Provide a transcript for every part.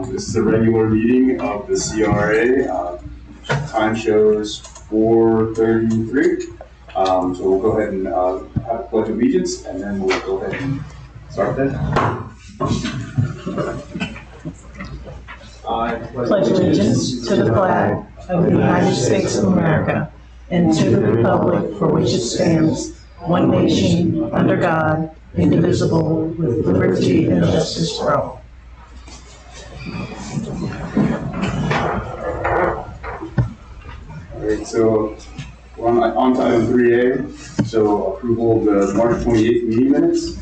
This is a regular meeting of the CRA. Time shows 4:33. So we'll go ahead and have a pledge of allegiance, and then we'll go ahead and start that. I pledge allegiance to the flag of the United States of America and to the republic for which it stands, one nation, under God, indivisible, with liberty and justice for all. All right, so we're on to item 3A. So approval of the March 28th meeting minutes.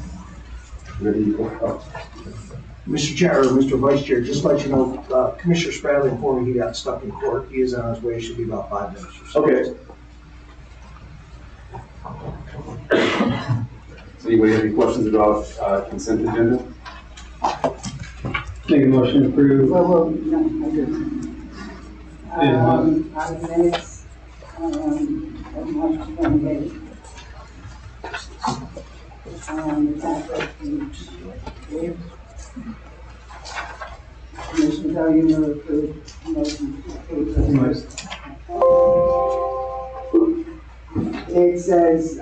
Mr. Chair, or Mr. Vice Chair, just to let you know, Commissioner Spradley informed me he got stuck in court. He is on his way. Should be about 5 minutes or so. Okay. Does anybody have any questions about consent agenda? Make a motion to approve. Well, no, I didn't. Out of minutes, of March 28th. The tax rate, Commissioner Value will approve, motion to approve the minutes. It says,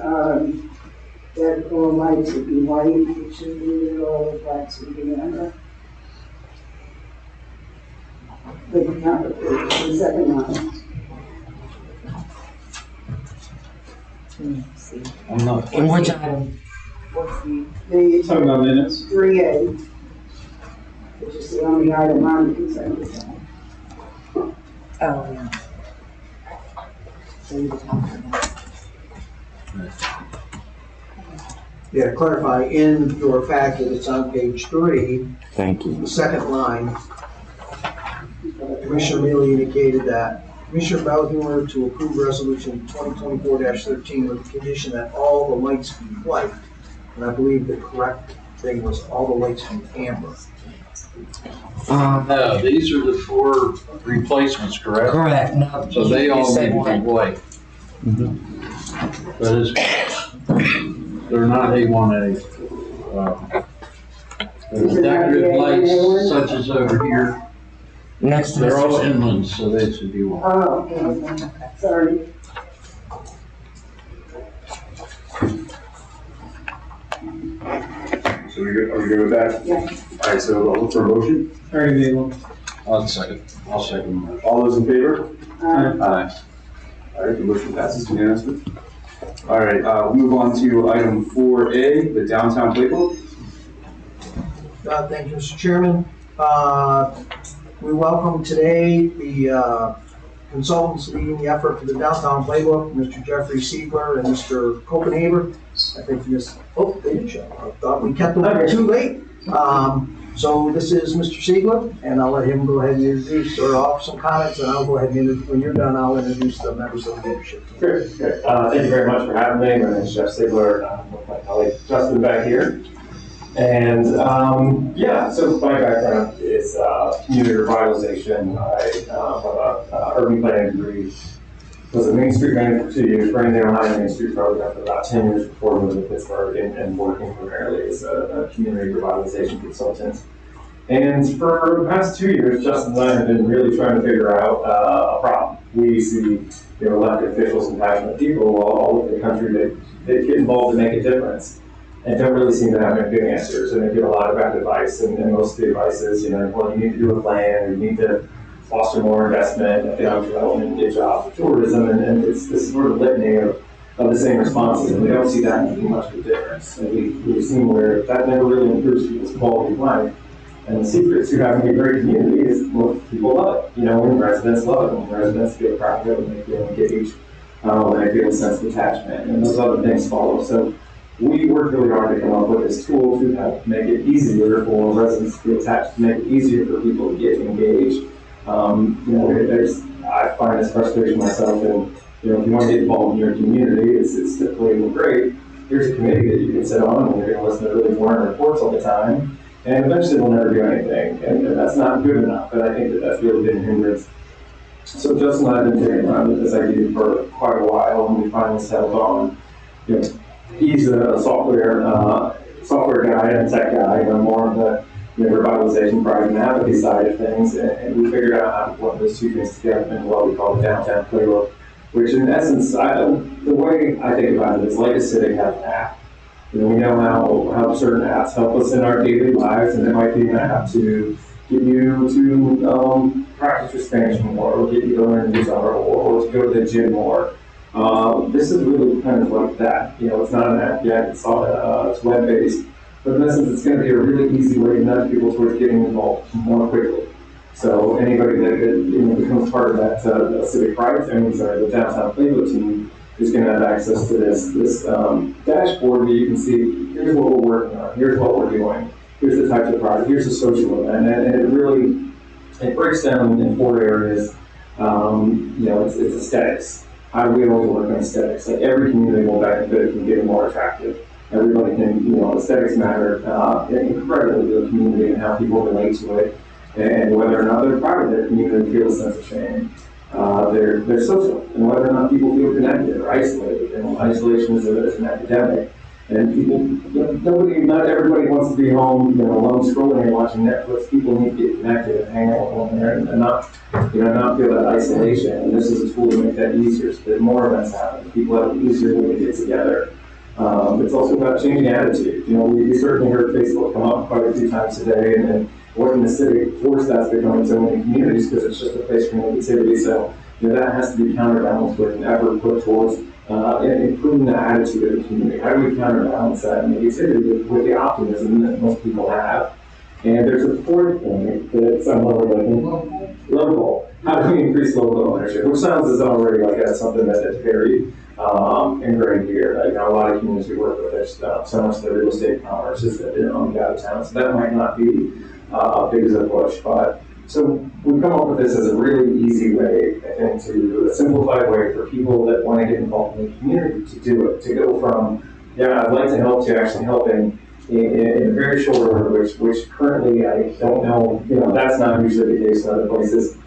that all lights would be white, it should be that all blacks would be under. The second line. I'm not. In which item? The Talking about minutes. 3A, which is the only item on the consent agenda. Oh, yeah. So you were talking about. Yeah, to clarify, in your packet, it's on page 3. Thank you. The second line. Commissioner Mealy indicated that Commissioner Bauhumer to approve resolution 2024-13 with the condition that all the lights be white. And I believe the correct thing was all the lights be amber. No, these are the 4 replacements, correct? Correct, no. So they all need to be white. Mm-hmm. But they're not A1A. There's decorative lights such as over here. Next to They're all Mr. inland, so they should be white. Oh, okay, sorry. So are we good with that? Yeah. All right, so I'll look for a motion. Already made one. I'll second the motion. All those in favor? Um, Aye. All right, the motion passes unanimously. All right, we'll move on to item 4A, the downtown playbook. Thank you, Mr. Chairman. We welcome today the consultants leading the effort for the downtown playbook, Mr. Jeffrey Siegler and Mr. Copenhaver. I think they did show. I thought we kept them too late. So this is Mr. Siegler, and I'll let him go ahead and introduce or offer some comments, and I'll go ahead and when you're done, I'll introduce the members of the leadership team. Great. Thank you very much for having me. My name is Jeff Sigler. With my colleague Justin back here. And so my background is community revitalization. I have an urban planning degree. Was a Main Street manager for 2 years, ran the Ohio Main Street program for about 10 years before moving to Pittsburgh and working primarily as a community revitalization consultant. And for the past 2 years, Justin and I have been really trying to figure out a problem. We see elected officials and passionate people all over the country that get involved and make a difference and don't really seem to have any good answers. And they give a lot of bad advice, and most of the advice is, well, you need to do a plan, or you need to foster more investment, economic development, get jobs, tourism, and it's this sort of litany of the same responses, and we don't see that making much of a difference. And we've seen where that never really improves people's quality of life. And the secret to having a great community is, well, people love it. When residents love it, when residents feel proud of it, when they feel engaged, when they feel a sense of attachment, and those other things follow. So we worked really hard to come up with this tool to help make it easier for residents to be attached, to make it easier for people to get engaged. I find this frustration myself, and if you want to get involved in your community, it's typically great. Here's a committee that you can sit on, and you're going to listen to really boring reports all the time, and eventually they'll never do anything, and that's not good enough. And I think that's really been a hindrance. So Justin and I have been taking around with this idea for quite a while, and we finally settled on. He's a software guy and a tech guy, more of the revitalization project and advocacy side of things, and we figured out how to put those two things together into what we call the downtown playbook, which in essence, the way I think about it is like a civic health app. We know how certain apps help us in our daily lives, and it might be an app to get you to practice your Spanish more, or get you to learn guitar, or to go to the gym more. This is really kind of like that. It's not an app yet, it's web-based, but in essence, it's going to be a really easy way to nudge people towards getting involved more quickly. So anybody that becomes part of that civic pride, the downtown playbook team, is going to have access to this dashboard where you can see, here's what we're working on, here's what we're doing, here's the types of project, here's the social event, and it breaks down in 4 areas. It's aesthetics. How do we always work on aesthetics? Like every community will benefit from getting more attractive. Everybody can, aesthetics matter incredibly to the community and how people relate to it, and whether or not they're proud of their community, feel a sense of shame. They're social, and whether or not people feel connected or isolated. And isolation is an epidemic. And people, not everybody wants to be home, alone scrolling and watching Netflix. People need to get connected and hang out with one another and not feel that isolation. And this is a tool to make that easier, so that more events happen. People have it easier when they get together. It's also about changing attitude. We certainly heard Facebook come up quite a few times today, and what in the city force that's becoming so many communities, because it's just a place for negativity. So that has to be counterbalanced with an effort put towards improving the attitude of the community. How do we counterbalance that negativity with the optimism that most people have? And there's a fourth point that some local. How do we increase local ownership? Which sounds as already like that's something that's very ingrained here. A lot of communities we work with, there's so much of the real estate commerce is that they're owned out of town, so that might not be big as a push. But so we've come up with this as a really easy way, I think, to a simplified way for people that want to get involved in the community to do it, to go from, I'd like to help, to actually helping in a very short order, which currently I don't know, that's not usually the case in other places.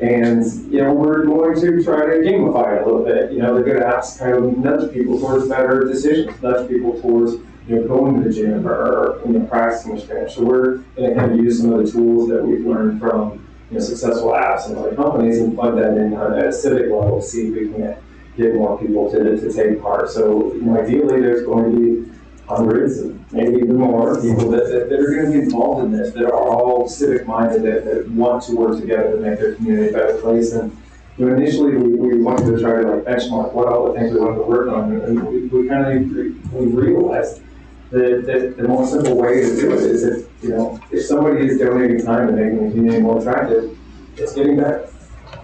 And, we're going to try to gamify it a little bit. The good apps kind of nudge people towards better decisions, nudge people towards, going to the gym or practicing Spanish. So we're going to kind of use some of the tools that we've learned from, successful apps and other companies and plug that in at a civic level to see if we can get more people to take part. So, ideally, there's going to be hundreds, maybe even more, people that are going to be involved in this, that are all civic minded, that want to work together to make their community a better place. And initially we wanted to try to benchmark what all the things we wanted to work on, and we realized that the most simple way to do it is if somebody is donating time to making the community more attractive, it's getting better.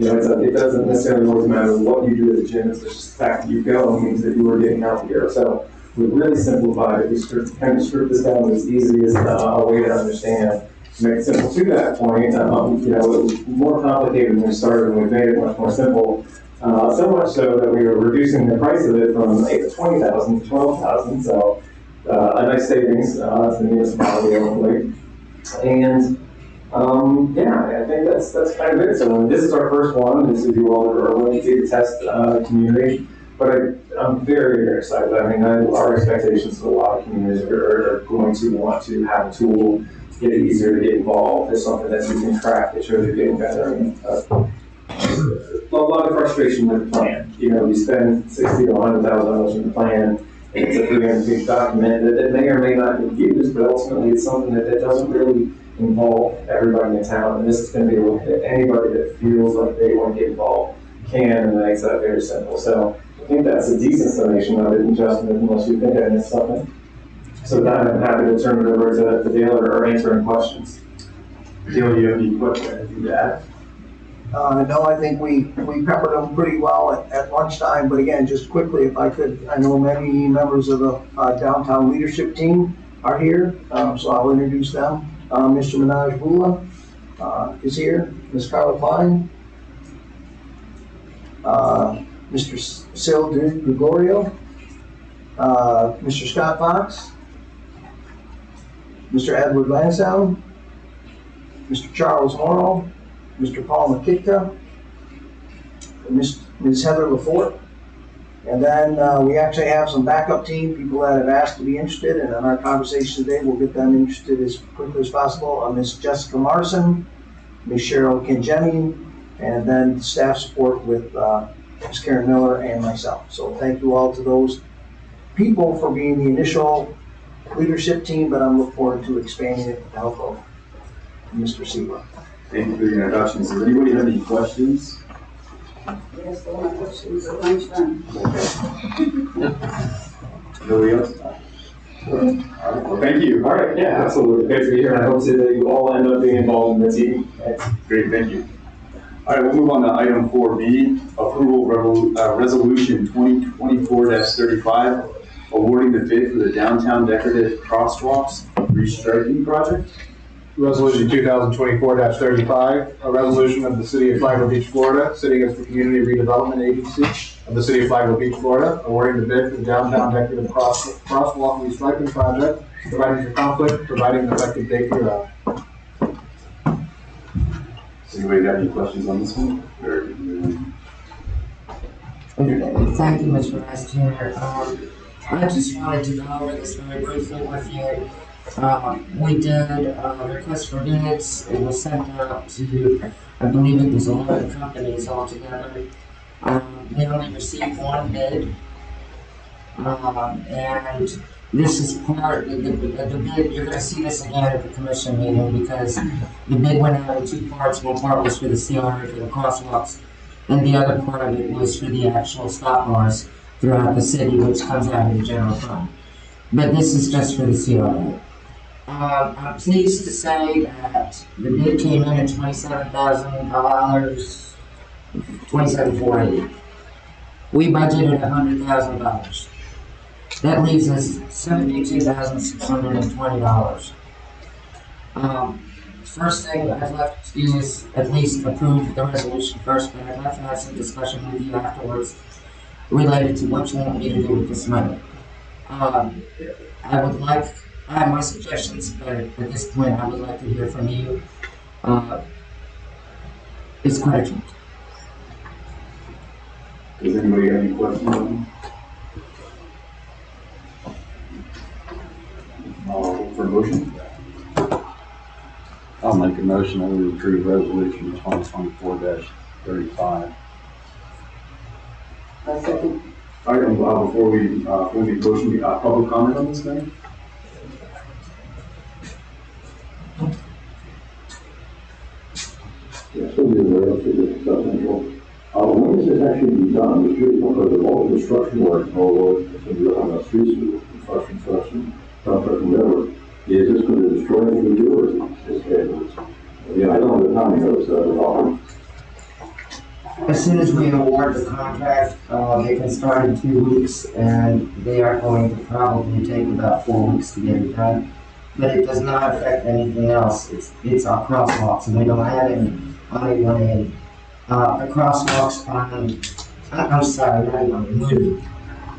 It doesn't necessarily always matter what you do at the gym. It's just the fact that you go means that you are getting healthier. So we really simplified it. We kind of stripped this down as easy as a way to understand. To make it simple to that point, it was more complicated when we started, and we've made it much more simple. So much so that we were reducing the price of it from $20,000 to $12,000. So a nice savings to the municipality hopefully. And I think that's kind of it. So this is our first one. This is you all are willing to test community. But I'm very, very excited. Our expectations of a lot of communities are going to want to have a tool to get it easier to get involved. There's something that you can track that shows you're getting better. A lot of frustration with the plan. You spend $60,000 to $100,000 in the plan, and it's a 300-page document that may or may not get used, but ultimately it's something that doesn't really involve everybody in town. And this is going to be a way that anybody that feels like they want to get involved can, and makes that very simple. So I think that's a decent summation of it, and Justin, unless you think I missed something. So then I'm happy to turn it over to Dale or answer any questions. Dale, do you have any questions to add? No, I think we peppered them pretty well at lunchtime, but again, just quickly, if I could, I know many members of the downtown leadership team are here, so I'll introduce them. Mr. Minaj Bula is here, Ms. Carla Klein, Mr. Sil Gregorio, Mr. Scott Fox, Mr. Edward Lansdowne, Mr. Charles Morrow, Mr. Paul McKitka, Ms. Heather Lafort, And then we actually have some backup team, people that have asked to be interested, and in our conversation today, we'll get them interested as quickly as possible. Miss Jessica Marson, Miss Cheryl Kinjemi, and then staff support with Ms. Karen Miller and myself. So thank you all to those people for being the initial leadership team, but I'm looking forward to expanding it with the help of Mr. Siegler. Thank you for the introductions. Does anybody have any questions? Yes, all my questions are lunchtime. Nobody else? All right, well, thank you. All right, yeah, absolutely. Great to be here. And I hope that you all end up being involved in the team. Great, thank you. All right, we'll move on to item 4B, approval resolution 2024-35, awarding the bid for the downtown decorative crosswalks restriping project. Resolution 2024-35, a resolution of the City of Flagler Beach, Florida, sitting as the Community Redevelopment Agency of the City of Flagler Beach, Florida, awarding the bid for the downtown decorative crosswalk restriping project, providing for conflict, providing an effective date hereof. Does anybody got any questions on this one? Thank you, Mr. Vice Chair. I just wanted to go over this very briefly with you. We did a request for bids. It was sent out to, I believe it was 11 companies altogether. We only received one bid. And this is part of the bid. You're going to see this again at the commission meeting because the bid went out in two parts. One part was for the CRA for the crosswalks, and the other part of it was for the actual stop bars throughout the city, which comes out of the general fund. But this is just for the CRA. I'm pleased to say that the bid came in at $27,000, $27,480. We budgeted $100,000. That leaves us $72,620. First thing I'd like to do is at least approve the resolution first, but I'd like to have some discussion with you afterwards related to what you want me to do with this money. I have my suggestions, but at this point I would like to hear from you. It's question. Does anybody have any questions? I'll look for a motion. I'll make a motion that we approve resolution 2024-35. A second. All right, before we motion, public comment on this thing? Yeah, so the relatively substantial. When is this actually be done? It's really because of all the construction work, all it's going to be on the streets with construction trucks and contract whatever. Is this going to destroy anything we do, or is it yeah, I don't know the timing of this at all. As soon as we award the contract, they can start in 2 weeks, and they are going to probably take about 4 weeks to get it done. But it does not affect anything else. It's our crosswalks, and we don't have any on A1A. The crosswalks on, I'm sorry, not A1A,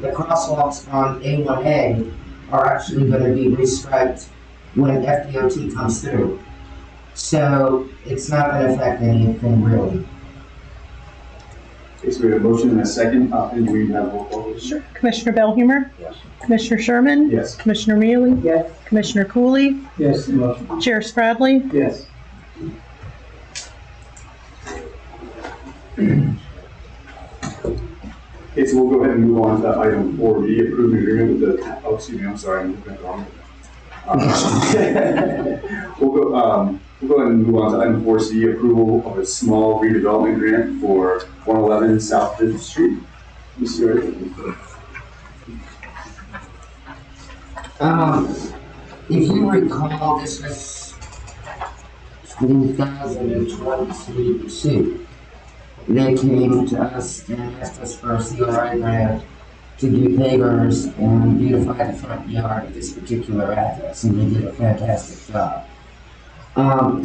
the crosswalks on A1A are actually going to be restriped when FDOT comes through. So it's not going to affect anything really. Okay, so we have a motion and a second. And do we have roll call? Sure. Commissioner Bellhumor? Yes. Commissioner Sherman? Yes. Commissioner Mealy? Yes. Commissioner Cooley? Yes, motion. Chair Spradley? Yes. Okay, so we'll go ahead and move on to item 4B, approving agreement with the, oh, excuse me, I'm sorry, I'm looking at the wrong. We'll go ahead and move on to item 4C, approval of a small redevelopment grant for 111 South 5th Street. If you recall, this was 2022. They came to us and asked us for a CRA grant to do pavers and beautify the front yard of this particular address, and they did a fantastic job.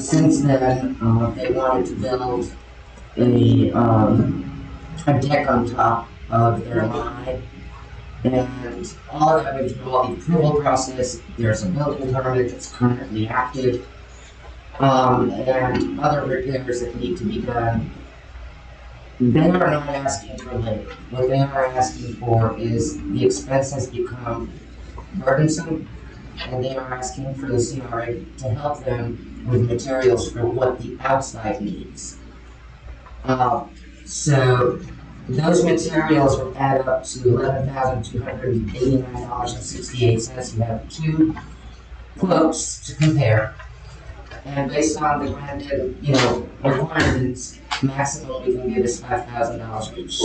Since then, they wanted to build a deck on top of their line, and all of that went through all the approval process. There's a building permit that's currently active, and other repairs that need to be done. They are not asking for labor. What they are asking for is the expense has become burdensome, and they are asking for the CRA to help them with materials for what the outside needs. So those materials will add up to $11,289.68. You have two quotes to compare, and based on the granted, requirements, maximum we can give is $5,000, which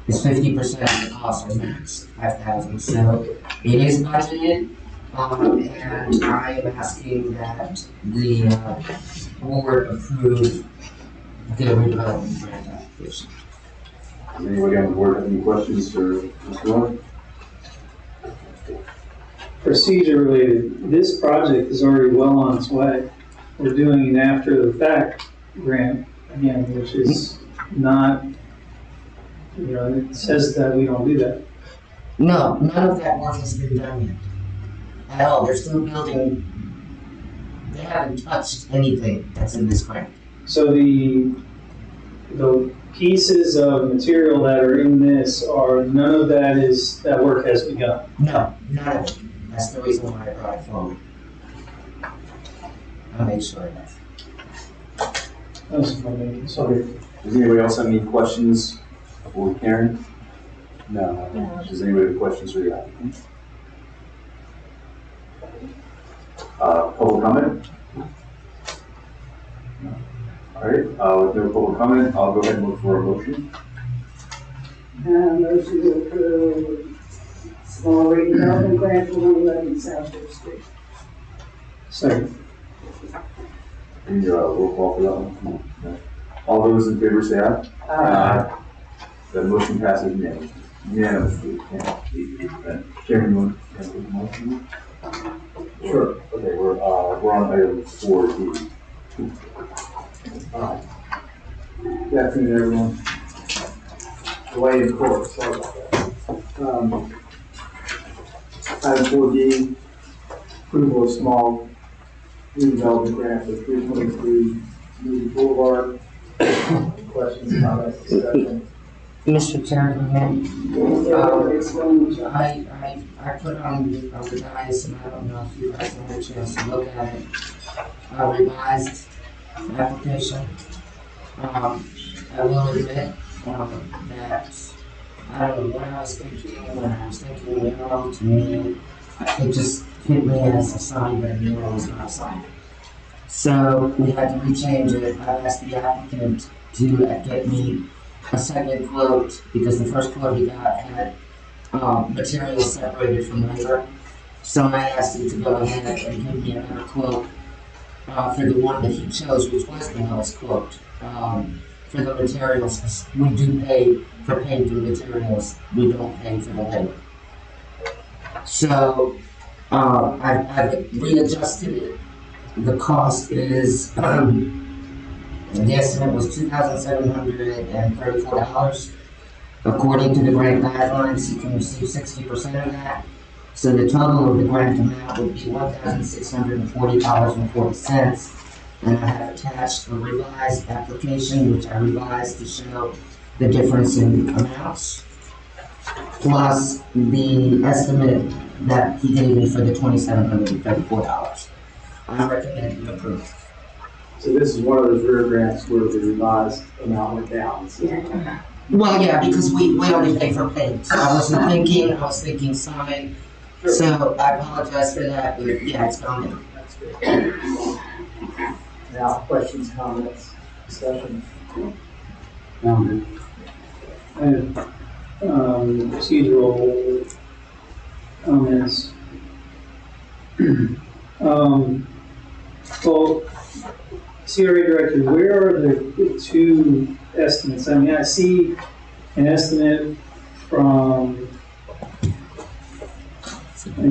is 50% of the cost of max, $5,000. So it is budgeted, and I am asking that the board approve the redevelopment grant application. Does anybody on the board have any questions for Mr. Miller? Procedure related, this project is already well on its way. We're doing an after the fact grant again, which is not, it says that we don't do that. No, none of that work has been done yet. At all. They're still building. They haven't touched anything that's in this grant. So the pieces of material that are in this are, none of that work has begun. No, none of it. That's the reason why I brought it forward. I'll make sure of that. That's my main concern. Does anybody else have any questions for Karen? No. Does anybody have questions for the applicant? Public comment? No. All right, with no public comment, I'll go ahead and look for a motion. Motion to approve small redevelopment grant for 111 South Fifth Street. Second. Any roll call for that one? No. All those in favor say aye. Aye. The motion passes unanimously. Karen, you want to take the motion? Sure. Okay, we're on item 4D. Good afternoon, everyone. Delay in court, sorry about that. Item 4D, approval of small redevelopment grant for 323 Moody Boulevard. Questions, comments, discussion? Mr. Chairman, I I put on the guys, and I don't know if you guys have a chance to look at it, a revised application. I will admit that I don't know what I was thinking when I was thinking mural. To me, it just hit me as a sign that a mural is not a sign. So we had to rechange it. I asked the applicant to get me a second quote because the first quote he got had materials separated from labor. So I asked him to go ahead and give me another quote for the one that he chose, which was the lowest quote. For the materials, we do pay for painting materials, we don't pay for the labor. So I've readjusted it. The cost is, the estimate was $2,734. According to the grant guidelines, you can receive 60% of that. So the total of the grant amount would be $1,640.40. And I have attached a revised application, which I revised to show the difference in amounts, plus the estimate that he gave me for the $2,734. I recommend you approve. So this is one of those rare grants where the revised amount went down. So Well, yeah, because we only pay for paint. So I was thinking sign. Sure. So I apologize for that, but yeah, it's gone down. that's good. Now, questions, comments, discussion? I have procedural comments. Well, CRA director, where are the two estimates? I mean, I see an estimate from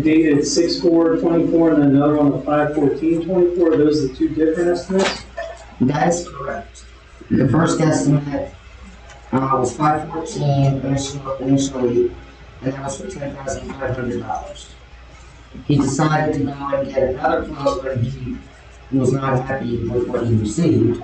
dated 6/4/24 and then another one of 5/14/24. Are those the two different estimates? That is correct. The first estimate was $514 initially, and that was for $10,500. He decided to go and get another quote, but he was not happy with what he received.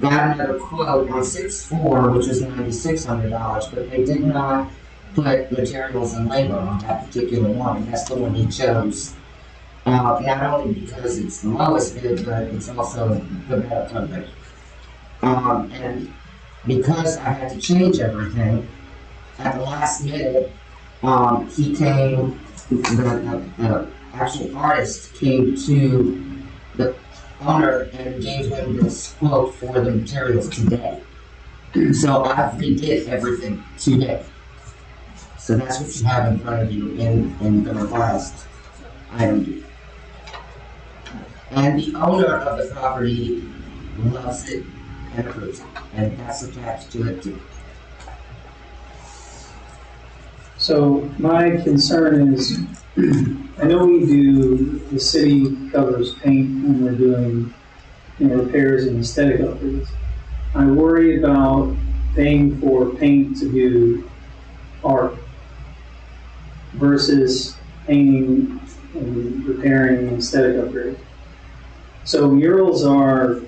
got another quote on 6/4, which is $9,600, but they did not put materials and labor on that particular one, and that's the one he chose. Not only because it's the lowest bid, but it's also the better company. And because I had to change everything, at the last minute, he came, the actual artist came to the owner and gave him this quote for the materials today. So I've redid everything today. So that's what you have in front of you in the revised item. And the owner of the property loves it and approves it, and that's attached to it too. So my concern is, I know the city covers paint when we're doing, repairs and aesthetic upgrades. I worry about paying for paint to do art versus painting and repairing and aesthetic upgrades. So murals are,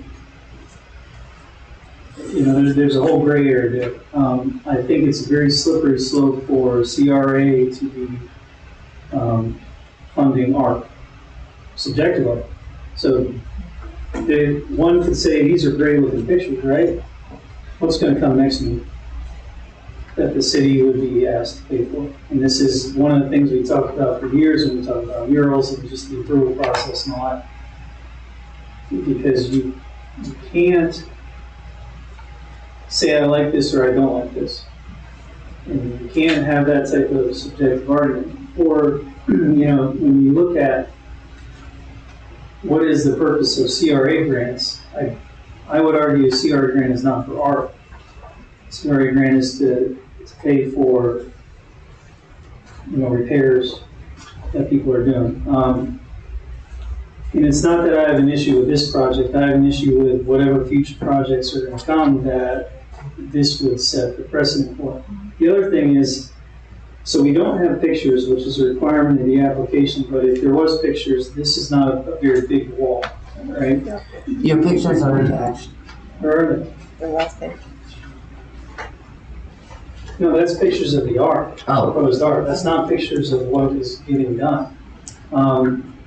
there's a whole gray area there. I think it's a very slippery slope for CRA to be funding art, subjective art. So one could say these are great looking pictures, right? What's going to come next week that the city would be asked to pay for? And this is one of the things we talked about for years when we talked about murals and just the approval process and all that. Because you can't say I like this or I don't like this. And you can't have that type of subjective argument. Or, when you look at what is the purpose of CRA grants, I would argue a CRA grant is not for art. CRA grant is to pay for, repairs that people are doing. And it's not that I have an issue with this project, I have an issue with whatever future projects are going to come that this would set the precedent for. The other thing is, so we don't have pictures, which is a requirement in the application, but if there was pictures, this is not a very big wall, right? Your pictures are attached. Where are they? The last page. No, that's pictures of the art, proposed art. That's not pictures of what is getting done,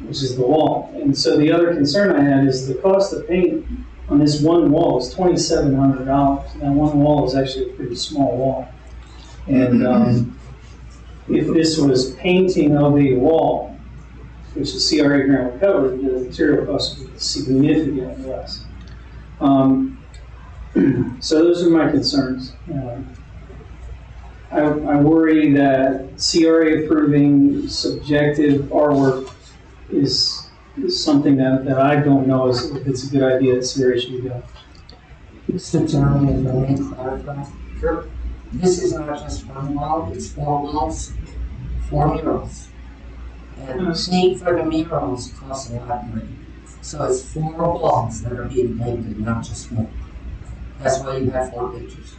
which is the wall. And so the other concern I had is the cost of paint on this one wall is $2,700. And that one wall is actually a pretty small wall. And if this was painting of a wall, which the CRA grant would cover, the material cost would be significantly less. So those are my concerns. I worry that CRA approving subjective artwork is something that I don't know if it's a good idea that CRA should be doing. Mr. Chairman, if I may clarify. Sure. This is not just one wall, it's 4 walls, 4 murals. And paint for the murals costs a lot of money. So it's 4 walls that are being painted, not just 1. That's why you have 4 pictures.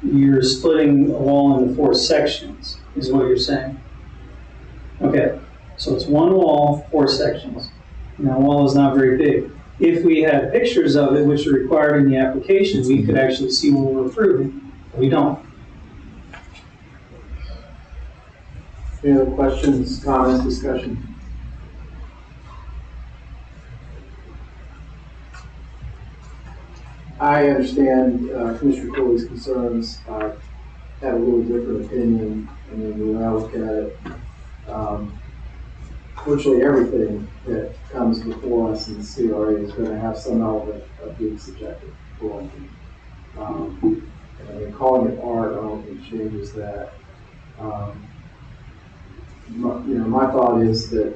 You're splitting a wall into 4 sections, is what you're saying. Okay, so it's 1 wall, 4 sections. And that wall is not very big. If we had pictures of it, which are required in the application, we could actually see what we're approving. We don't. Any other questions, comments, discussion? I understand Commissioner Cooley's concerns. I have a little different opinion. I mean, when I look at it, virtually everything that comes before us in the CRA is going to have some element of being subjective. And I mean, calling it art, I don't think changes that. My thought is that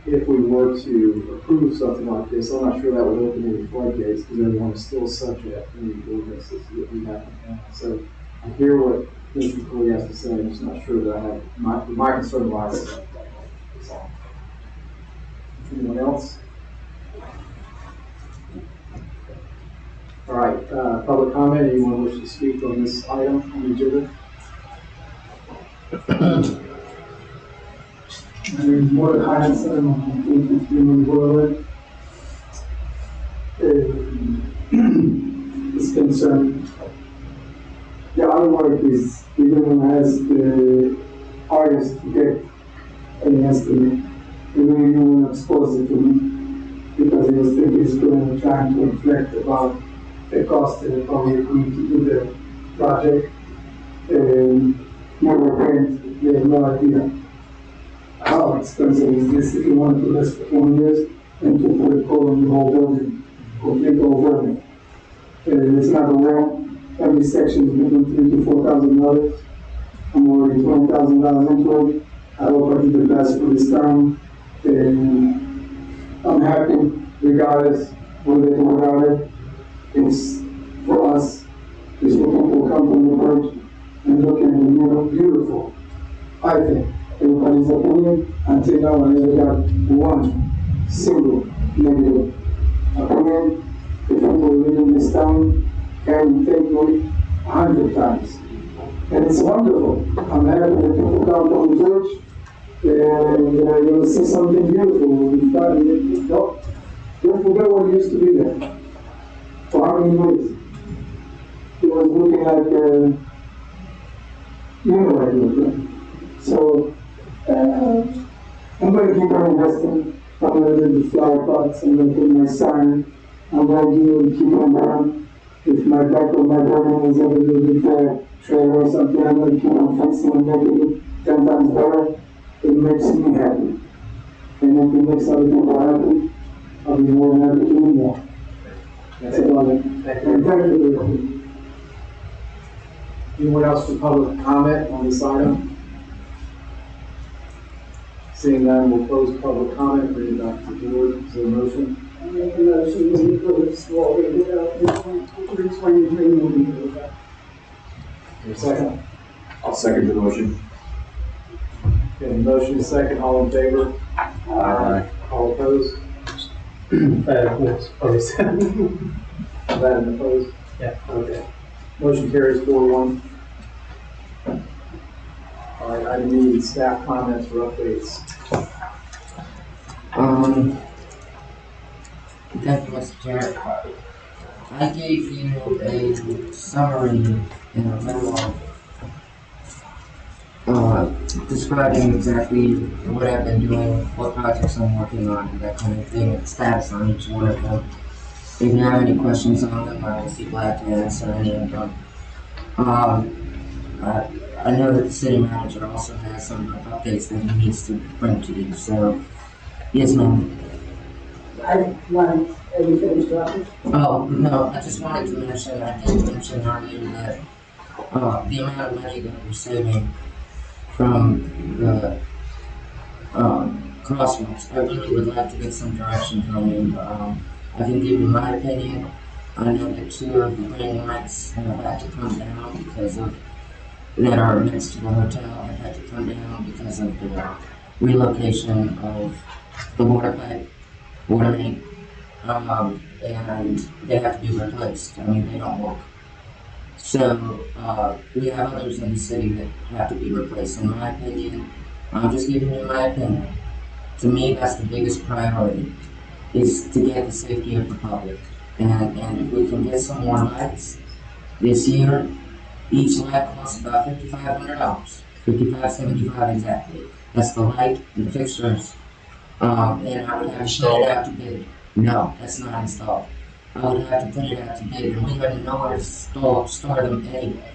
if we were to approve something like this, I'm not sure that would open any floodgates because everyone is still subject to any ordinances that we have now. So I hear what Mr. Cooley has to say. I'm just not sure that I have my concern lies with that. That's all. Anyone else? All right, public comment. Anyone wish to speak on this item on the agenda? There's more comments that I'm moving forward. is concerned, the artwork is, we don't ask the artist to get an estimate. We really want to expose it to me because I was thinking it's going to try to reflect about the cost and how we agreed to do the project. Never print, we have no idea how expensive is this if you want to do this for 20 years and to put a code on the whole building, complete the whole building. It's not a wall. Every section is between $3,000 to $4,000. I'm already $20,000 into it. I hope I do the best for this town. I'm happy regardless with it or without it. It's for us. It's for people who come from the bridge and look at it, beautiful. I think everybody's opinion until now I never got one single negative opinion. The people who live in this town can thank me 100 times. And it's wonderful. I'm happy that people come from the church and you're going to see something beautiful. We've got it. Don't forget what used to be there. For how many years? It was looking like, you know what it was like. So, I'm going to keep on investing. I'm going to do the flower pots. I'm going to put my sign. I'm going to keep on going. If my back of my building is ever a little bit trailer or something, I'm going to keep on fixing and making it 10 times better. It makes me happy. And if it makes other people happy, I'll be more than happy to do more. That's about it. And thank you. Anyone else for public comment on this item? Seeing none, we'll close public comment, bring it back to the board. Is there a motion? I make a motion to approve small redevelopment, Route 23 moving over. Is there a second? I'll second the motion. Okay, motion is second, all in favor? Aye. All opposed? Opposed. That and opposed? Yeah. Okay. Motion carries 4-1. All right, item E, staff comments or updates. Thank you, Mr. Chair. I gave you a summary in a memo, describing exactly what I've been doing, what projects I'm working on, and that kind of thing, and status on each one of them. If you have any questions on them, I will be glad to answer any of them. I know that the city manager also has some updates that he needs to bring to you, so yes, ma'am. I want everything to Oh, no, I just wanted to mention, I did mention earlier that the amount of money that we're saving from the crosswalks, I really would like to get some direction from you. I can give you my opinion. I know that 2 of the green lights have had to come down because of, that are next to the hotel, have had to come down because of the relocation of the water pipe, water main, and they have to be replaced. I mean, they don't work. So, we have others in the city that have to be replaced. In my opinion, I'm just giving you my opinion. To me, that's the biggest priority, is to get the safety of the public. And if we can get some more lights this year, each light costs about $5,500. $5,575 exactly. That's the light and the fixtures. And I would have to put it out to bid. No, that's not installed. I would have to put it out to bid, and we had nowhere to store them anyway.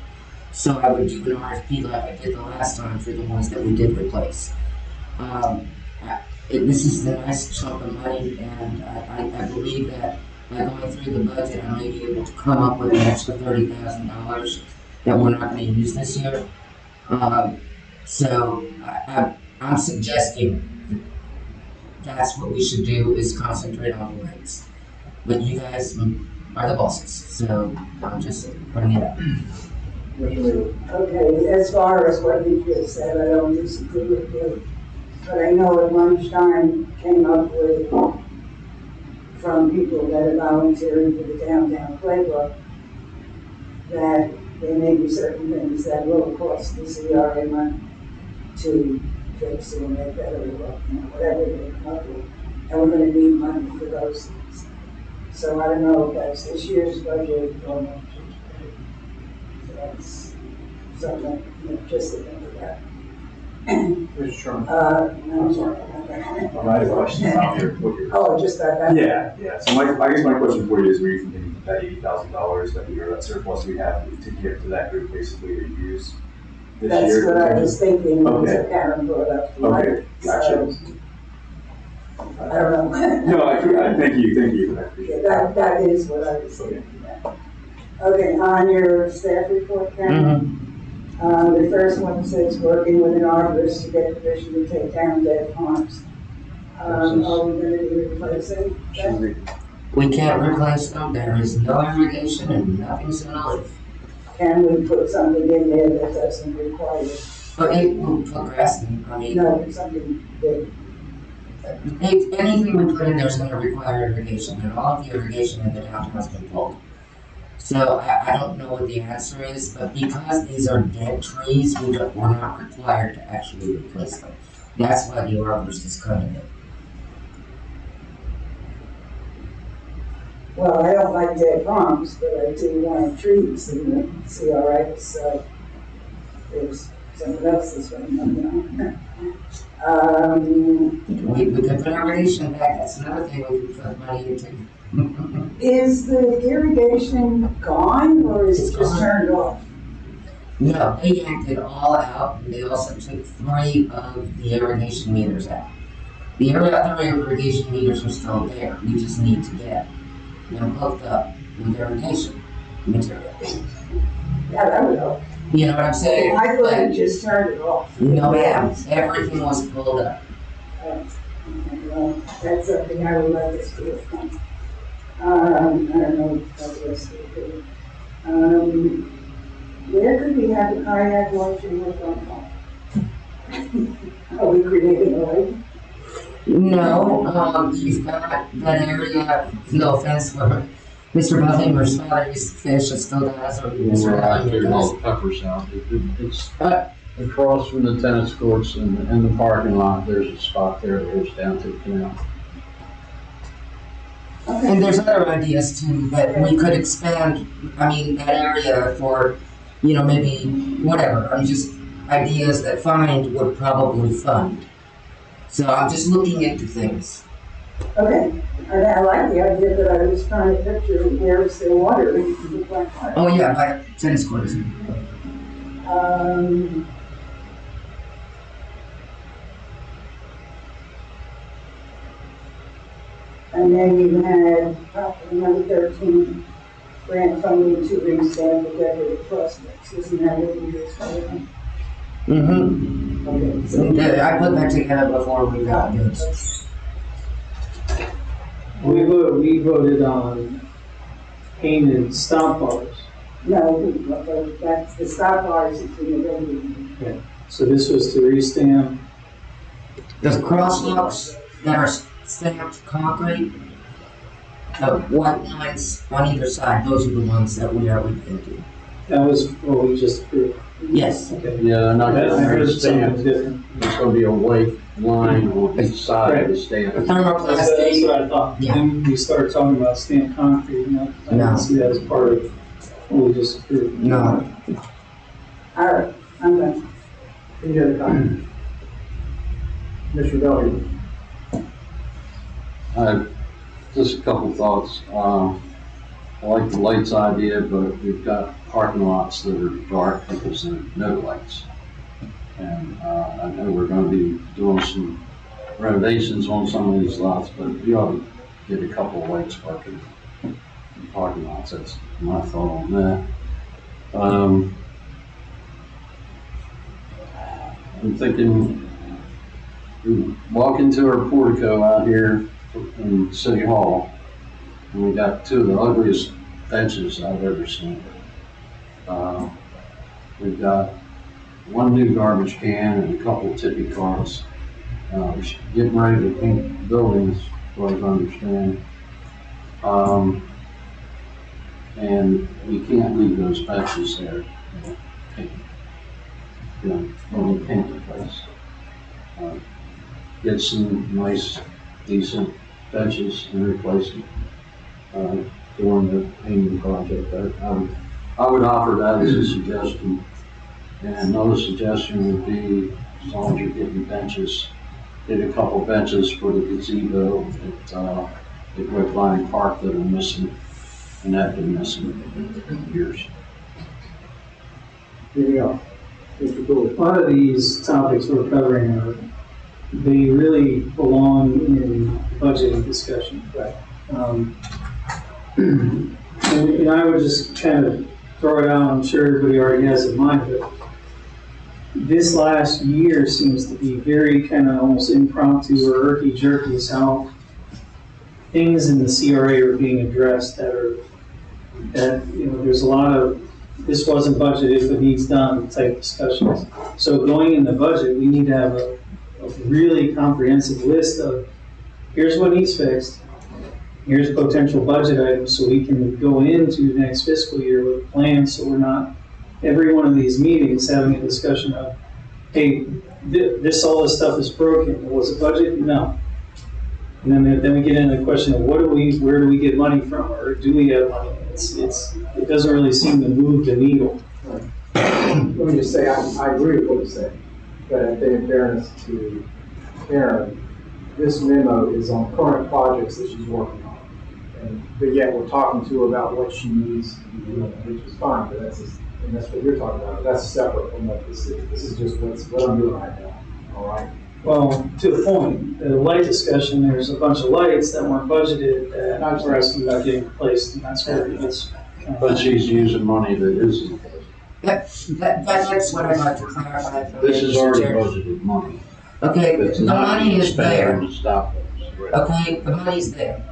So I would do an RFP like I did the last time for the ones that we did replace. This is a nice chunk of money, and I believe that by going through the budget, I may be able to come up with an extra $30,000 that we're not going to use this year. So I'm suggesting that's what we should do, is concentrate on the lights. But you guys are the bosses, so I'm just putting it out. Okay, as far as what you just said, I don't disagree with you. But I know at lunchtime came up with, from people that are volunteering for the downtown playbook, that there may be certain things that will cost the CRA money to fix or make better, or whatever they come up with. And we're going to need money for those things. So I don't know if that's this year's budget or next year's budget. So that's something, just to think about. Mr. Chairman. I'm sorry. I had a question about your. Oh, just that. Yeah. So I guess my question for you is, where you thinking that $80,000 that that surplus we have to give to that group basically to use this year? That's what I was thinking, when Okay. Karen brought up. Okay, gotcha. So, I don't know. No, I thank you. I appreciate Yeah, that is what I was thinking. Okay, on your staff report, Karen, the first one says working with an arborist to get permission to take down dead palms. Are we gonna be replacing that? We can't replace them, there is no irrigation and nothing's gonna live. Can we put something in there that doesn't require, But it will put grass in, I mean, something that, anything we put in there is gonna require irrigation, and all of the irrigation in the downtown has been pulled. So I don't know what the answer is, but because these are dead trees, we're not required to actually replace them. That's why the arborist is cutting it. well, I don't like dead palms, but I do want trees in the CRA, so there's someone else's one. We could put irrigation back, that's another thing we could put money into. Is the irrigation gone or is it just turned off? No, they yanked it all out, and they also took 3 of the irrigation meters out. The other irrigation meters are still there, we just need to get them hooked up with irrigation material. Yeah, that would help. You know what I'm saying? I thought you just turned it off. No, ma'am, everything was pulled up. Well, that's something I would like to see. I don't know how the rest of it. Where could we have the kayak launching with on? Are we creating a lake? No, you've got that area, no offense, where Mr. Buffingham's father used to fish, it still does, or Mr. Buffingham's does. Pepper Sound. It's across from the tennis courts and the parking lot. There's a spot there that goes down to the canal. And there's other ideas too, that we could expand, I mean, that area for, maybe, whatever, just ideas that Find would probably fund. So I'm just looking into things. Okay, I like the idea, but I was trying to picture where's the water in the black water. Oh yeah, by tennis courts. And then you had another 13 grant funding to restamp the decorative prospects, isn't that what you just said? Mm-hmm. Okay, so. I put that together before we got this. We voted on painted stop bars. No, that's the stop bars is in the building. So this was to restamp. The crosswalks that are stamped concrete, the white lines on either side, those are the ones that we are repainting. That was what we just approved. Yes. Okay. Yeah, they're not I heard gonna something stand. different. It's gonna be a white line on each side of the The stand. That's thermoplastic, what I thought. Yeah. Then we started talking about stamped concrete, I No. didn't see that as part of what we just approved. no, All right, I'm done. Any other comment? Mr. Duffy? Just a couple thoughts. I like the lights idea, but we've got parking lots that are dark because there are no lights. And I know we're gonna be doing some renovations on some of these lots, but we ought to get a couple of lights working in parking lots. That's my thought on that. I'm thinking, we walk into our portico out here in City Hall, and we got 2 of the ugliest benches I've ever seen. We've got 1 new garbage can and a couple tippy carts. We're getting ready to paint the buildings, as far as I understand. And we can't leave those benches there. When we paint the place. Get some nice, decent benches and replace them. during the painting project. I would offer that as a suggestion. And another suggestion would be, as long as you're getting benches, get a couple benches for the gazebo at Red Vine Park that are missing, and have been missing for years. Anything else? Mr. Cooley? A lot of these topics we're covering they really belong in budgeting discussion. Right. And I would just kind of throw it out, I'm sure everybody already has it in mind, but this last year seems to be very kind of almost impromptu or herky-jerky is how things in the CRA are being addressed that there's a lot of this wasn't budgeted but needs done type discussions. So going in the budget, we need to have a really comprehensive list of here's what needs fixed, here's potential budget items so we can go into the next fiscal year with a plan, so we're not every one of these meetings having a discussion of, hey, all this stuff is broken. Was it budget? No. And then we get into the question of where do we get money from, or do we have money? It doesn't really seem to move the needle. Let me just say, I agree with what you said, but I think in fairness to Erin, this memo is on current projects that she's working on. But yet we're talking to her about what she needs to be doing, which is fine, but that's what you're talking about. That's separate from what this is. This is just what I'm doing right now, all right? Well, to the point, the light discussion, there's a bunch of lights that weren't budgeted that we're asking about getting replaced, and that's where it gets. But she's using money that isn't. That's what I'd like to clarify. From This is already Chair. budgeted money. Okay, It's the not money is there. to stop those. Okay, the money's there.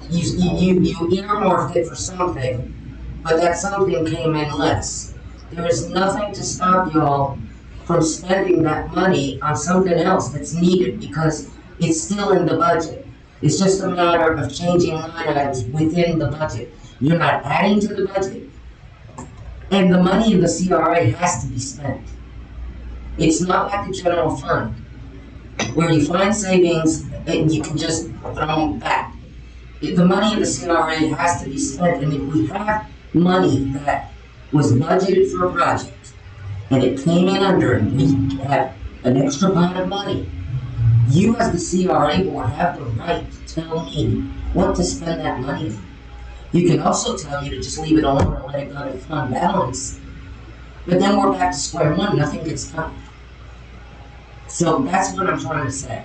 You earmarked it for something, but that something came in less. There is nothing to stop y'all from spending that money on something else that's needed because it's still in the budget. It's just a matter of changing line items within the budget. You're not adding to the budget. And the money in the CRA has to be spent. It's not like the general fund, where you find savings and you can just throw them back. The money in the CRA has to be spent, and if we have money that was budgeted for a project, and it came in under, and we have an extra pot of money, you as the CRA board have the right to tell me what to spend that money on. You can also tell me to just leave it alone and let it go to fund balance. But then we're back to square one, nothing gets done. So that's what I'm trying to say.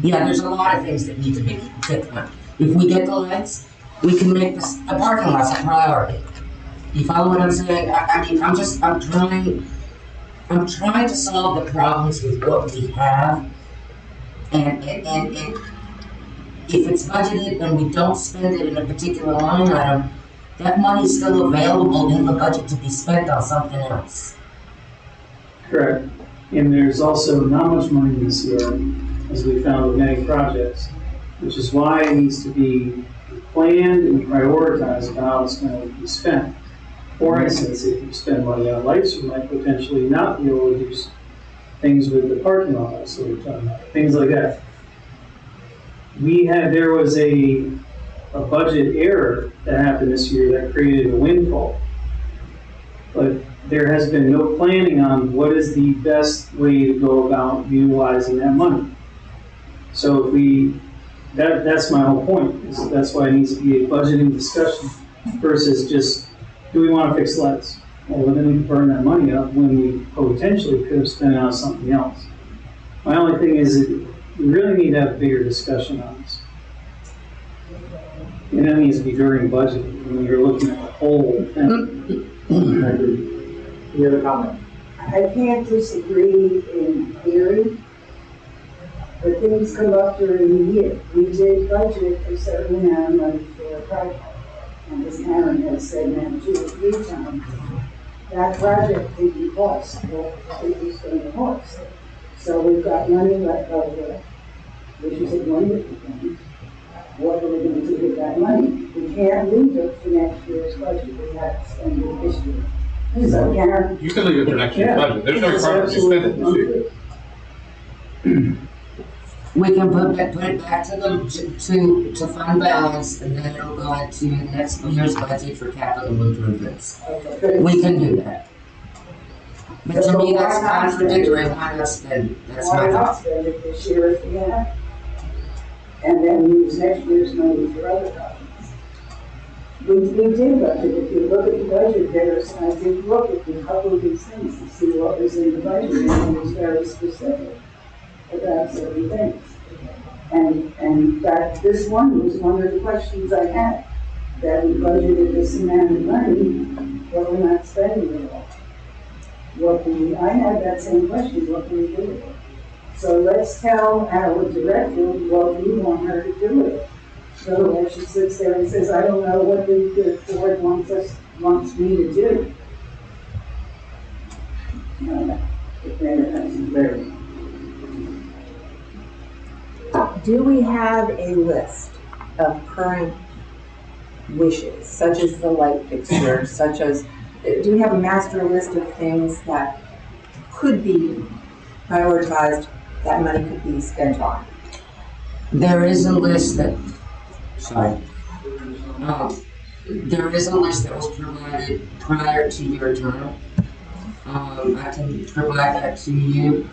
Yeah, there's a lot of things that need to be done. If we get the lights, we can make the parking lots a priority. You follow what I'm saying? I'm trying to solve the problems with what we have. And if it's budgeted and we don't spend it in a particular line item, that money's still available in the budget to be spent on something else. Correct. And there's also not much money in this year, as we found with many projects, which is why it needs to be planned and prioritized about how it's going to be spent. For instance, if you spend money on lights, you might potentially not be able to do things with the parking lot, so we're talking about things like that. There was a budget error that happened this year that created a windfall. But there has been no planning on what is the best way to go about utilizing that money. So that's my whole point. That's why it needs to be a budgeting discussion versus just, do we want to fix lights? Well, then we can burn that money up when we potentially could have spent it on something else. My only thing is that we really need to have a bigger discussion on this. And that needs to be during budgeting, when you're looking at the whole thing. Any other comment? I can't disagree in theory, but things come up during the year. We did budget a certain amount of money for a project, and as Aaron has said now 2 or 3 times, that project didn't cost what it was going to cost. So we've got money left over, which is a wonderful thing. What are we going to do with that money? We can't leave it for next year's budget. We have to spend it this year. So Karen, You can leave it for next year's budget. There's no requirement to spend it this year. We can put it back to to fund balance, and then it'll go into next year's budget for capital improvements. We can do that. But to me, that's contradictory. Why not spend it? That's my Why not thought. spend it this year if we have? And then use next year's money for other projects. We did budget, if you look at the budget there, so I did look at a couple of these things to see what was in the budget, and it was very specific about certain things. And that, this one was one of the questions I had, that we budgeted this amount of money, but we're not spending it all. I had that same question, what can we do with it? So let's tell our director what we want her to do with it. So when she sits there and says, I don't know what the board wants me to do. Do we have a list of current wishes, such as the light fixture, such as, do we have a master list of things that could be prioritized, that money could be spent on? There is a list that, there is a list that was provided prior to your term. I can provide that to you.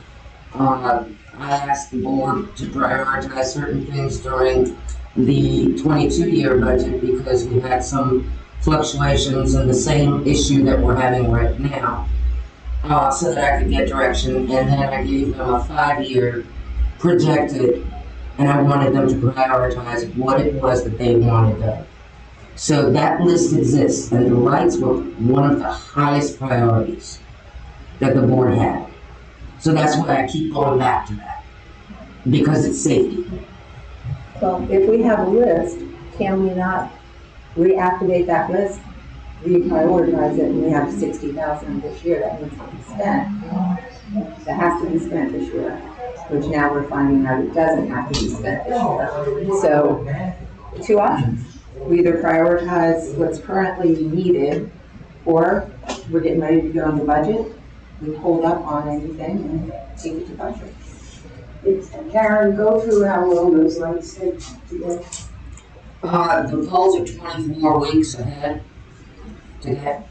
I asked the board to prioritize certain things during the 22-year budget because we had some fluctuations in the same issue that we're having right now, so that I could get direction. And then I gave them a 5-year projected, and I wanted them to prioritize what it was that they wanted done. So that list exists, and the lights were one of the highest priorities that the board had. So that's why I keep going back to that, because it's safety. Well, if we have a list, can we not reactivate that list, reprioritize it, and we have 60,000 this year that needs to be spent? That has to be spent this year, which now we're finding out it doesn't have to be spent this year. So, 2 options. We either prioritize what's currently needed, or we're getting ready to go in the budget, we hold up on anything and take it to budget. Karen, go through how long those lights take to get. The polls are 24 weeks ahead to get,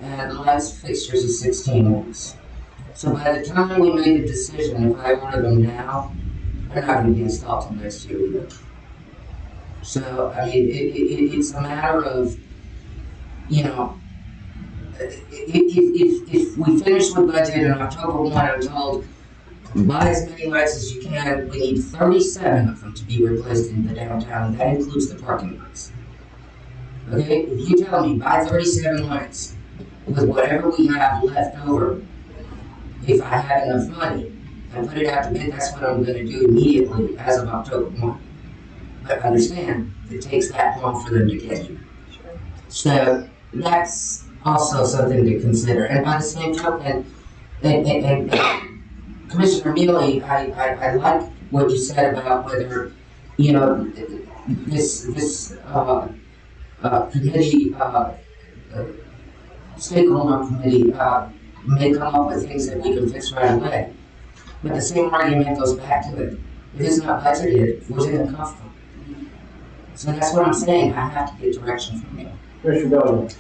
and the last fixtures is 16 weeks. So by the time we made a decision, if I order them now, they're not going to be installed till next year either. So, I mean, it's a matter of, you know, if we finish with budget in October 1, I'm told, buy as many lights as you can. We need 37 of them to be replaced in the downtown. That includes the parking lots. Okay, if you tell me buy 37 lights with whatever we have left over, if I have enough money and put it out to bid, that's what I'm going to do immediately as of October 1. But understand, it takes that long for them to get here. So that's also something to consider. And by the same token, Commissioner Mealy, I like what you said about whether, you know, this committee, stakeholder committee, may come up with things that we can fix right away. But the same argument goes back to it. If it's not budgeted, where's it gonna come from? So that's what I'm saying, I have to get direction from you. Commissioner Bellamy.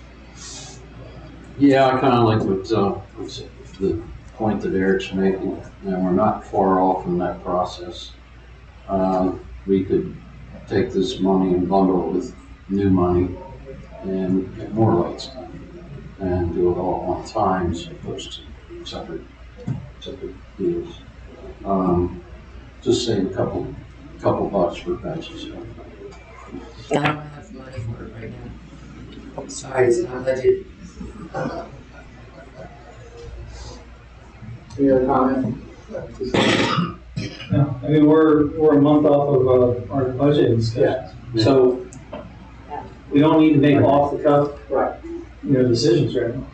Yeah, I kind of like what the point that Eric's making, and we're not far off from that process. We could take this money and bundle it with new money and get more lights done, and do it all at one time as opposed to separate deals. Just save a couple bucks for patches. I don't have money for it right now. Sorry, it's not budget. Any other comment? No, I mean, we're a month off of our budget discussions. Yeah. So we don't need to make off the cuff, Right. decisions right now.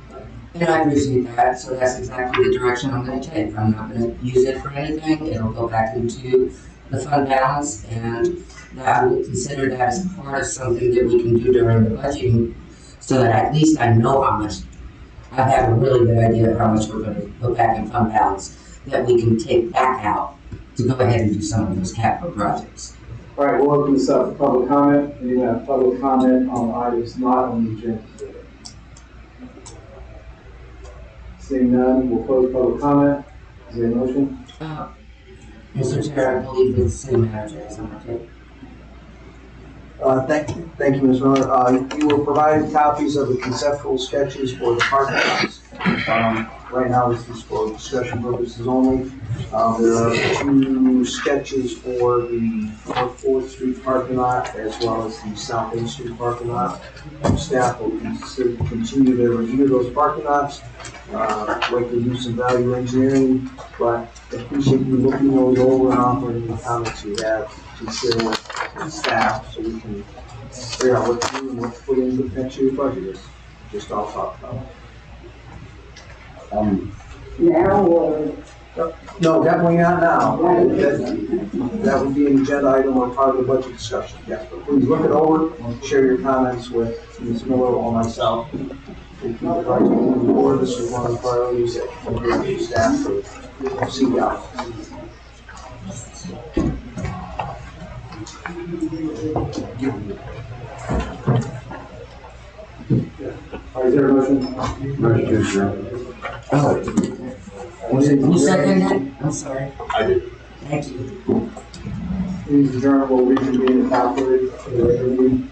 And I appreciate that, so that's exactly the direction I'm gonna take. I'm not gonna use it for anything, it'll go back into the fund balance, and I will consider that as part of something that we can do during the budgeting, so that at least I know how much, I have a really good idea of how much we're gonna put back in fund balance, that we can take back out to go ahead and do some of those capital projects. All right, we'll open this up for public comment. And you have public comment on items not on the agenda today. Seeing none, we'll close public comment. Is there a motion? Mr. Chair, I believe the city manager is on the tape. Thank you, Ms. Miller. You were provided copies of the conceptual sketches for the parking lots. Right now, this is for discussion purposes only. There are 2 sketches for the North 4th Street parking lot as well as the South 8th Street parking lot. Staff will continue to review those parking lots. Like to do some value engineering, but I appreciate you looking those over and offering the comments you have to share with staff so we can figure out what to do and what to put in the next year's budget is. Just all talk about. Now or? No, definitely not now. That would be an agenda item or part of the budget discussion, yes. But please look it over, share your comments with Ms. Miller or myself. If you would like to move forward, this is one of the priorities that we're going to staff to seek out. All right, is there a motion? Motion to adjourn. Who seconded that? I'm sorry. I did. Thank you. Please adjourn, we'll reconvene after the regular meeting.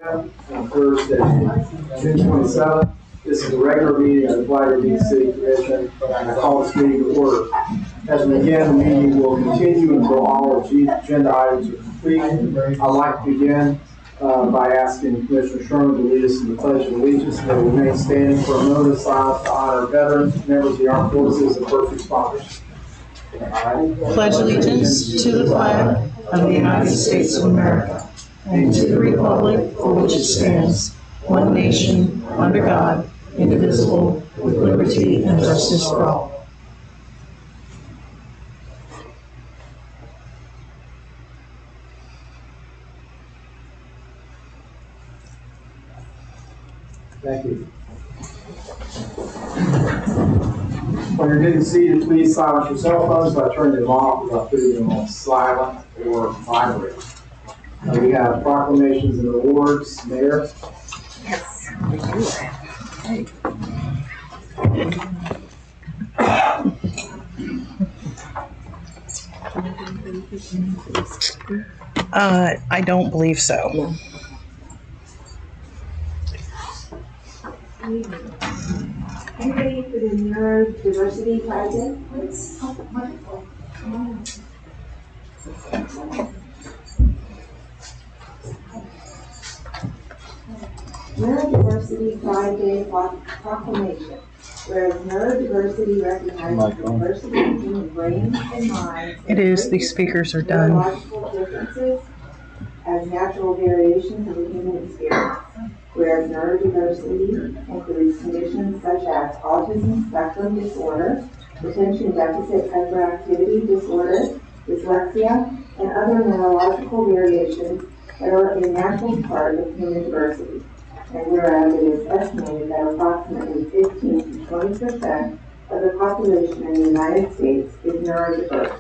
On Thursday, June 27th. This is a regular meeting of the Flagler Beach City Commission, and I call this meeting to order. As we begin, the meeting will continue until all of the agenda items are complete. I'd like to begin by asking Commissioner Sherman to lead us in the Pledge of Allegiance. They will remain standing for a moment of silence to honor veterans, members of the armed forces, and first responders. Pledge allegiance to the flag of the United States of America and to the republic for which it stands, one nation, under God, indivisible, with liberty and justice for all. Thank you. When you're getting seated, please silence your cell phones by turning them off or by putting them on silent or vibrate. We have proclamations and awards. Mayor? Yes, we do. I don't believe so. Anybody for the neurodiversity project? Wonderful. Neurodiversity Pride Day proclamation. Whereas neurodiversity recognizes the diversity of human brains and minds. It is, these speakers are done. Neurological differences as natural variations of the human experience. Whereas neurodiversity includes conditions such as autism spectrum disorder, attention deficit hyperactivity disorder, dyslexia, and other neurological variations that are a natural part of human diversity. And whereas it is estimated that approximately 15 to 20% of the population in the United States is neurodiverse,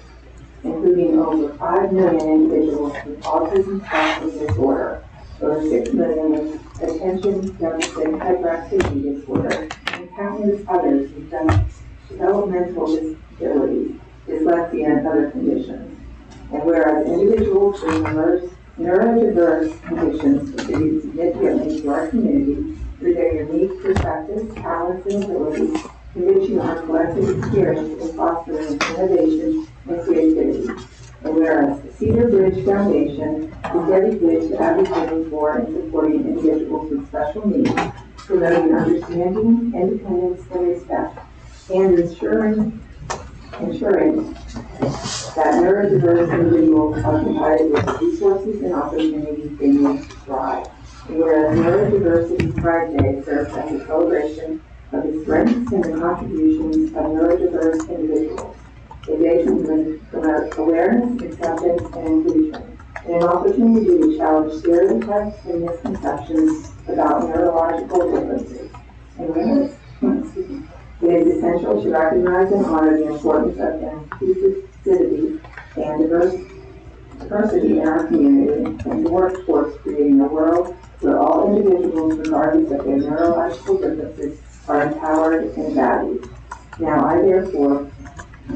including over 5 million individuals with autism spectrum disorder, over 6 million with attention deficit hyperactivity disorder, and countless others with developmental disabilities, dyslexia, and other conditions. And whereas individuals with neurodiverse conditions contribute significantly to our community through their unique perspectives, talents, and abilities, enriching our collective experience in fostering innovation and creativity. And whereas the Cedar Bridge Foundation is dedicated to advocating for and supporting individuals with special needs, promoting understanding, independence, and respect, and ensuring that neurodiverse individuals are provided with the resources and opportunities they need to thrive. And whereas Neurodiversity Pride Day serves as a celebration of the strengths and the contributions of neurodiverse individuals. A day to promote awareness, acceptance, and inclusion, and an opportunity to challenge stereotypes and misconceptions about neurological differences. And it is essential to recognize and honor the importance of inclusivity and diversity in our community, and to work towards creating a world where all individuals, regardless of their neurological differences, are empowered and valued. Now therefore, I,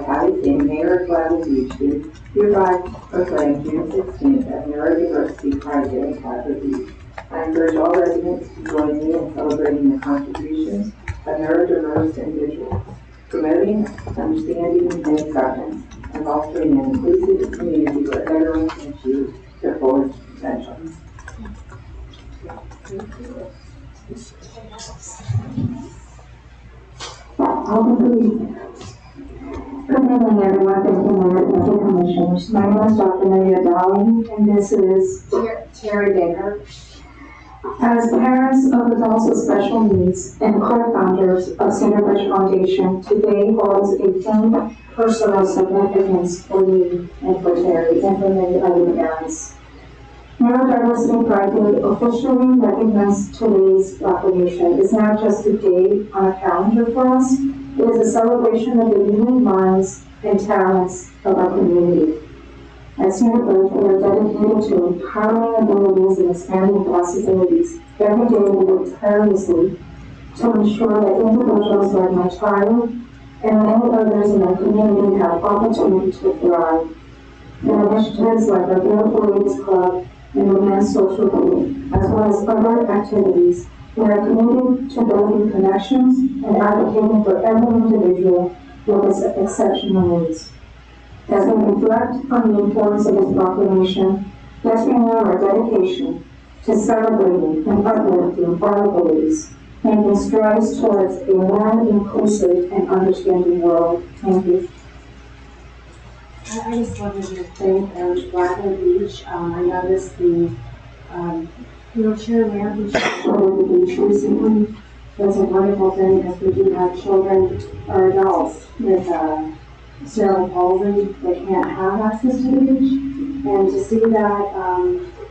Patty King, Mayor of Flagler Beach, do hereby proclaim June 16th as Neurodiversity Pride Day in Flagler Beach. I encourage all residents to join me in celebrating the contributions of neurodiverse individuals, promoting understanding and acceptance, and fostering an inclusive community where everyone can achieve their fullest potential. Good evening, everyone. Thank you, Mayor. Thank you, Commissioners. My name is Dr. Maria Dowling, and this is Terry Baker. As parents of adults with special needs and co-founders of Cedar Bridge Foundation, today holds a deep personal significance for me and for Terry and for many other parents. Neurodiversity Pride Day officially recognized today's proclamation. It's not just a day on a calendar for us. It is a celebration of the unique minds and talents of our community. At Cedar Bridge, we are dedicated to empowering abilities and expanding possibilities. Every day we work tirelessly to ensure that individuals like my child and many others in our community have opportunity to thrive. And initiatives like our Beautiful Ladies Club and enhance social good, as well as other activities. We are committed to building connections and advocating for every individual with its exceptional needs. As we reflect on the importance of this proclamation, let's renew our dedication to celebrating and uplifting our abilities, making strides towards a more inclusive and understanding world. Thank you. I just wanted to thank Blackwell Beach. I noticed the wheelchair ramp over the beach recently. That's a wonderful thing because we do have children or adults with cerebral palsy that can't have access to the beach. And to see that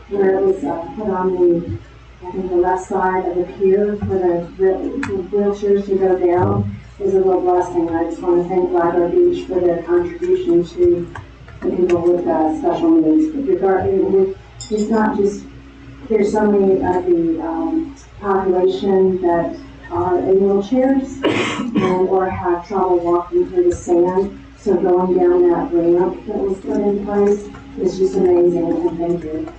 where it was put on the, I think the left side of the pier for the wheelchairs to go down is a real blessing. I just want to thank Blackwell Beach for their contribution to the people with special needs. Regarding, it's not just, there's so many of the population that are in wheelchairs and or have trouble walking through the sand. So going down that ramp that was put in place is just amazing, and thank you.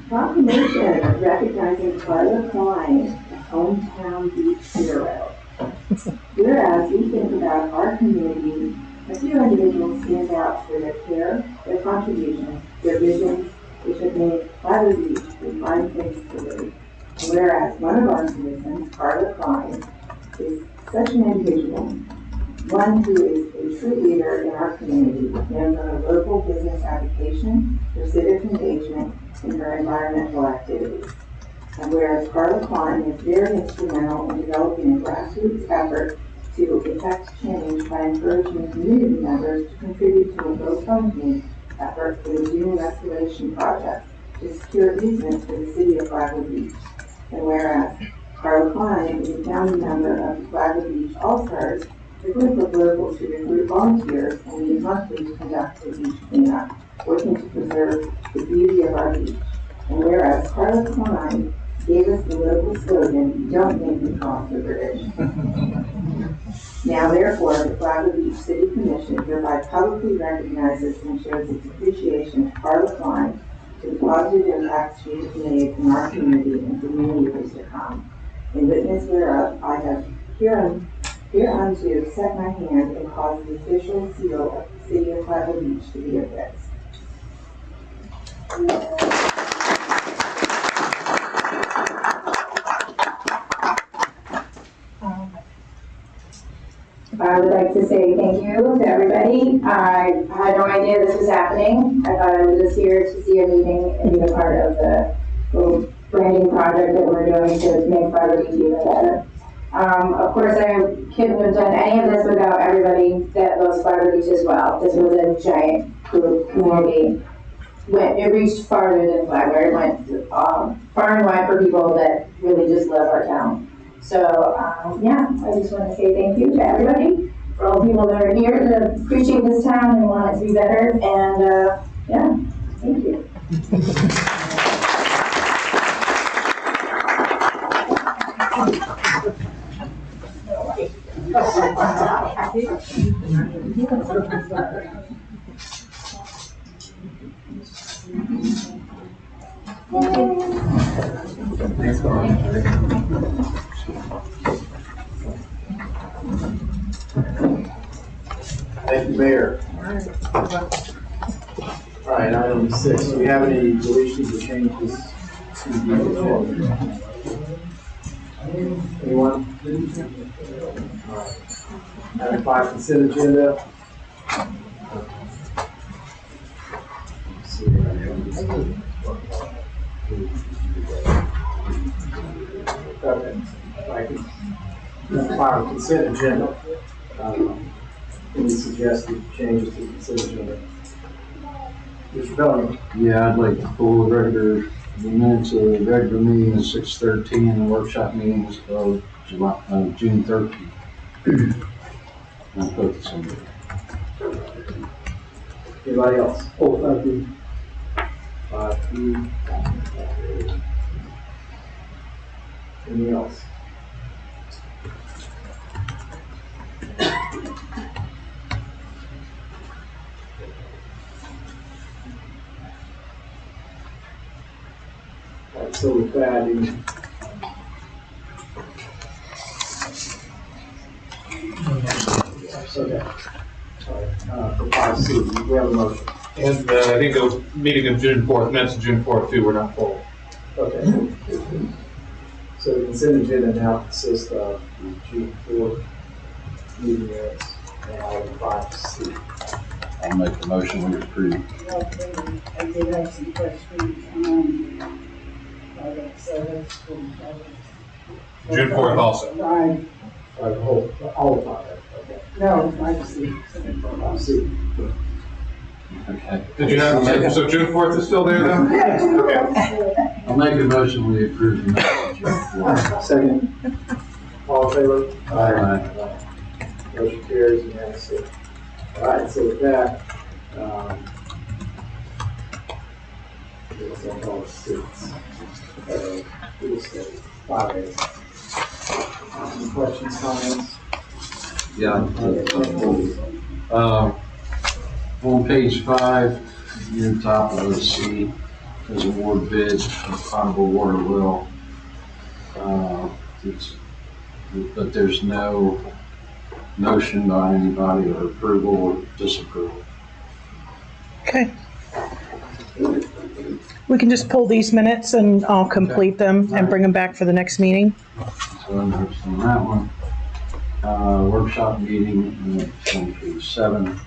Proclamation recognizing Carla Klein, the hometown beach hero. Whereas we think about our community, a few individuals stand out for their care, their contributions, their visions, which have made Flagler Beach a fine place to live. Whereas one of our citizens, Carla Klein, is such an individual, one who is a true leader in our community, known for her local business application, her civic engagement, and her environmental activities. And whereas Carla Klein is very instrumental in developing a grassroots effort to effect change by encouraging community members to contribute to a GoFundMe effort for the dune restoration project to secure easements for the city of Flagler Beach. And whereas Carla Klein is a founding member of the Flagler Beach All-Stars, a group of locals who recruit volunteers and meet monthly to conduct the beach cleanup, working to preserve the beauty of our beach. And whereas Carla Klein gave us the local slogan, "Don't make me cross the bridge." Now therefore, the Flagler Beach City Commission hereby publicly recognizes and shows its appreciation to Carla Klein to the positive impacts she has made in our community and for many years to come. In witness whereof, I have hereunto set my hand and caused the official seal of the city of Flagler Beach to be affixed. I would like to say thank you to everybody. I had no idea this was happening. I thought I was just here to see a meeting and be a part of the little branding project that we're doing to make Flagler Beach even better. Of course, I couldn't have done any of this without everybody that loves Flagler Beach as well. This was a giant group community. It reached farther than Flagler. It went far and wide for people that really just love our town. So, yeah, I just want to say thank you to everybody, for all the people that are here to appreciate this town and want it to be better. And, yeah, thank you. Thank you, Mayor. All right, item 6. Do we have any deletions or changes to the agenda? Anyone? All right. Item 5, consent agenda. Let's see. our consent agenda. Any suggested changes to the consent agenda? Mr. Bellingham? Yeah, I'd like to pull the minutes of the regular meeting of 6/13 and the workshop meetings of June 13th. I'll put this on there. Anybody else? Oh, 5B. 5B. Anything else? All right, so with that, for 5C, we have a motion. And I think the meeting of June 4th, minutes of June 4th too, were not full. Okay. So the consent agenda now consists of the June 4th meeting minutes and item 5C. I'll make the motion we approve. I did have some questions on, June 4th also. Right, All of five, okay. no, 5C. 5C. Okay. Did you have, so June 4th is still there then? Yes. Okay. I'll make a motion we approve the minutes of June 4th. Second. All in favor? Aye. Motion carries unanimously. All right, so with that, it's all 6. We'll say 5A. Any questions, comments? Yeah. On page 5, near the top of the C, there's award bids for potable water well. But there's no motion by anybody or approval or disapproval. Okay. We can just pull these minutes and I'll complete them and bring them back for the next meeting. So on that one, workshop meeting on page 7.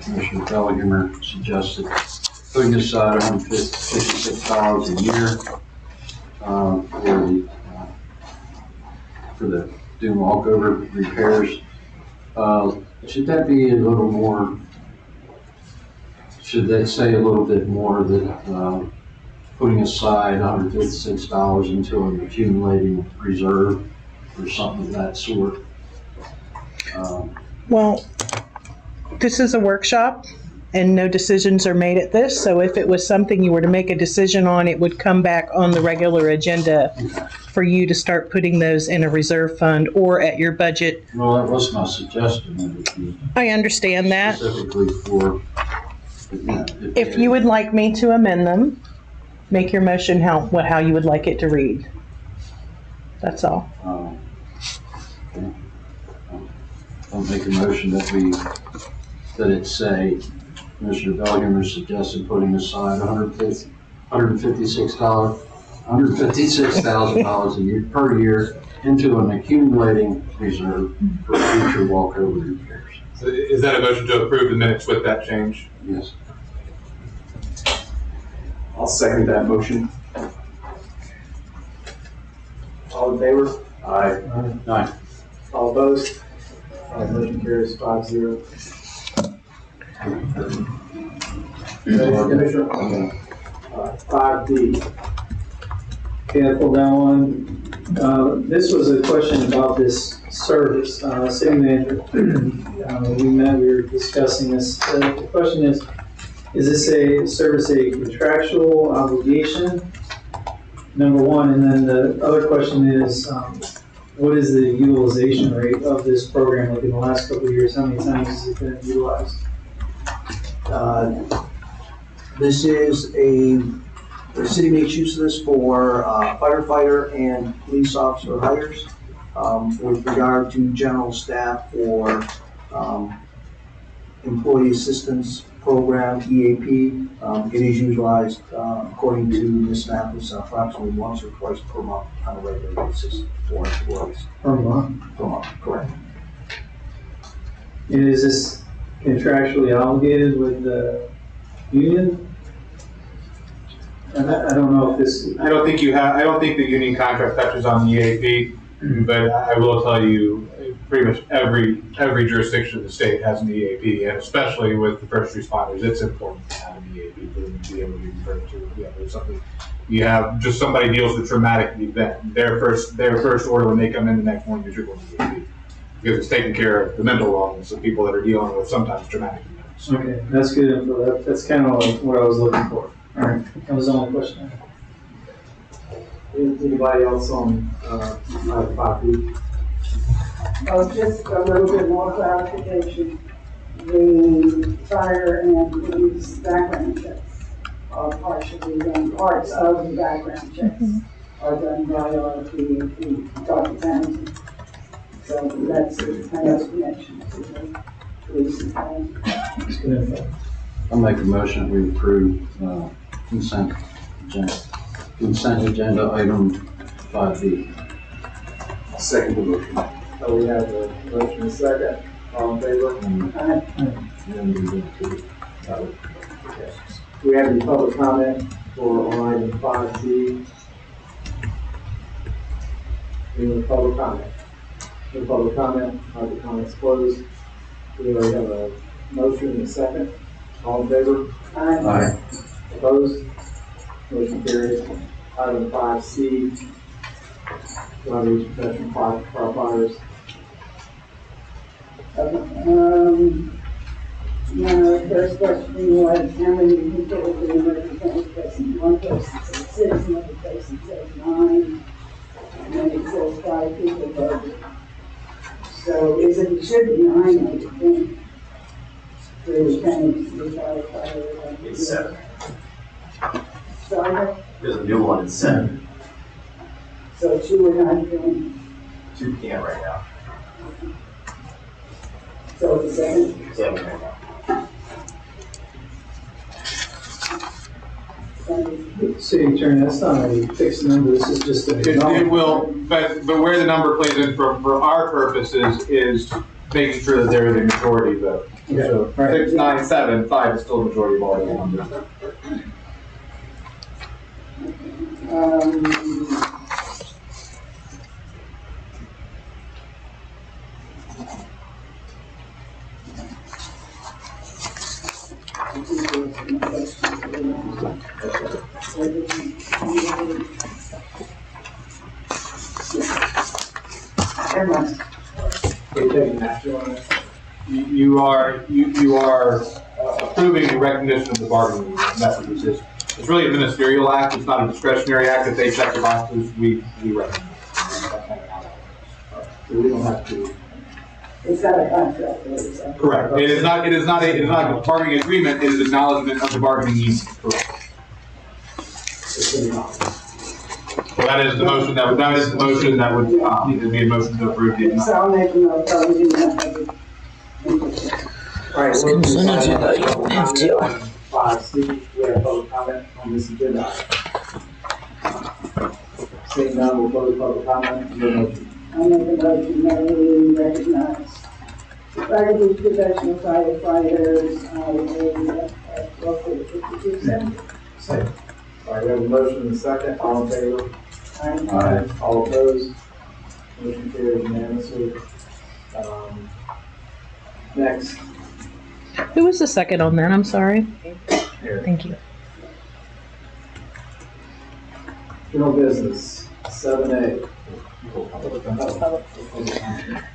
Commissioner Bellinger suggested putting aside $156 a year for the doing walkover repairs. Should that be a little more? Should that say a little bit more that putting aside $156 into an accumulating reserve or something of that sort? Well, this is a workshop and no decisions are made at this. So if it was something you were to make a decision on, it would come back on the regular agenda for you to start putting those in a reserve fund or at your budget. Well, that was my suggestion. I understand that. Specifically for, If you would like me to amend them, make your motion how you would like it to read. That's all. Okay. I'll make a motion that it say, Commissioner Bellinger suggested putting aside $156,000 a year per year into an accumulating reserve for future walkover repairs. So is that a motion to approve the minutes with that change? Yes. I'll second that motion. All in favor? Aye. Aye. All opposed? All right, motion carries 5-0. Commissioner? All right, 5D. Okay, I pulled that one. This was a question about this service. City manager, we were discussing this. The question is this a service a contractual obligation? Number one, and then the other question is, what is the utilization rate of this program? Like in the last couple of years, how many times has it been utilized? This is the city makes use of this for firefighter and police officer hires. With regard to general staff or employee assistance program, EAP, it is utilized according to Ms. Mathis approximately once or twice per month on a regular basis for employees. Per month? Per month, correct. And is this contractually obligated with the union? I don't know if this. I don't think the union contract touches on the EAP. But I will tell you, pretty much every jurisdiction of the state has an EAP, and especially with the first responders, it's important to have an EAP for them to be able to be referred to. Yeah, there's something, you have just somebody deals with traumatic event, their first order when they come in the next morning is you're going to EAP. Because it's taking care of the mental wellness of people that are dealing with sometimes traumatic events. Okay, that's good info. That's kind of like what I was looking for. All right, that was the only question I had. Anybody else on, item 5B? Oh, just a little bit more clarification. The fire and police background checks are partially done, parts of the background checks are done by our PAP, Dr. Townsend. So that's a kind of connection to the police and fire. That's good info. I'll make a motion, we approve, consent agenda item 5B. Second the motion. So we have a motion and a second. All in favor? Do we have any public comment for on item 5B? Any public comment? No public comment, public comments closed. We already have a motion and a second. All in favor? Aye. Opposed? Motion carries. Item 5C, collaboration professional firefighters. My first question was how many people are doing representation? One person said 6, another person said 9, and then it says 5 people voted. So it should be 9, I would think. There's kind of the firefighter. It's 7. Sorry? There's a new one, it's 7. So 2 are not doing, 2 can't right now. so it's 7? 7 right now. City attorney, that's not a fixed number, this is just a. It will, but where the number plays in for our purposes is making sure that there is a majority vote. Yeah. So 6, 9, 7, 5 is still a majority of all the numbers. You are approving the recognition of the bargaining unit method, which is, it's really a ministerial act, it's not a discretionary act. If they check the boxes, we recognize. So we don't have to. It's not a contract. Correct. It is not a bargaining agreement, it is acknowledgement of the bargaining unit. Correct. So that is the motion that would need to be a motion to approve the. So I'll make a note, so we didn't have to. All right, we'll consent agenda, you don't have to. 5C, we have public comment on this agenda. Seeing none, we'll close public comment. Your motion. I'll make a motion that we recognize Fire Beach professional firefighters, at local 52 cents. Second. All right, we have a motion and a second. All in favor? Aye. All opposed? Motion carries unanimously. Next. Who was the second on that? I'm sorry. Thank you. General business, 7A.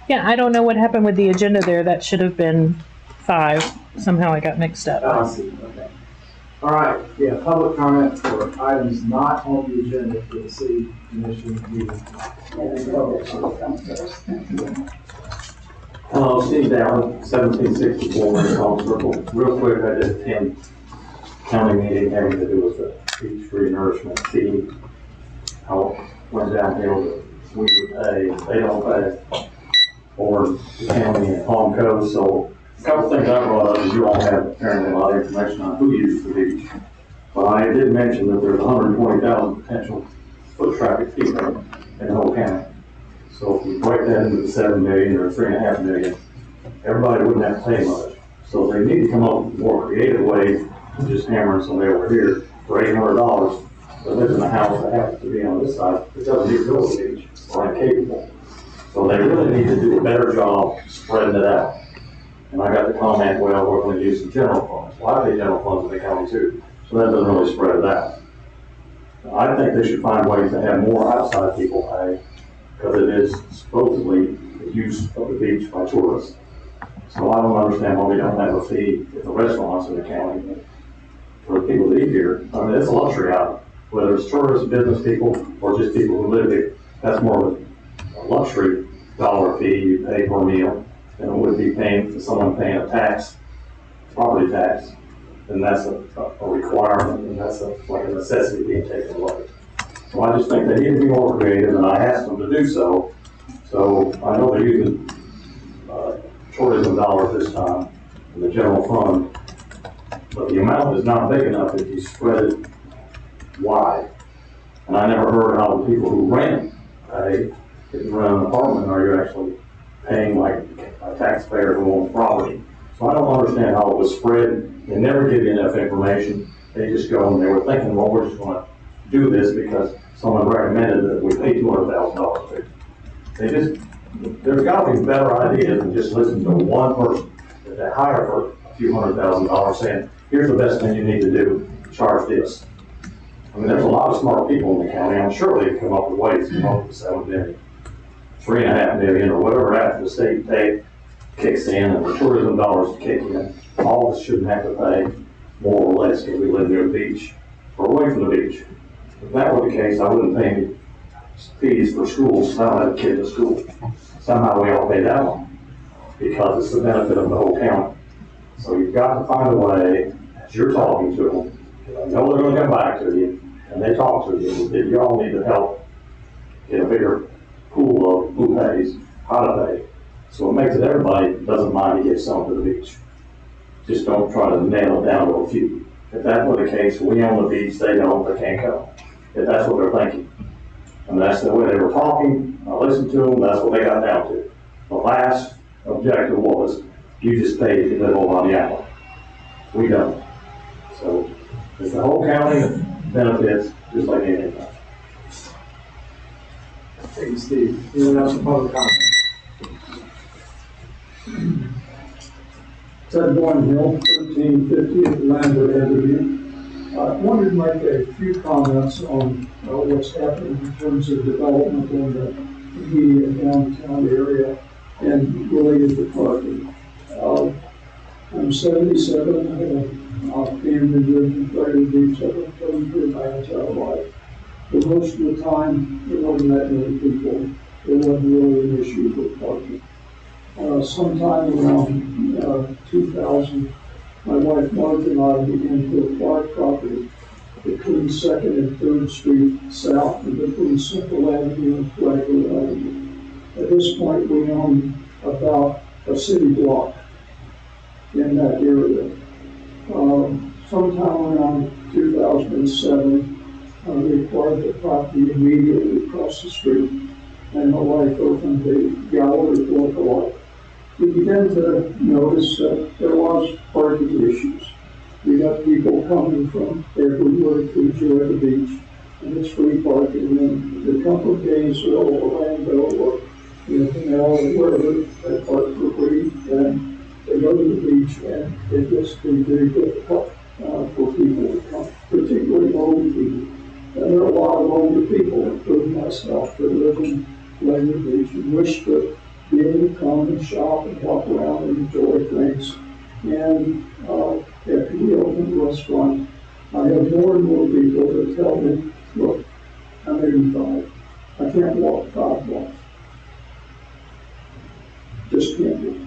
Yeah, I don't know what happened with the agenda there. That should have been 5. Somehow I got mixed up. Oh, I see, okay. All right, yeah, public comment for items not on the agenda for the city commission meeting. Steve Dowd, 1764 College Circle. Real quick, I just attended county meeting having to do with the beach renourishment fee. How it went downhill that we would pay, they don't pay for the county and Palm Coast. So a couple things I brought up is you all have apparently a lot of information on who uses the beach. But I did mention that there's 120,000 potential foot traffic people in the whole county. So if we break that into the 7 million or 3.5 million, everybody wouldn't have to pay much. So they need to come up with more creative ways than just hammering somebody over here for $800 that lives in a house that happens to be on this side that doesn't need to go to the beach. are incapable. So they really need to do a better job spreading it out. And I got the comment, well, we're going to use some general funds. Well, I pay general funds in the county too, so that doesn't really spread it out. I think they should find ways to have more outside people pay, because it is supposedly the use of the beach by tourists. So I don't understand why we don't have a fee at the restaurants in the county for people to eat here. I mean, it's a luxury item, whether it's tourists, business people, or just people who live here. That's more of a luxury dollar fee you pay per meal than it would be paying for someone paying a tax, property tax. And that's a requirement, and that's like a necessity being taken away. So I just think they need to be more creative, and I asked them to do so. So I know they're using tourism dollars this time in the general fund, but the amount is not big enough if you spread it wide. And I never heard how the people who rent pay. If you rent an apartment, are you actually paying like a taxpayer who owns property? So I don't understand how it was spread. They never give you enough information. They just go and they were thinking, well, we're just going to do this because someone recommended that we pay $200,000. There's got to be better ideas than just listen to one person that they hire for a few $100,000 saying, here's the best thing you need to do, charge this. I mean, there's a lot of smart people in the county. I'm sure they've come up with ways to come up with $7 million, $3.5 million, or whatever after the state pay kicks in and the tourism dollars kick in. All of us shouldn't have to pay more or less because we live near the beach or away from the beach. If that were the case, I wouldn't pay any fees for schools. I don't have a kid to school. Somehow we all pay that one because it's the benefit of the whole county. So you've got to find a way, as you're talking to them, because I know they're going to come back to you, and they talk to you, that you all need to help get a bigger pool of who pays, how to pay. So it makes it everybody doesn't mind to give some to the beach. Just don't try to nail it down to a few. If that were the case, we own the beach, they don't, they can't come. If that's what they're thinking. And that's the way they were talking, I listened to them, that's what they got down to. The last objective was, you just paid to live over on the island. We don't. So, it's the whole county benefits, just like anything else. Thank you, Steve. Anyone else in public comment? Ted Bourne-Hill, 1350 at Lambert Avenue. I wanted to make a few comments on what's happening in terms of development in the immediate downtown area and related to parking. I'm 77, I have a family living in Florida Beach. I've been coming here my entire life. But most of the time, there wasn't that many people. There wasn't really an issue with parking. Sometime around 2000, my wife Martha and I began to acquire property between 2nd and 3rd Street South and between Central Avenue and Flagler Avenue. At this point, we own about a city block in that area. Sometime around 2007, we acquired the property immediately across the street, and my wife opened the gallery look-alike. We began to notice that there was parking issues. We got people coming from everywhere to enjoy the beach, and it's free parking. And they come from Gainesville, Orlando, or Canal, or wherever, they park for free, and they go to the beach, and it gets to be very difficult for people to come, particularly older people. And there are a lot of older people, including myself, that live in Flagler Beach and wish to be able to come and shop and walk around and enjoy things. And after we opened the restaurant, I have more and more people that tell me, look, I'm 85. I can't walk 5 blocks. Just can't do it.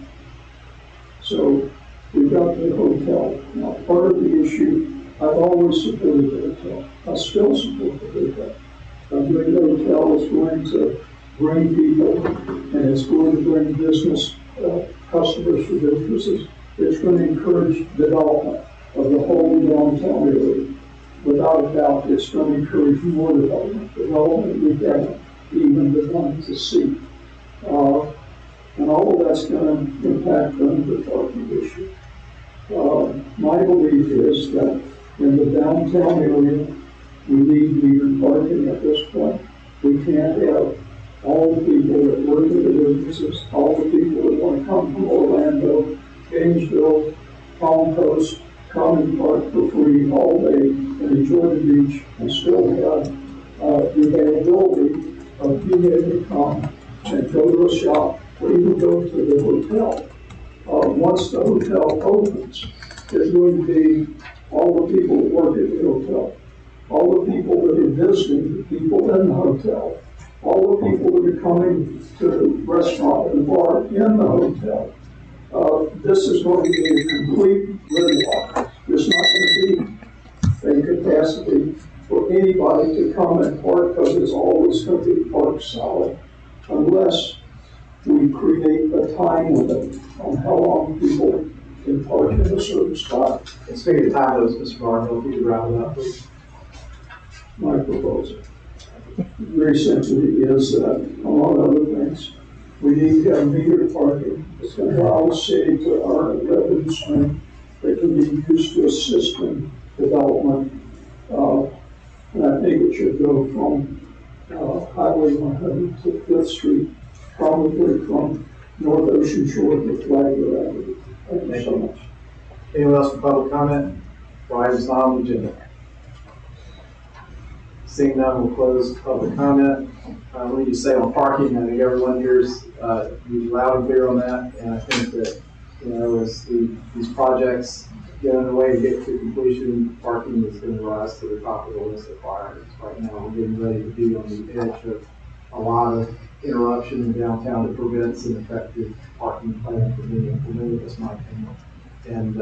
So we got the hotel. Now, part of the issue, I've always supported the hotel. I still support the hotel. I believe the hotel is going to bring people, and it's going to bring business, customers for businesses. It's going to encourage development of the whole downtown area. Without a doubt, it's going to encourage more development. Development we haven't even begun to see. And all of that's going to impact on the parking issue. My belief is that in the downtown area, we need metered parking at this point. We can't have all the people that work in the businesses, all the people that want to come from Orlando, Gainesville, Palm Coast, come and park for free all day and enjoy the beach and still have the availability of being able to come and go to a shop or even go to the hotel. Once the hotel opens, there's going to be all the people that work at the hotel, all the people that are visiting the people in the hotel, all the people that are coming to the restaurant and bar in the hotel. This is going to be a complete gridlock. There's not going to be a capacity for anybody to come and park because it's always going to be parked solid unless we create a time limit on how long people can park in a certain spot. And speaking of time limits, Mr. Barnhill, if you could round it up, please. My proposal very simply is that, among other things, we need to have metered parking. It's going to allow the city to earn a revenue stream that can be used to assist in development. And I think it should go from Highway 100 to 5th Street, probably from North Ocean Shore to Flagler Avenue. Thank you so much. Anyone else for public comment? For items not on the agenda? Seeing none, we'll close public comment. Let me just say on parking, I think everyone here's loud and clear on that, and I think that, as these projects get underway and get to completion, parking is going to rise to the top of the list of priorities. Right now, we're getting ready to be on the edge of a lot of interruption in downtown that prevents an effective parking plan from being implemented. That's my opinion. And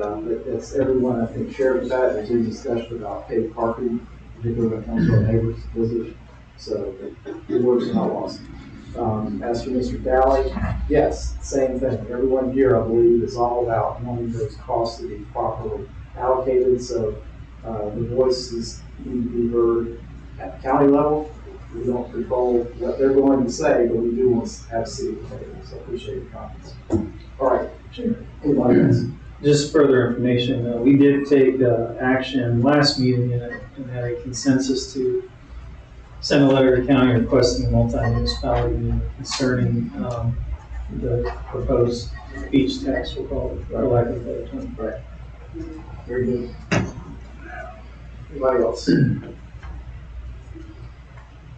that's everyone, I think, shares that. There's been discussion about paid parking, particularly when it comes to our neighbors' visitors. So the word's not lost. As for Mr. Dowling, yes, same thing. Everyone here, I believe, is all about wanting those costs to be properly allocated. So the voices need to be heard at the county level. We don't control what they're going to say, but we do want to have a city table. So I appreciate your comments. All right, anybody else? Just further information, we did take action last meeting and had a consensus to send a letter to county requesting a multi-municipality meeting concerning the proposed beach tax, we'll call it, for lack of a better term. Right. Very good. Anybody else?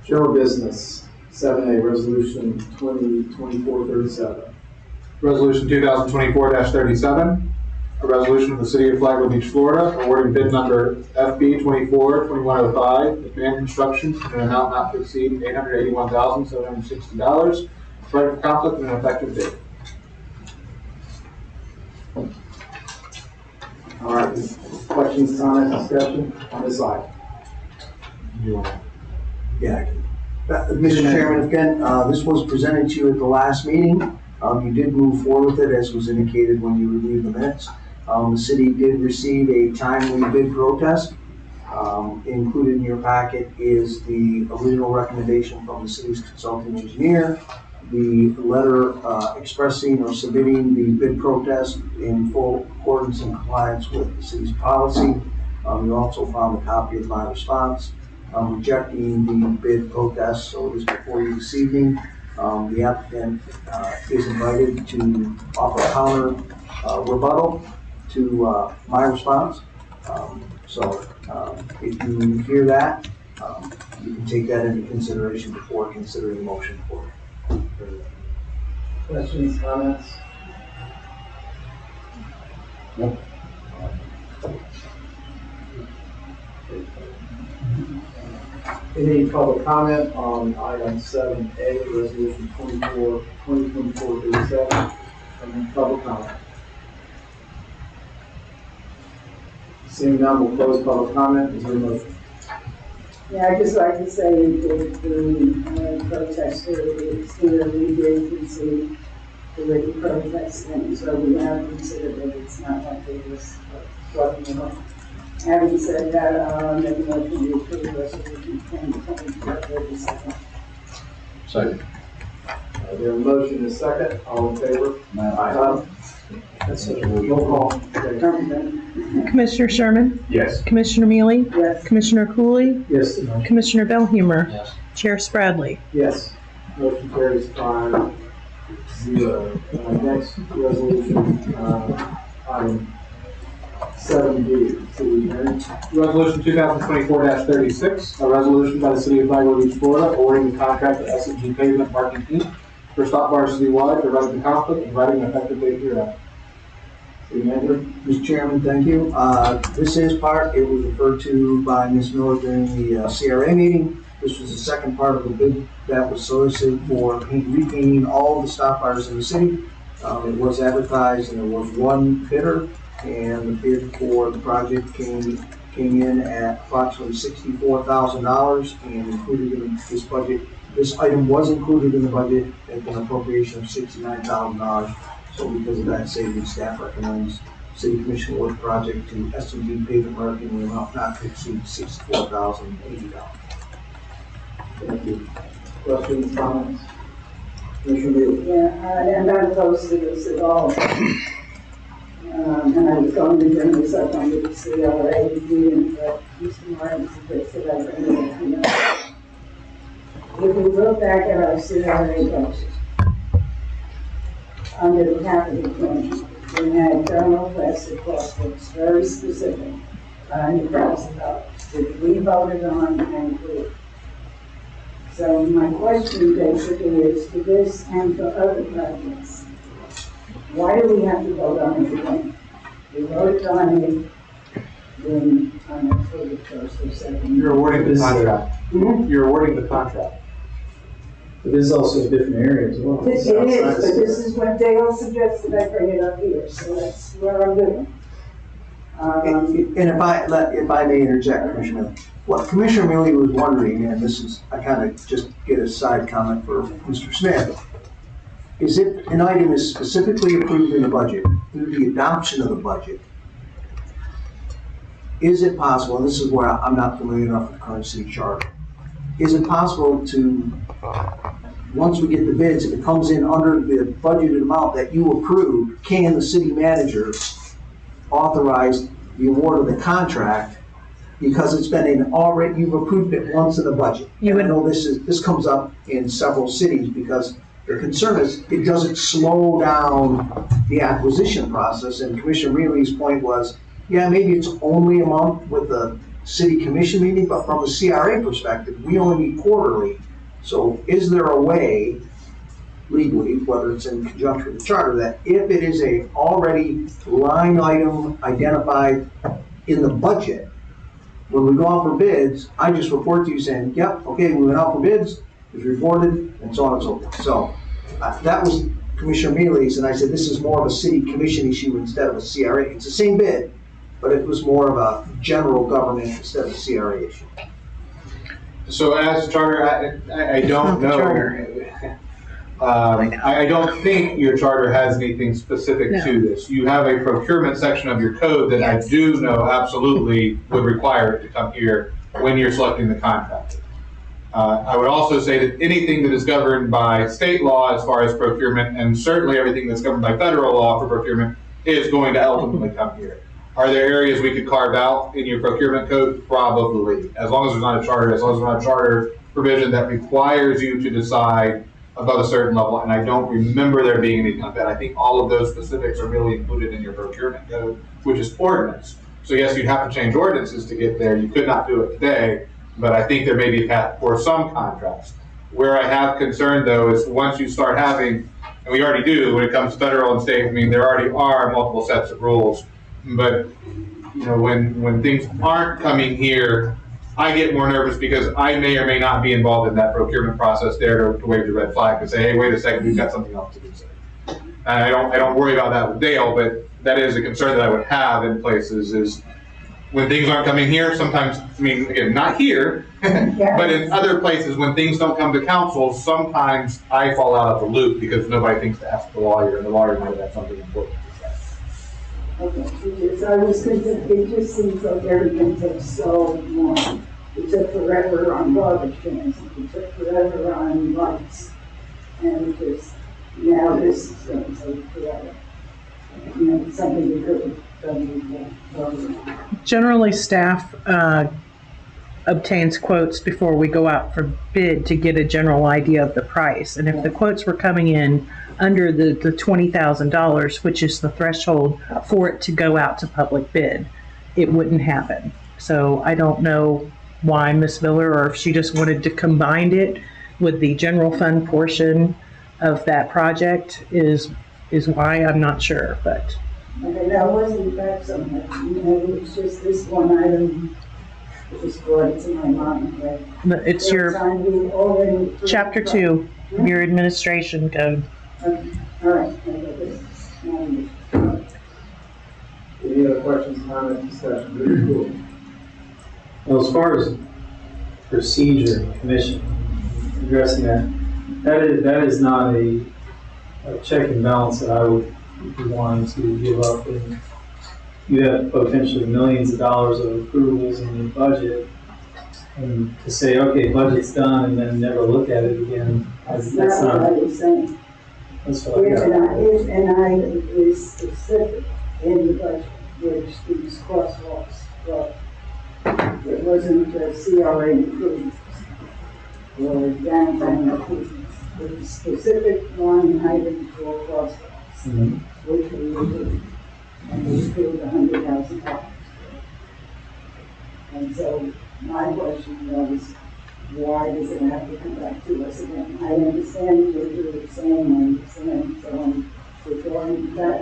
General business, 7A, resolution 2024-37. Resolution 2024-37, a resolution of the City of Flagler Beach, Florida, awarding bid number FB 24-2105, Advanced Construction, in an amount not to exceed $881,760, right for conflict and an effective date. All right, questions, comments, discussion on this item? Yeah. Mr. Chairman, again, this was presented to you at the last meeting. You did move forward with it, as was indicated when you reviewed the minutes. The city did receive a timely bid protest. Included in your packet is the original recommendation from the city's consulting engineer, the letter expressing or submitting the bid protest in full accordance and compliance with the city's policy. You also found a copy of my response rejecting the bid protest, so it is before you this evening. The applicant is invited to offer a counter rebuttal to my response. If you hear that, you can take that into consideration before considering the motion for it. Questions, comments? No. Any public comment on item 7A, resolution 2024-37? Any public comment? Seeing none, we'll close public comment. Is there a motion? Yeah, I'd just like to say that the protester is here, we did concede the written protest, and so we have considered that it's not like they just flooding along. Having said that, I'll make a motion to approve resolution 2024-37. Second. There a motion and a second, all in favor? Aye. That's a roll call. Commissioner Sherman? Yes. Commissioner Mealy? Yes. Commissioner Cooley? Yes. Commissioner Bellhumer? Yes. Chair Spradley? Yes. Motion carries 5-0. Next resolution, item 7B, city attorney. Resolution 2024-36, a resolution by the City of Flagler Beach, Florida, awarding the contract to S&G Pavement Marking Inc. for stop bars citywide, providing the conflict and providing an effective date hereafter. City Manager. Mr. Chairman, thank you. This is part, it was referred to by Ms. Miller during the CRA meeting. This was the second part of the bid that was solicited for repainting all the stop bars in the city. It was advertised and there was one bidder, and the bid for the project came in at approximately $64,000 and included in this budget. This item was included in the budget at an appropriation of $69,000. So because of that savings, staff recommends City Commission award the project to S&G Pavement Marking in the amount not to exceed $64,080. Thank you. Questions, comments? Commissioner Lee. Yeah, I'm not opposed to this at all. And I was going to bring this up under the CRA meeting, but Mr. Martin suggested I bring it up here. If we look back at our CRA budget, under the capital plan, we had general vested cost that's very specific, $100,000, which we voted on and approved. So my question basically is to this and for other projects. Why do we have to vote on it again? We voted on it on October 1st or 2nd. You're awarding the contract. Hmm? You're awarding the contract. But this is also a different area as well. It is, but this is what Dale suggested I bring it up here, so that's where I'm doing. And if I may interject, Commissioner Milley, what Commissioner Milley was wondering, and this is, I kind of just get a side comment for Mr. Smith, is if an item is specifically approved in the budget, through the adoption of the budget, is it possible, and this is where I'm not familiar enough with the current city charter, is it possible to, once we get the bids, if it comes in under the budgeted amount that you approved, can the city manager authorize the award of the contract because it's been in already, you've approved it once in the budget? And I know this comes up in several cities because their concern is it doesn't slow down the acquisition process. And Commissioner Reilly's point was, yeah, maybe it's only a month with the city commission meeting, but from a CRA perspective, we only meet quarterly. So is there a way legally, whether it's in conjunction with the charter, that if it is a already line item identified in the budget, when we go out for bids, I just report to you saying, yep, okay, we went out for bids, it's reported, and so on and so forth. So that was Commissioner Mealy's, and I said this is more of a city commission issue instead of a CRA. It's the same bid, but it was more of a general government instead of a CRA issue. So as charter, I don't know. I don't think your charter has anything specific to this. You have a procurement section of your code that I do know absolutely would require it to come here when you're selecting the contractor. I would also say that anything that is governed by state law as far as procurement, and certainly everything that's governed by federal law for procurement, is going to ultimately come here. Are there areas we could carve out in your procurement code? Probably. As long as there's not a charter, as long as there's not a charter provision that requires you to decide above a certain level, and I don't remember there being anything like that. I think all of those specifics are really included in your procurement code, which is ordinance. So yes, you'd have to change ordinances to get there. You could not do it today, but I think there may be a path for some contracts. Where I have concern though is once you start having, and we already do when it comes to federal and state, I mean, there already are multiple sets of rules, but you know, when things aren't coming here, I get more nervous because I may or may not be involved in that procurement process there to wave the red flag and say, hey, wait a second, we've got something else to consider. And I don't worry about that with Dale, but that is a concern that I would have in places is when things aren't coming here, sometimes, I mean, again, not here, but in other places when things don't come to council, sometimes I fall out of the loop because nobody thinks to ask the lawyer, and the lawyer might have something important to say. Okay, so I was thinking, it just seems like everything takes so long. It took forever on garbage cans, it took forever on lights, and just, now this is going to take forever. You know, something we could have done before. Generally, staff obtains quotes before we go out for bid to get a general idea of the price. And if the quotes were coming in under the $20,000, which is the threshold for it to go out to public bid, it wouldn't happen. So I don't know why Ms. Miller, or if she just wanted to combine it with the general fund portion of that project is why, I'm not sure, but. Okay, that wasn't that something, it was just this one item that was brought to my mind, but. It's your chapter 2, your administration code. Okay, all right. Any other questions, comments, discussion? Very cool. Well, as far as procedure and commission, addressing that is not a check and balance that I would be wanting to give up. And you have potentially millions of dollars of approvals in your budget, and to say, okay, budget's done, and then never look at it again, that's not what I was saying. That's what I got. If an item is specific in the budget, which these crosswalks, but it wasn't the CRA improvements or downtown improvements. It was specific one item for crosswalks, which we approved, and we approved $100,000. And so my question was, why does it have to come back to us again? I understand what you're saying, I understand, so I'm withdrawing that,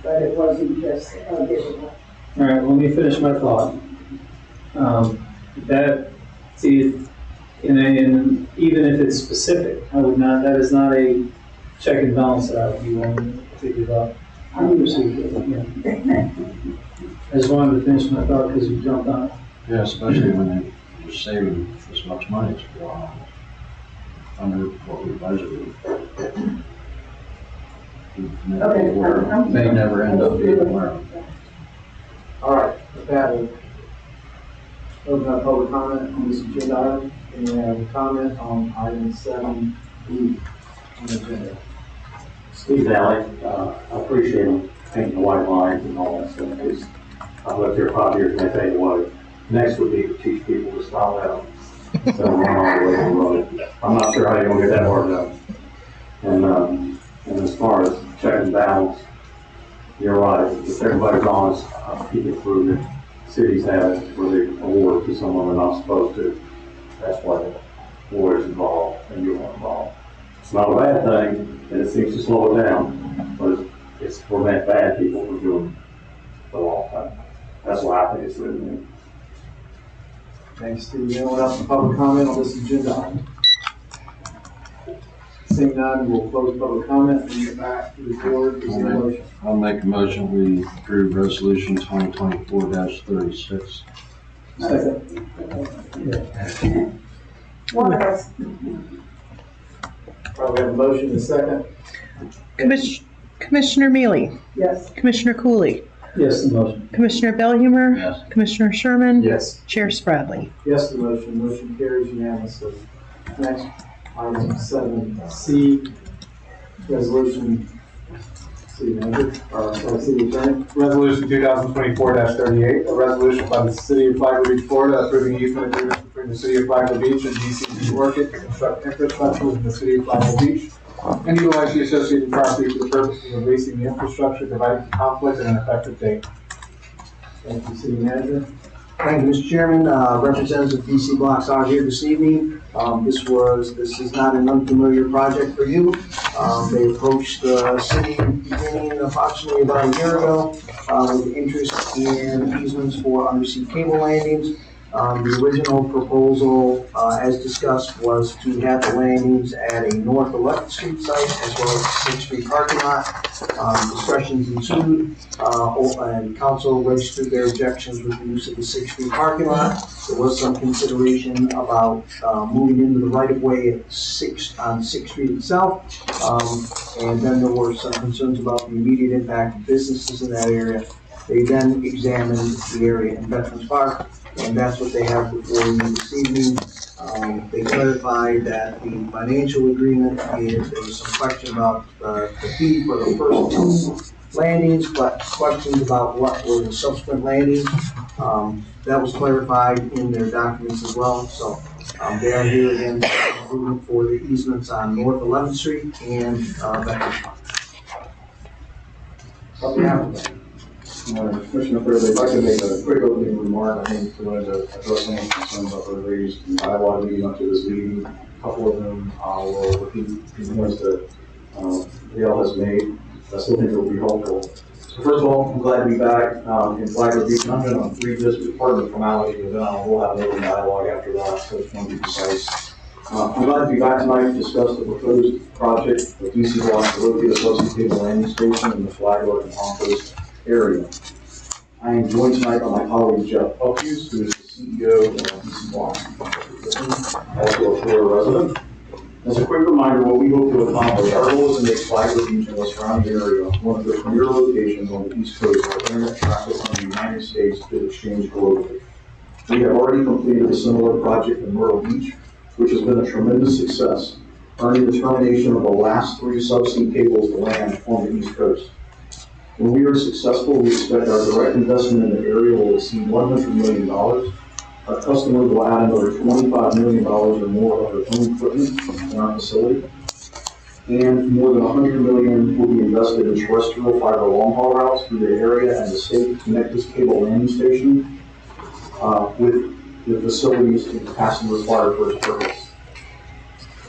but it wasn't just a visual. All right, let me finish my thought. And even if it's specific, I would not, that is not a check and balance that I would be willing to give up. I just wanted to finish my thought because you jumped on it. Yeah, especially when you're saving this much money, it's under what we budgeted. Okay. May never end up being aware. All right, with that, we'll open up public comment on this agenda item. And we have a comment on item 7B on the agenda. Steve Valley, I appreciate him painting the white lines and all that stuff, because I've lived here 5 years and I tell you what, next would be to teach people to stop out. So I'm on the way to the road. I'm not sure how you're gonna get that work done. And as far as check and balance, you're right, if everybody's honest, keep it prudent. Cities have it where they award to someone they're not supposed to. That's why the lawyer's involved and you're involved. It's not a bad thing, and it seems to slow it down, but it's for that bad people who are doing the wrong thing. That's why I think it's written in. Thanks, Steve. Anyone else in public comment on this agenda item? Seeing none, we'll close public comment and get back to the board. Is there a motion? I'll make a motion, we approve resolution 2024-36. Second. One of us. Probably have a motion and a second. Commissioner Mealy, Yes. Commissioner Cooley, Yes, the motion. Commissioner Belhumer, Yes. Commissioner Sherman, Yes. Chair Spradley. Yes, the motion carries unanimously. Next, item 7C, resolution, city manager, or sorry, city attorney. Resolution 2024-38, a resolution by the City of Flagler Beach, Florida, approving easement agreements between the City of Flagler Beach and DCD Orchid to construct infrastructure within the City of Flagler Beach and utilize the associated property for the purposes of leasing the infrastructure, dividing the conflict and an effective date. Thank you, city manager. Thank you, Mr. Chairman. Representatives of DC Blocks are here this evening. This is not an unfamiliar project for you. They approached the city beginning approximately about a year ago with interest in easements for undersea cable landings. The original proposal, as discussed, was to have the landings at a North 11th Street site as well as the 6th Street parking lot. Discussions ensued, and council registered their objections with the use of the 6th Street parking lot. There was some consideration about moving into the right-of-way at on 6th Street itself. And then there were some concerns about the immediate impact of businesses in that area. They then examined the area in Veterans Park, and that's what they have before you this evening. They clarified that the financial agreement, there was some question about the fee for the first landings, but questions about what were the subsequent landings. That was clarified in their documents as well, so they are here again for the easements on North 11th Street and Veterans Park. Up now. Commissioner Fairley, if I could make a quick opening remark, I think I wanted to address some of the concerns that were raised in dialogue leading up to this meeting. A couple of them were repeat points that Dale has made. I still think it will be helpful. So first of all, I'm glad to be back in Flagler Beach. I'm going to read this as part of the formality, and then we'll have an open dialogue after that, so it's going to be precise. I'm glad to be back tonight to discuss the proposed project of DC Block to locate a subsea cable landing station in the Flagler and Palm Coast area. I am joined tonight by my colleague Jeff Uphues, who is the CEO of DC Block, also a Florida resident. As a quick reminder, what we hope to accomplish, our goal is to make Flagler Beach and the surrounding area one of the premier locations on the East Coast where internet traffic from the United States could exchange globally. We have already completed a similar project in Myrtle Beach, which has been a tremendous success, earning the termination of the last 3 subsea cables to land on the East Coast. When we are successful, we expect our direct investment in the area will exceed $100 million. Our customers will add another $25 million or more of their own equipment in our facility. And more than $100 million will be invested in terrestrial fiber long haul routes through the area and the state to connect this cable landing station with the facilities and capacity required for its purpose.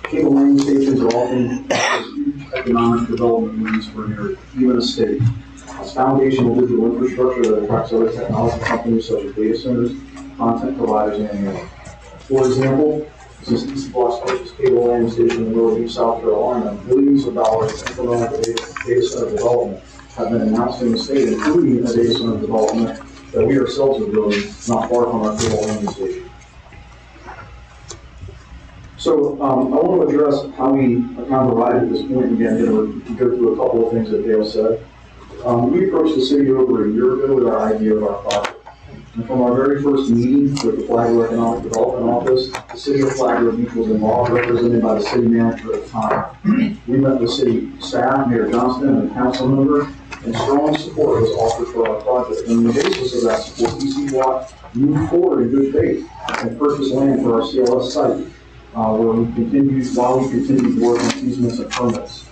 Cable landing stations are often huge economic development needs for an area, even a state. As foundational digital infrastructure that attracts other technology companies such as data centers, content providers, and more. For example, since DC Block's purchased cable landing station in Myrtle Beach, South Carolina, billions of dollars in incremental data center development have been announced in the state, including a data center development that we ourselves are building not far from our cable landing station. So I want to address how we kind of arrived at this point. Again, go through a couple of things that Dale said. We approached the city over a year ago with our idea of our project. And from our very first meeting with the Flagler Economic Development Office, the city of Flagler Beach was involved, represented by the city manager at the time. We met with city staff, Mayor Johnston, and a council member, and strong support was offered for our project. And on the basis of that support, DC Block moved forward in good faith and purchased land for our CLS site, while we continued to work on easements and permits.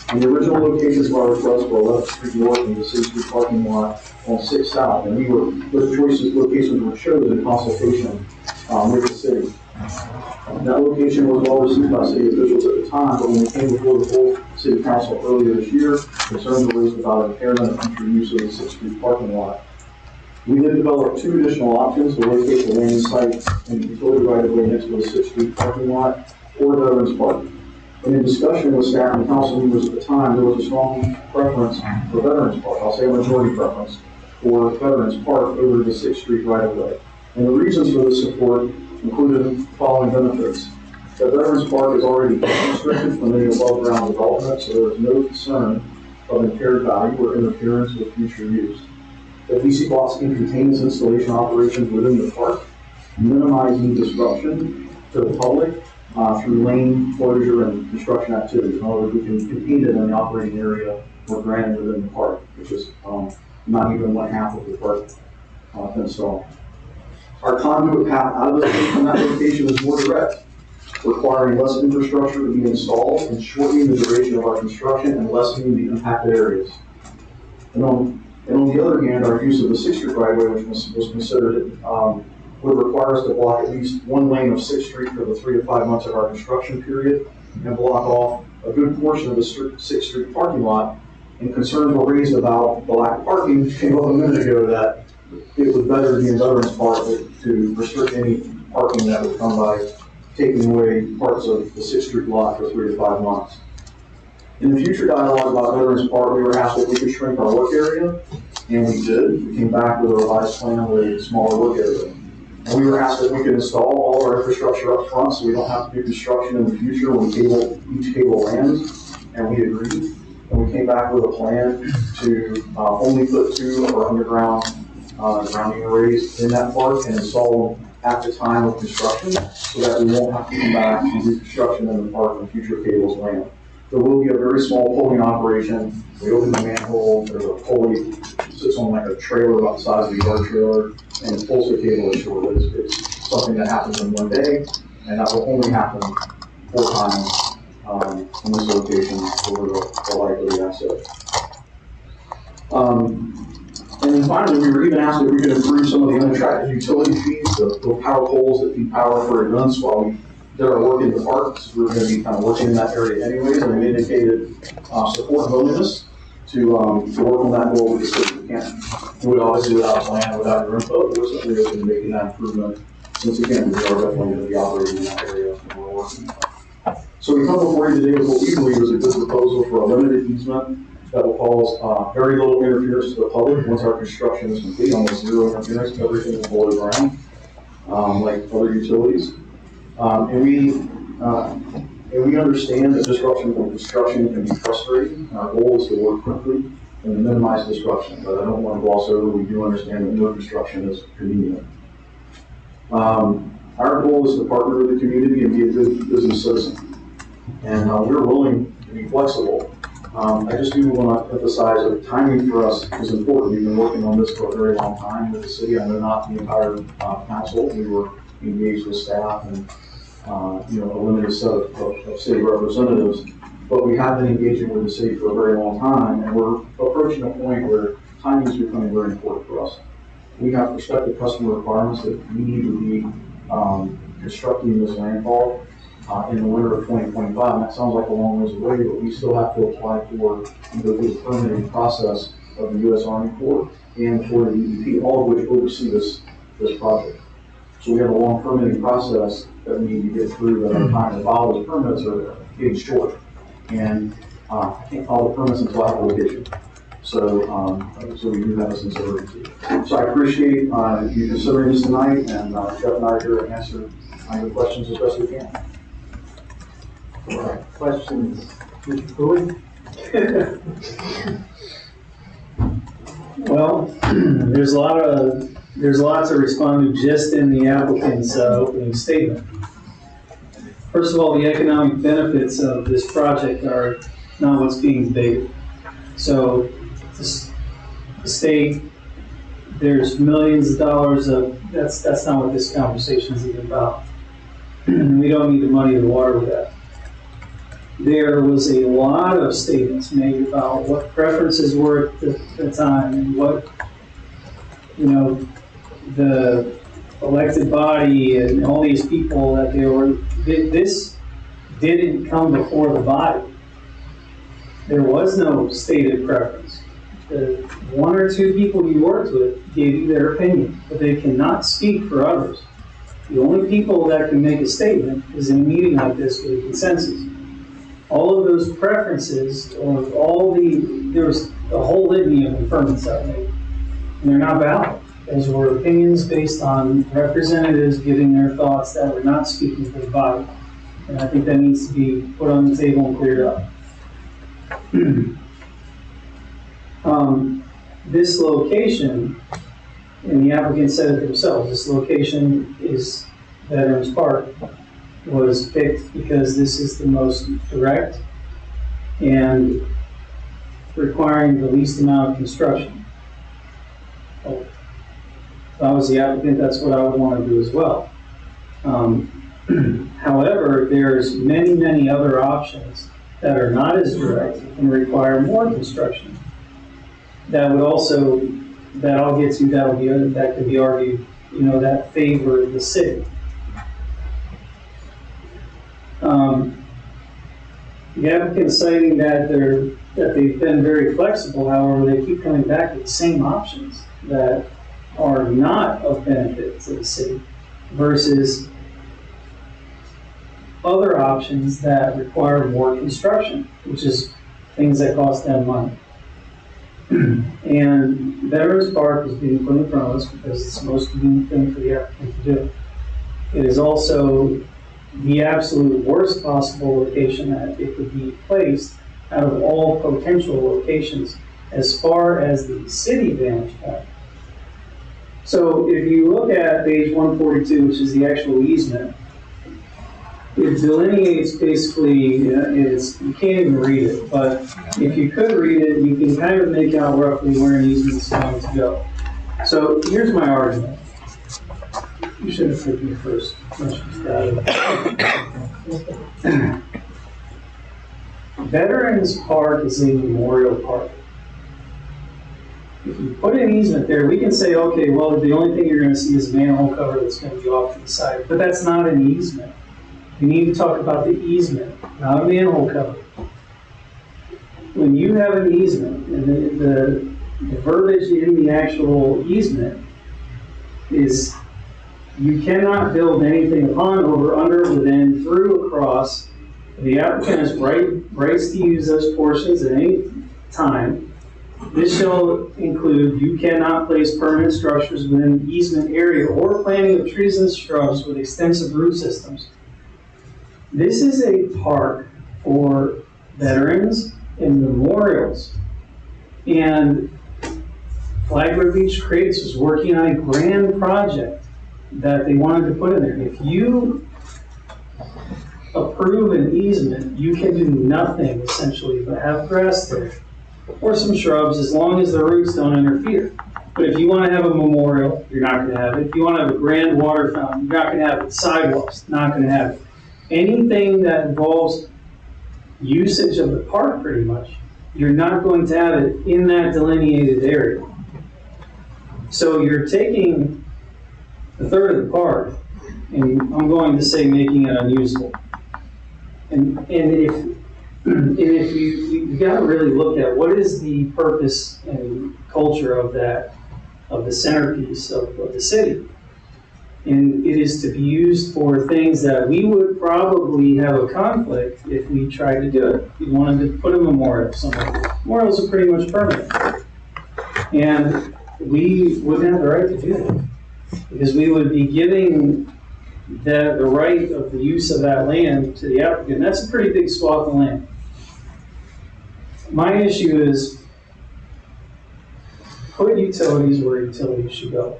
And the original locations of our request were 11th Street North and the 6th Street parking lot on 6th South. And those locations were chosen in consultation with the city. That location was well received by city officials at the time, but when we came before the full city council earlier this year, concerns were raised about impairment of future use of the 6th Street parking lot. We then developed 2 additional options to locate the landing site and the utility right of way next to the 6th Street parking lot or Veterans Park. And in discussion with staff and council members at the time, there was a strong preference for Veterans Park. I'll say a majority preference for Veterans Park over the 6th Street right of way. And the reasons for this support included the following benefits. The Veterans Park is already restricted from any above ground development, so there is no concern of impaired value or interference with future use. The DC Blocks can contain its installation operations within the park, minimizing disruption to the public through lane closure and construction activities. In other words, we can contain it in the operating area or granted within the park, which is not even 1/2 of the park installed. Our conduit path out of that location is more direct, requiring less infrastructure to be installed and shortening the duration of our construction and lessening the impacted areas. And on the other hand, our use of the 6th Street right of way, which was considered, would require us to block at least 1 lane of 6th Street for the 3 to 5 months of our construction period and block off a good portion of the 6th Street parking lot. And concerns were raised about the lack of parking. Came up a minute ago that it was better in Veterans Park to restrict any parking that would come by taking away parts of the 6th Street lot for 3 to 5 months. In the future dialogue about Veterans Park, we were asked if we could shrink our work area, and we did. We came back with a revised plan with a smaller work area. And we were asked if we could install all of our infrastructure up front so we don't have to do construction in the future when each cable lands, and we agreed. And we came back with a plan to only put 2 of our underground grounding arrays in that park and install them at the time of construction so that we won't have to come back and do construction in the park when future cables land. There will be a very small pulling operation. We open the manhole, there's a pulley, sits on like a trailer about the size of a yard trailer, and it pulls the cable ashore. It's something that happens in one day, and that will only happen 4 times in this location over the life of the asset. And then finally, we were even asked if we could improve some of the unattractive utility feeds, the power poles that feed power for events while we did our work in the parks. We were going to be kind of working in that area anyways, and we indicated support and willingness to work on that goal with the city. We can't do it obviously without a plan, without your input, but we're certainly open to making that improvement, since again, we are definitely going to be operating in that area and we're working. So we come before you today with what we believe is a good proposal for a limited easement that will cause very little interference to the public. Once our construction is complete, almost zero interference, everything will below ground, like other utilities. And we understand that disruption from construction can be frustrating. Our goal is to work quickly and to minimize disruption, but I don't want to gloss over, we do understand that no construction is convenient. Our goal is to partner with the community and be a good business citizen. And we're willing to be flexible. I just do want to emphasize that timing for us is important. We've been working on this for a very long time with the city. I know not the entire council. We were engaged with staff and a limited set of city representatives. But we have been engaging with the city for a very long time, and we're approaching a point where timing is becoming very important for us. We have prospective customer requirements that we need to be constructing this landfall in the winter of 2025. And that sounds like a long ways away, but we still have to apply for and go through the permitting process of the U.S. Army Corps and for the DEP, all of which oversee this project. So we have a long permitting process that we need to get through, that our time to file those permits are getting short. And I can't file the permits until I have a location. So we do have a sense of urgency. So I appreciate you considering this tonight, and Jeff and I are here to answer your questions as best we can. All right, questions, Mr. Cooley? Well, there's a lot to respond to just in the applicant's opening statement. First of all, the economic benefits of this project are not what's being debated. So the state, there's millions of dollars of, that's not what this conversation is even about. We don't need to muddy the water with that. There was a lot of statements made about what preferences were at the time and what, the elected body and all these people that they were, this didn't come before the body. There was no stated preference. The 1 or 2 people you worked with gave you their opinion, but they cannot speak for others. The only people that can make a statement is in a meeting like this with a consensus. All of those preferences, or there was a whole litany of affirmance that made, and they're not valid. Those were opinions based on representatives giving their thoughts that were not speaking for the body. And I think that needs to be put on the table and cleared up. This location, and the applicant said it themselves, this location is Veterans Park, was picked because this is the most direct and requiring the least amount of construction. If I was the applicant, that's what I would want to do as well. However, there's many other options that are not as direct and require more construction. That would also, that I'll get to, that could be argued, that favor the city. The applicant citing that they've been very flexible, however, they keep coming back with the same options that are not of benefit to the city versus other options that require more construction, which is things that cost them money. And Veterans Park is being put in front of us because it's the most convenient thing for the applicant to do. It is also the absolute worst possible location that it could be placed out of all potential locations as far as the city vantage point. So if you look at page 142, which is the actual easement, it delineates basically, you can't even read it, but if you could read it, you can kind of make out roughly where an easement is going to go. So here's my argument. You should have picked me first. Veterans Park is a memorial park. If you put an easement there, we can say, okay, well, the only thing you're going to see is a manhole cover that's going to be off to the side. But that's not an easement. We need to talk about the easement, not a manhole cover. When you have an easement, and the verbiage in the actual easement is you cannot build anything upon, over, under, within, through, across. The applicant has rights to use those portions at any time. This shall include, you cannot place permanent structures within the easement area or planting of trees and shrubs with extensive root systems. This is a park for veterans and memorials. And Flagler Beach Crates was working on a grand project that they wanted to put in there. If you approve an easement, you can do nothing essentially but have grass there or some shrubs as long as the roots don't interfere. But if you want to have a memorial, you're not going to have it. If you want to have a grand water fountain, you're not going to have it. Sidewalks, not going to have it. Anything that involves usage of the park pretty much, you're not going to have it in that delineated area. So you're taking a third of the park, and I'm going to say making it unusable. And if you got to really look at what is the purpose and culture of that, of the centerpiece of the city. And it is to be used for things that we would probably have a conflict if we tried to do it. We wanted to put a memorial somewhere. Memorials are pretty much permanent. And we wouldn't have the right to do that, because we would be giving the right of the use of that land to the applicant. That's a pretty big swath of land. My issue is put utilities where utilities should go.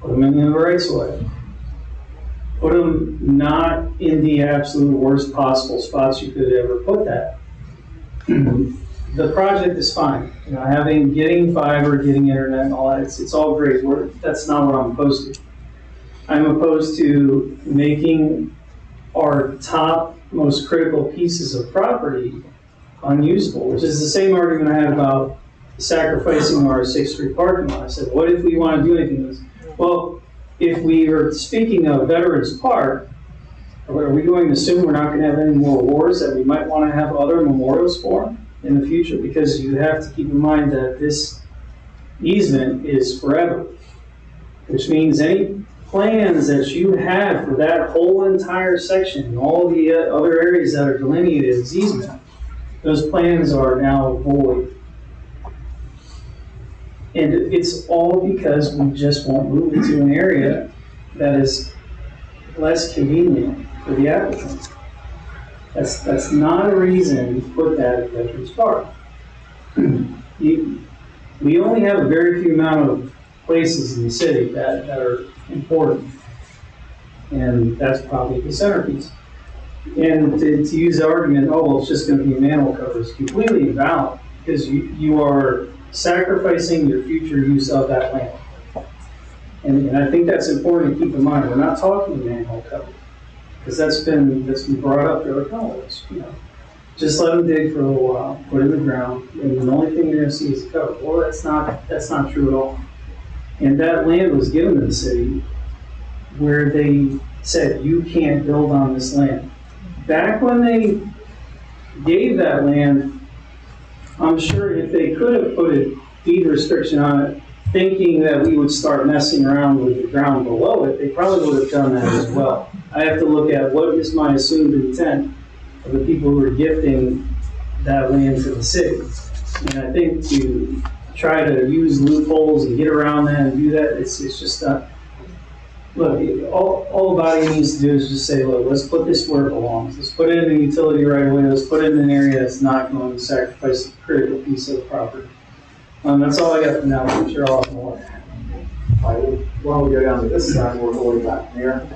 Put them in the rights of way. Put them not in the absolute worst possible spots you could ever put that. The project is fine. You know, getting fiber, getting internet and all that, it's all great. That's not what I'm opposed to. I'm opposed to making our top most critical pieces of property unusable, which is the same argument I had about sacrificing our 6th Street parking lot. I said, what if we want to do anything with this? Well, if we are speaking of Veterans Park, are we going to assume we're not going to have any more wars that we might want to have other memorials for in the future? Because you have to keep in mind that this easement is forever, which means any plans that you had for that whole entire section and all the other areas that are delineated as easement, those plans are now void. And it's all because we just won't move into an area that is less convenient for the applicant. That's not a reason to put that at Veterans Park. We only have a very few amount of places in the city that are important. And that's probably the centerpiece. And to use the argument, oh, well, it's just going to be a manhole cover, is completely invalid, because you are sacrificing your future use of that land. And I think that's important to keep in mind. We're not talking manhole cover, because that's been brought up. They're like, oh, just let them dig for a little while, put it in the ground, and the only thing you're going to see is the cover. Well, that's not true at all. And that land was given to the city where they said, you can't build on this land. Back when they gave that land, I'm sure if they could have put a deed restriction on it, thinking that we would start messing around with the ground below it, they probably would have done that as well. I have to look at what is my assumed intent of the people who are gifting that land to the city. And I think to try to use loopholes and get around that and do that, it's just not. Look, all the body needs to do is just say, look, let's put this where it belongs. Let's put it in a utility right away. Let's put it in an area that's not going to sacrifice a critical piece of the property. That's all I got for now. I'm sure I'll have more. Why don't we go down to this side, we're going back there.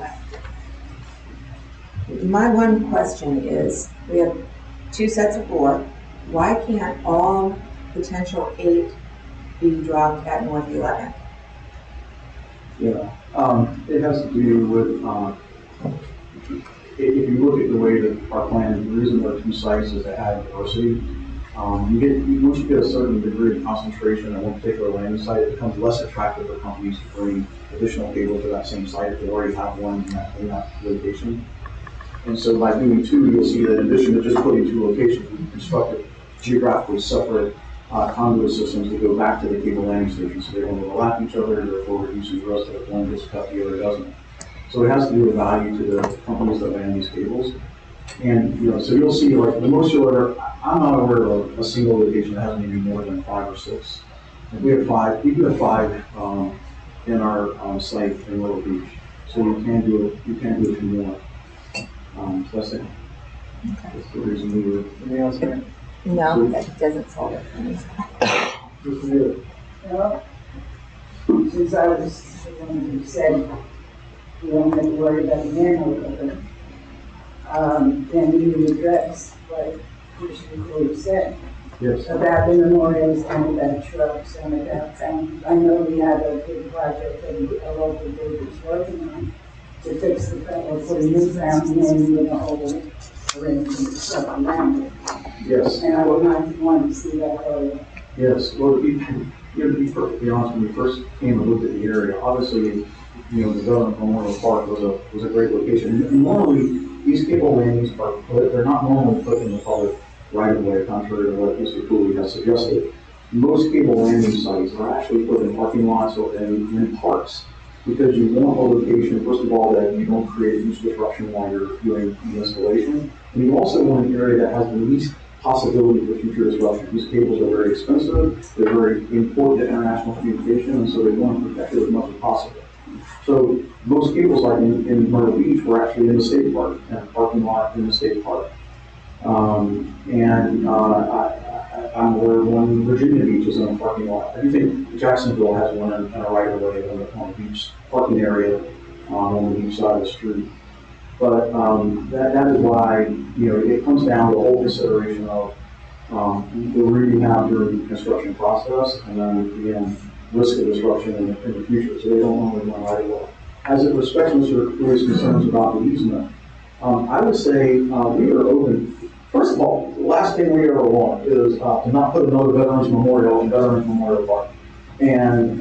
My one question is, we have 2 sets of 4. Why can't all potential 8 be dropped at North 11th? Yeah, it has to do with, if you look at the way that our plan, the reason there are 2 sites is to add diversity. Once you get a certain degree of concentration on one particular landing site, it becomes less attractive for companies to bring additional cable to that same site if they already have one in that location. And so by doing 2, you'll see that in addition to just putting 2 locations, we've constructed geographically separate conduit systems that go back to the cable landing station, so they don't overlap each other, therefore reducing risk that if one gets cut, the other doesn't. So it has to do with value to the companies that land these cables. And, so you'll see, like, the most you'll ever, I'm not aware of a single location that has maybe more than 5 or 6. If we have 5, we do have 5 in our site in Little Beach. So you can do a few more. So that's it. That's the reason we were. Anything else there? No, that doesn't solve it for me. Well, since I was the one who said we don't have to worry about the manhole cover, then you address what Commissioner Cooley said. Yes. About the memorials and about trucks and about fountains. I know we have a big project that a local group is working on to fix the, or put a new fountain in with a whole arrangement of stuff around it. Yes. And I would not want to see that area. Yes, well, to be perfectly honest, when we first came and looked at the area, obviously, the Government Memorial Park was a great location. And normally, these cable landings they're not normally put in the public right of way, contrary to what Mr. Cooley has suggested. Most cable landing sites are actually put in parking lots or in parks, because you want a location, first of all, that you don't create use disruption while you're doing the installation. And you also want an area that has the least possibility for future disruption. These cables are very expensive, they're very important to international communication, and so they want to protect it as much as possible. So most cables, like in Myrtle Beach, were actually in the state park, and a parking lot in the state park. I'm aware one in Virginia Beach is in a parking lot. I do think Jacksonville has one in a right of way on the beach parking area on the beach side of the street. But that is why, it comes down to the whole consideration of the route you have during the construction process, and then again, risk of disruption in the future. So they don't normally run right away. As it respects Mr. Cooley's concerns about the easement, I would say we are open. First of all, the last thing we ever want is to not put another Veterans Memorial in Veterans Memorial Park. And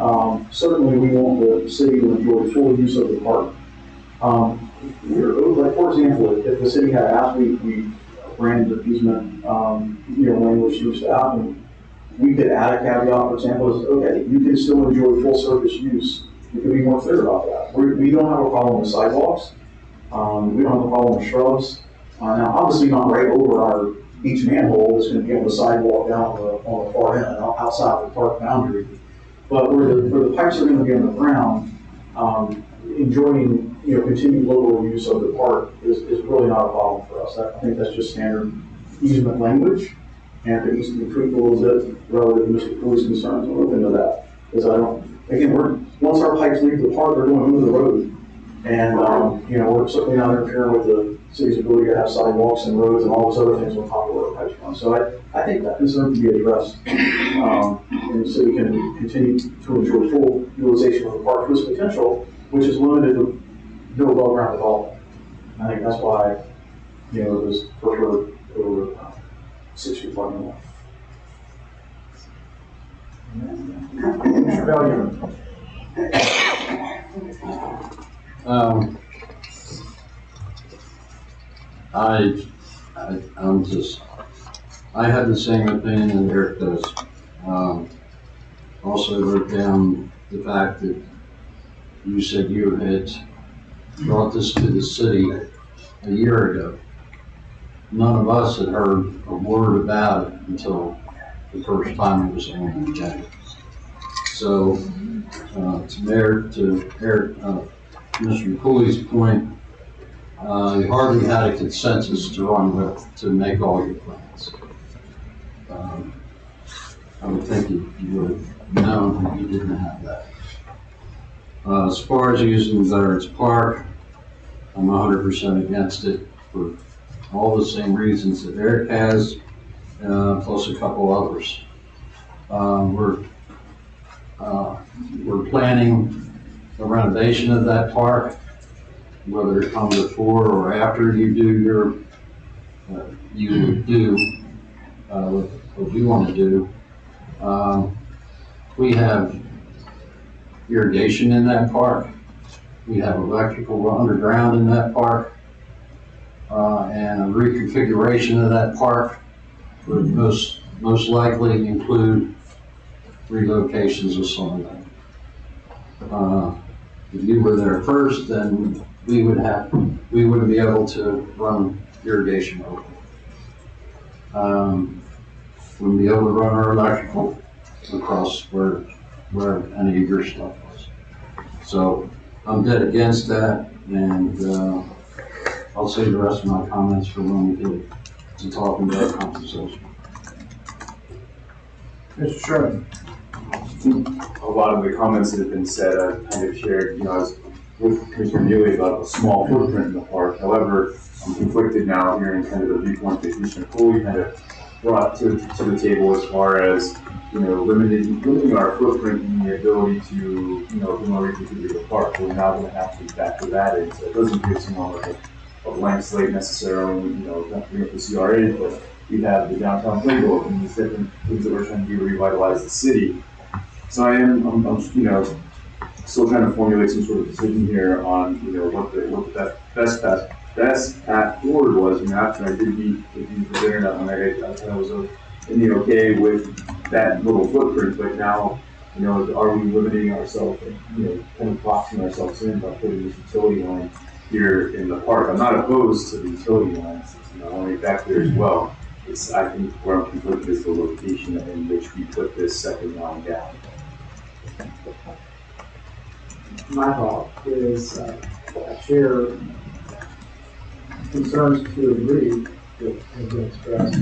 certainly we want the city to enjoy full use of the park. We're open, like, for example, if the city had asked, we ran the easement, language to staff, and we could add a caveat, for example, is, okay, you can still enjoy full surface use. We could be more clear about that. We don't have a problem with sidewalks. We don't have a problem with shrubs. Now, obviously not right over our beach manhole. It's going to be on the sidewalk down on the far end, outside the park boundary. But where the pipes are going to be on the ground, enjoying continued local use of the park is really not a problem for us. I think that's just standard easement language, and if it needs to be tweaked a little bit relative to Mr. Cooley's concerns, I'm open to that. Because once our pipes leave the park, they're going over the road. And, we're certainly not interfering with the city's ability to have sidewalks and roads and all those other things on top of where our pipes run. So I think that concern can be addressed. And the city can continue to enjoy full utilization of the park to its potential, which is limited to no above ground development. I think that's why, it was preferred over 6 feet parking lot. I had the same opinion that Eric does. Also wrote down the fact that you said you had brought this to the city a year ago. None of us had heard a word about it until the first time it was on the agenda. So, to Eric, Mr. Cooley's point, you hardly had a consensus to run with to make all your plans. I would think you would have known that you didn't have that. As far as using Veterans Park, I'm 100% against it. for all the same reasons that Eric has, plus a couple others. We're planning a renovation of that park, whether it comes before or after you do your, what you want to do. We have irrigation in that park. We have electrical underground in that park. And a reconfiguration of that park would most likely include relocations of some of them. If you were there first, then we wouldn't be able to run irrigation over. Wouldn't be able to run our electrical across where any of your stuff was. So I'm dead against that, and I'll save the rest of my comments for when we get to talking about compensation. Mr. Sherman. A lot of the comments that have been said, I've kind of shared, I was with Commissioner Neely about a small footprint in the park. However, I'm conflicted now hearing kind of the viewpoint that Commissioner Foley kind of brought to the table as far as, limiting our footprint and the ability to, reconfigure the park. We're now going to have to factor that in. So it doesn't give someone like a blank slate necessarily, not bring up the CRA, but we have the downtown playbook and these different things that we're trying to do to revitalize the city. So I'm still trying to formulate some sort of decision here on, what the best path forward was. After I did meet with you for dinner that one night, I was okay with that little footprint, but now, are we limiting ourselves and, kind of boxing ourselves in by putting this utility line here in the park? I'm not opposed to the utility lines. I want to make that clear as well. I think where I'm conflicted is the location in which we put this second line down. My thought is, I share concerns to a degree that have been expressed.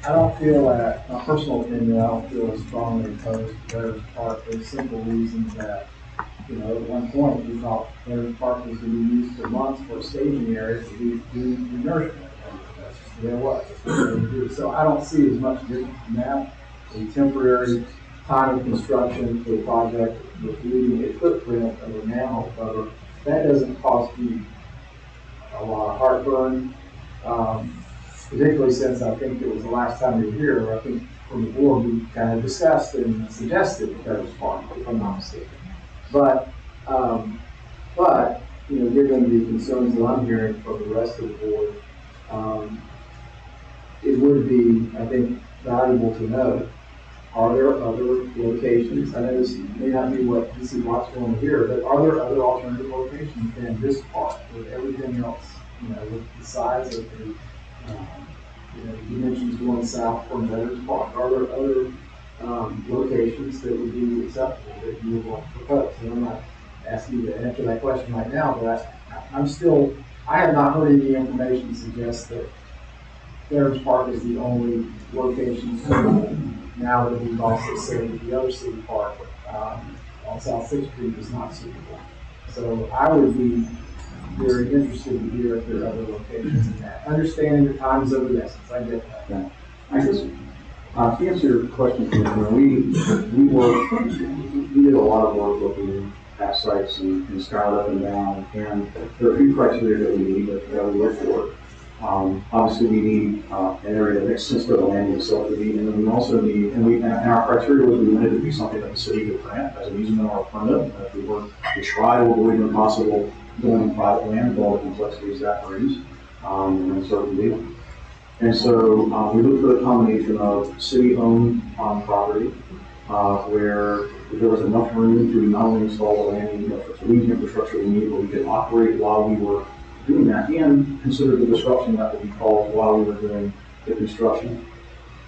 I don't feel that, my personal opinion, I don't feel as strongly opposed to Veterans Park for the simple reason that, at one point we thought Veterans Park was going to be used for months for a staging area to do nourishment. That's just the way it was. That's what they would do. So I don't see as much difference from that. A temporary time of construction for the project with leaving a footprint of a manhole cover, that doesn't cause me a lot of heartburn. Particularly since I think it was the last time we were here, I think from the board we kind of discussed and suggested Veterans Park, if I'm not mistaken. But given the concerns that I'm hearing from the rest of the board, it would be, I think, valuable to know, are there other locations? I know this may not be what DC wants to hear, but are there other alternative locations than this park with everything else, with the size of the dimensions going south from Veterans Park? Are there other locations that would be acceptable that you would want to propose? And I'm not asking you to answer that question right now, but I have not heard any information to suggest that Veterans Park is the only location suitable now that we've also said that the other city park on South 6th Street is not suitable. So I would be very interested to hear if there are other locations in that. Understanding the time is of the essence, I get that. Yeah. I guess, to answer your question, we did a lot of work looking at sites and scoured up and down, and there are a few criteria that we need that we look for. Obviously, we need an area that makes sense for the land itself to be, and then we also need, and our criteria was we wanted to be something that the city could grant as an easement or a permit. If we were to try to avoid the possible going private land with all the complexities that brings, and uncertainty. And so we looked for a combination of city-owned property, where there was enough room to not only install the land, for the infrastructure we need, but we could operate while we were doing that, and consider the disruption that would be caused while we were doing the construction.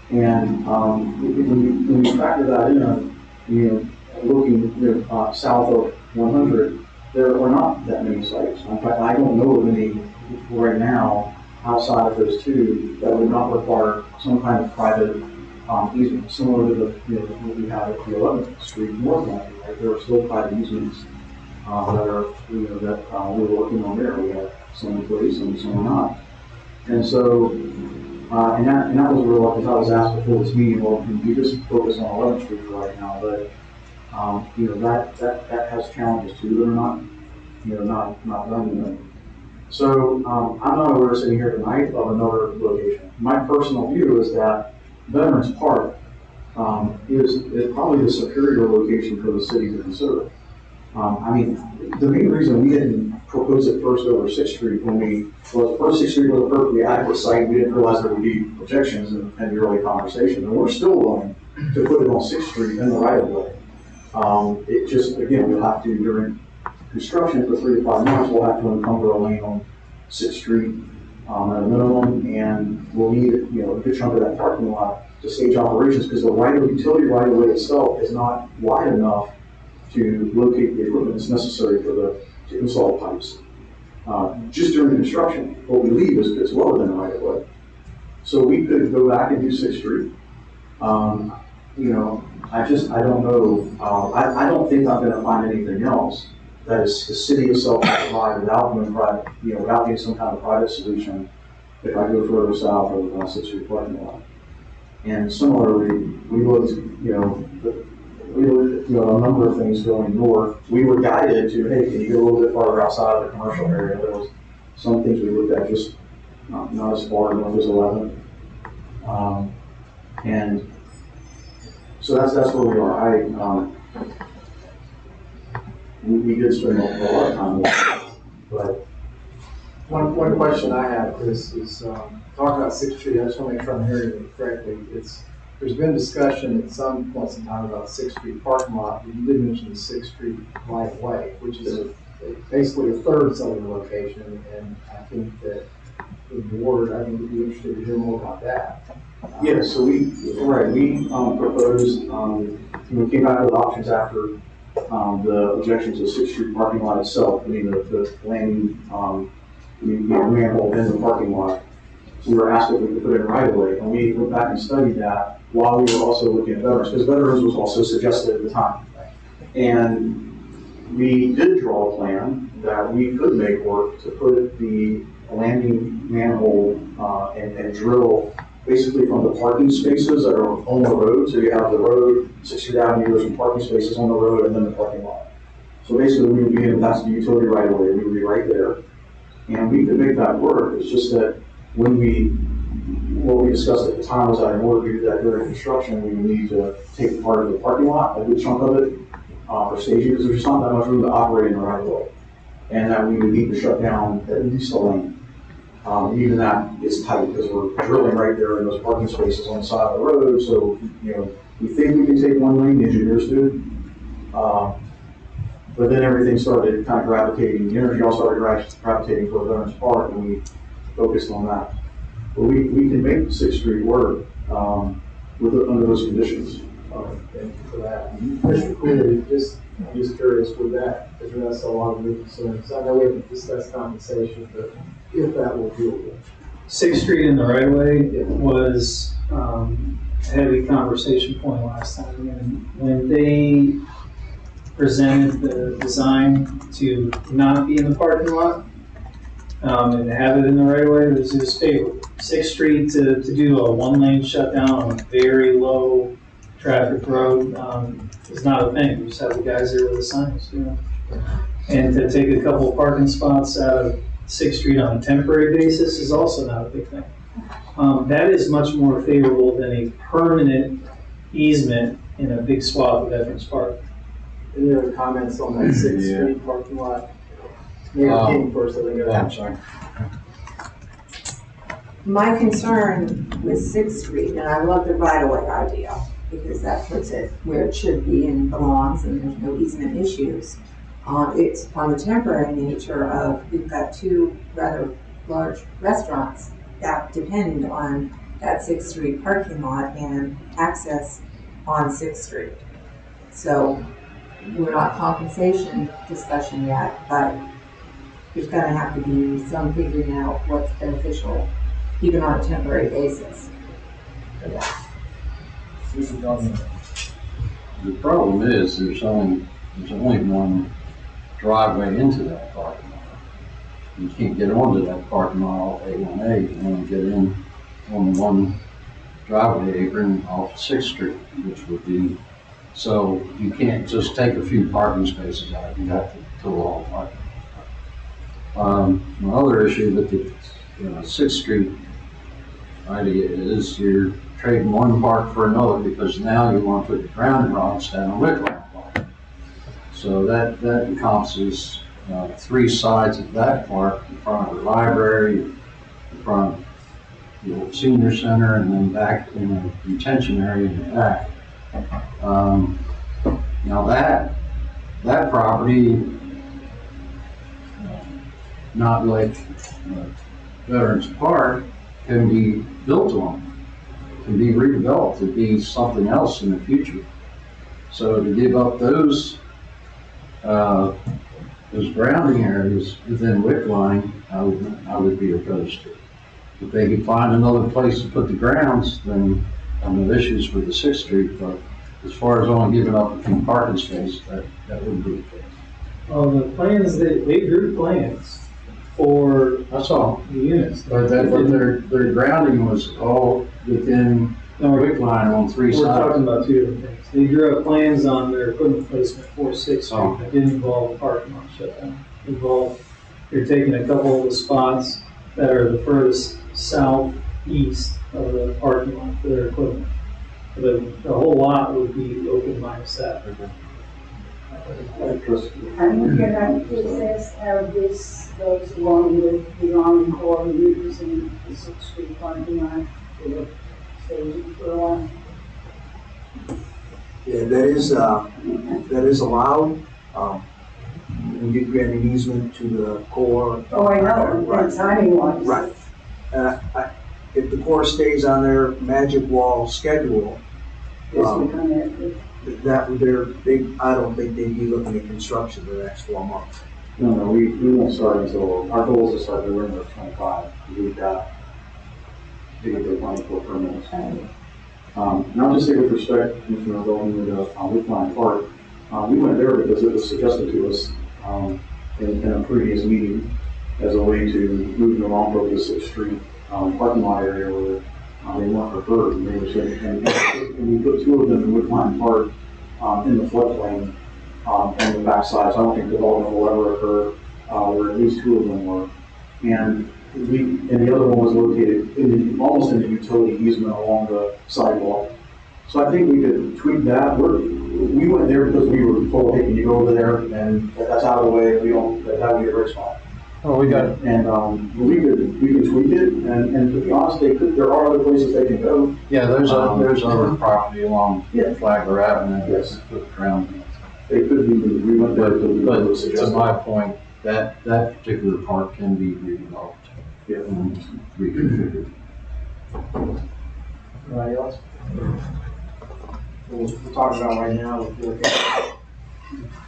And when we factor that in, looking south of 100, there are not that many sites. In fact, I don't know of any right now outside of those two that would not require some kind of private easement, similar to what we have at the 11th Street North Line. Right? There are still private easements that are that we were working on there. We have some employees, some are not. And so, and that was real, because I was asked before this meeting, well, can you just focus on 11th Street for right now? But, that has challenges too that are not done yet. So, I'm not aware sitting here tonight of another location. My personal view is that Veterans Park is probably the superior location for the city to consider. The main reason we didn't propose it first over 6th Street first 6th Street was a perfectly adequate site. We didn't realize there would be objections in the early conversation, and we're still willing to put it on 6th Street in the right of way. It just, again, we'll have to, during construction for 3 to 5 months, we'll have to encumber a lane on 6th Street at a minimum, and we'll need, a good chunk of that parking lot to stage operations, because the utility right of way itself is not wide enough to locate the equipment that's necessary to install pipes. Just during construction, what we leave is it's lower than the right of way. So we could go back and do 6th Street. I don't know. I don't think I'm going to find anything else that is the city itself can provide without doing private, without getting some kind of private solution. If I go further south over the 6th Street parking lot. And similarly, we looked, at a number of things going north. We were guided to, hey, can you get a little bit farther outside of the commercial area? There was some things we looked at just not as far north as 11. And so that's where we are. We did spend a lot of time with it, but One question I have is talking about 6th Street, I just want to make sure I'm hearing it correctly. There's been discussion at some points in time about 6th Street parking lot, but you did mention the 6th Street right of way, which is basically a third southern location, and I think that the board, I think would be interested to hear more about that. yeah, so we proposed, we came back with options after the objections to 6th Street parking lot itself, the landing, manhole in the parking lot. We were asked if we could put it in right of way, and we went back and studied that while we were also looking at veterans, because veterans was also suggested at the time. And we did draw a plan that we could make work to put the landing manhole and drill basically from the parking spaces that are on the road. So you have the road, 60th Avenue, there's some parking spaces on the road, and then the parking lot. So basically we would be in, that's the utility right of way, we would be right there. And we could make that work. It's just that what we discussed at the time was that in order to do that during construction, we would need to take part of the parking lot, a good chunk of it, for staging, because there's just not that much room to operate in the right of way. And that we would need to shut down at least a lane. Even that is tight, because we're drilling right there in those parking spaces on the side of the road. So, we think we can take one lane, the engineers do. But then everything started kind of gravitating, the energy all started gravitating toward Veterans Park, and we focused on that. But we can make 6th Street work under those conditions. Thank you for that. Mr. Cooley, I'm just curious, would that address a lot of the concerns? I know we haven't discussed compensation, but if that will be doable. 6th Street in the right of way, it was a heavy conversation point last time. And when they presented the design to not be in the parking lot and to have it in the right of way, it was favorable. 6th Street to do a one-lane shutdown on a very low traffic road is not a thing. You just have the guys there with the signs, And to take a couple of parking spots out of 6th Street on a temporary basis is also not a big thing. That is much more favorable than a permanent easement in a big swath of Veterans Park. Any other comments on that 6th Street parking lot? Mayor King first, I think. I'm sorry. My concern with 6th Street, and I love the right-of-way idea, because that puts it where it should be and belongs, and there's no easement issues. It's on the temporary nature of, we've got 2 rather large restaurants that depend on that 6th Street parking lot and access on 6th Street. So we're not compensation discussion yet, but there's gonna have to be some figuring out what's beneficial, even on a temporary basis. The problem is there's only one driveway into that parking lot. you can't get onto that parking lot off A1A, you can only get in on one driveway apron off 6th Street, which would be, so you can't just take a few parking spaces out, you have to fill all the parking. My other issue with the 6th Street idea is you're trading one park for another, because now you want to put the grounding rods down on Wickline Park. So that encompasses 3 sides of that park, in front of the library, in front of the old senior center, and then back in the detention area in the back. Now that property, not like Veterans Park, can be built on, can be redeveloped to be something else in the future. So to give up those grounding areas within Wickline, I would be opposed to. If they could find another place to put the grounds, then I have issues with the 6th Street, but as far as only giving up a few parking spaces, that wouldn't be the case. Well, the plans, they drew plans for That's all. the units. But their grounding was all within Wickline on 3 We're sides. talking about 2 different things. They drew up plans on their equipment placement for 6th Street. Oh. That didn't involve parking lot shutdown. It involved, they're taking a couple of the spots that are the furthest southeast of the parking lot for their equipment. The whole lot would be open minus that. And can I just have this goes along with the Army Corps using the 6th Street parking lot for the staging for a while? Yeah, that is allowed. We did grant an easement to the Corps. Oh, I know, Right. timing wise. Right. If the Corps stays on their magic wall schedule, This would come after. I don't think they'd be looking at construction in the next 4 months. No, we won't start until, our goal is to start the winter of 25. We've got to get the money for permits. And I'll just say with respect, Commissioner, going with Wickline Park, we went there because it was suggested to us in a previous meeting as a way to move them off of the 6th Street parking lot area where they weren't preferred. And they were saying, and we put 2 of them in Wickline Park in the floodplain on the backside. So I don't think development will ever occur where at least 2 of them were. And the other one was located almost in the utility easement along the sidewalk. So I think we could tweak that. We went there because we were told, hey, can you go over there, and that's out of the way. That would be a great spot. Oh, we got it. And we can tweak it. And to be honest, there are other places they can go. Yeah, there's other property along Flagler Avenue. Yes. With ground. They could be. We went there. But to my point, that particular park can be redeveloped. Yeah. And reconfigured. Anybody else? We're talking about right now.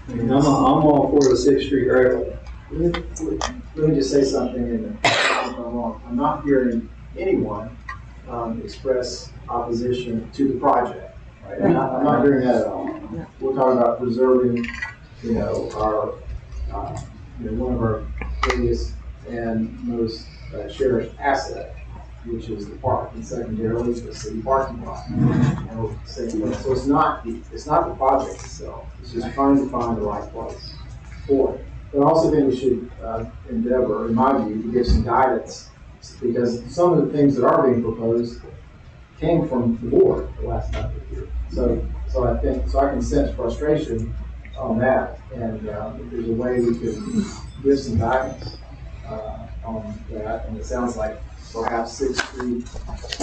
I'm all for the 6th Street right away. Let me just say something, and if I'm wrong. I'm not hearing anyone express opposition to the project. Right? I'm not hearing that at all. We're talking about preserving, our, one of our biggest and most cherished asset, which is the park, and secondarily the city parking lot. So it's not the project itself. It's just trying to find the right place for it. But I also think we should endeavor, in my view, to give some guidance, because some of the things that are being proposed came from the board the last time we were here. So I can sense frustration on that, and if there's a way we can give some guidance on that, and it sounds like perhaps 6th Street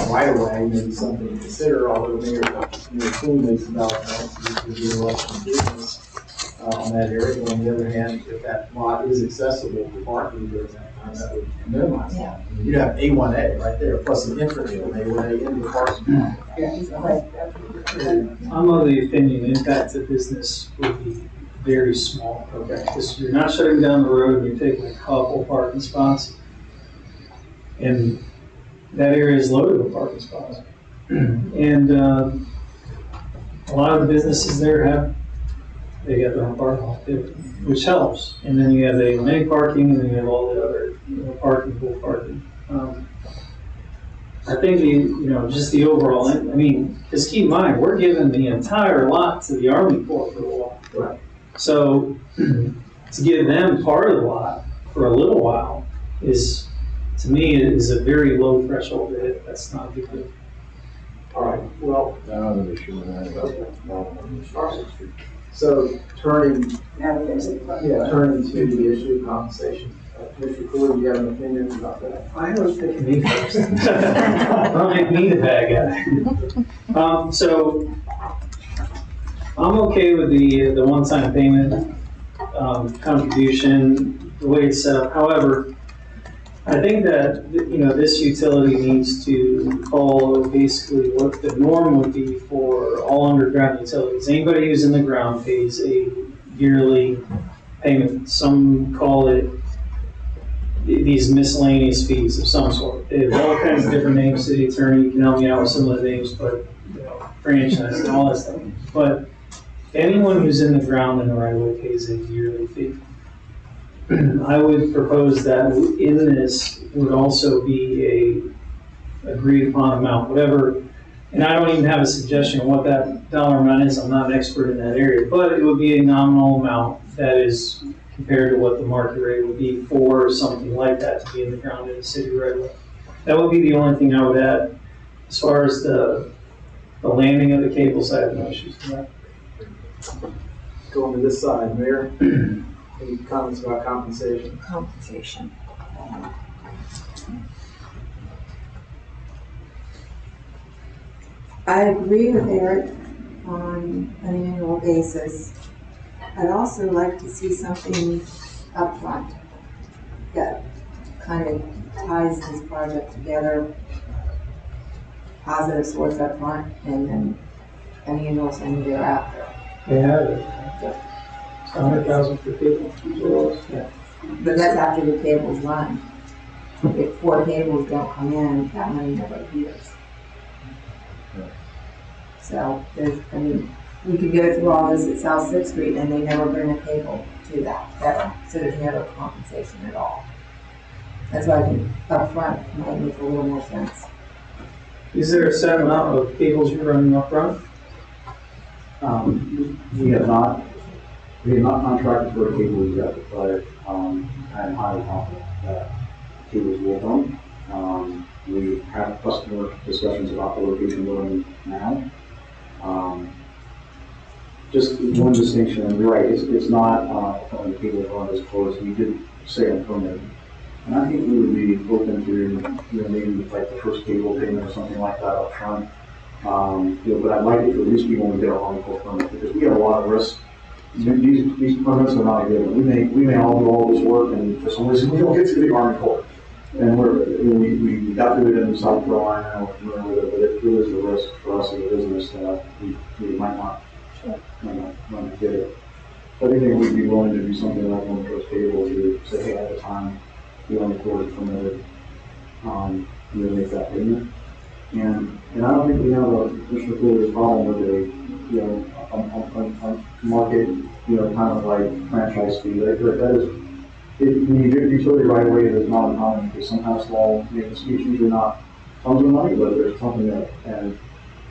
right away may be something to consider, although Mayor Kuhn makes about that, to do election business on that area. On the other hand, if that lot is accessible for parking during that time, that would minimize that. I mean, you'd have A1A right there, plus an entrance from A1A into the parking lot. I'm of the opinion impact to business would be very small. Okay. Because you're not shutting down the road, you're taking a couple parking spots. And that area is loaded with parking spots. And a lot of the businesses there have they got their own parking lot too, which helps. And then you have the A&A parking, and then you have all the other, parking, pool parking. I think just the overall, I mean, just keep in mind, we're giving the entire lot to the Army Corps for a while. Right. So to give them part of the lot for a little while is, to me, is a very low threshold to hit. That's not a big deal. All right, well, so turning to the issue of compensation. Mr. Cooley, do you have an opinion about that? I was picking me first. Don't make me the bad guy. So I'm okay with the one-time payment contribution, the way it's set up. However, I think that, this utility needs to follow basically what the norm would be for all underground utilities. Anybody who's in the ground pays a yearly payment. Some call it these miscellaneous fees of some sort. They have all kinds of different names. City attorney, you can help me out with some of the names, but, franchise and all that stuff. But anyone who's in the ground in the right of way pays a yearly fee. I would propose that in this would also be a agreed upon amount, whatever, and I don't even have a suggestion of what that dollar amount is. I'm not an expert in that area, but it would be a nominal amount that is compared to what the market rate would be for something like that to be in the ground in the city right away. That would be the only thing I would add. As far as the landing of the cables, I have no issues with that. Going to this side, Mayor. Any comments about compensation? Compensation. I agree with Eric on an annual basis. I'd also like to see something upfront that kind of ties this project together, positive source upfront, and then an annual thing thereafter. They have it. 100,000 for cable. Yeah. But that's after the cable's run. If 4 cables don't come in, that money never appears. So we could go through all this at South 6th Street and they never bring a cable to that, ever. So there's never compensation at all. That's why I think upfront might make a little more sense. Is there a set amount of cables you're running up front? We have not contracted for a cable yet, but I'm highly confident that cables will come. We have customer discussions about the location going now. Just one distinction, and you're right, it's not on the cable run as close. We did say on permit. And I think we would be open to, maybe like the first cable payment or something like that up front. But I'd like it to at least be when we get our Army Corps permit, because we have a lot of risk. These permits are not a given. We may all do all this work, and for some reason we don't get through the Army Corps. And we got through it in South Carolina, we're familiar with it, but it really is a risk for us as a business that we might not get it. I think we'd be willing to do something like on the first cable to say, hey, at the time the Army Corps is permitted, make that payment. And I don't think we have Mr. Cooley's problem with a market, kind of like franchise fee. That is, when you do utility right away, it is not uncommon because sometimes small maintenance fees usually not tons of money, but there's something that, and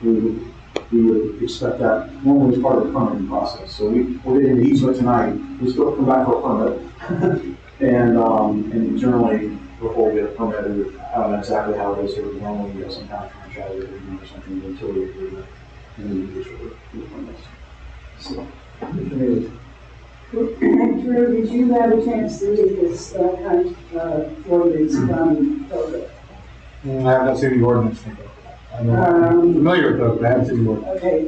we would expect that normally as part of the permitting process. So we're getting the easement tonight, we still come back for a permit. And generally, before we get a permit, I don't know exactly how it is, there would normally be some kind of franchise agreement or something, utility agreement, and then you issue the permits. So, Drew, did you have a chance to read this ordinance from COVID? I have not seen the ordinance. I'm familiar with those, but I haven't seen the ordinance. Okay,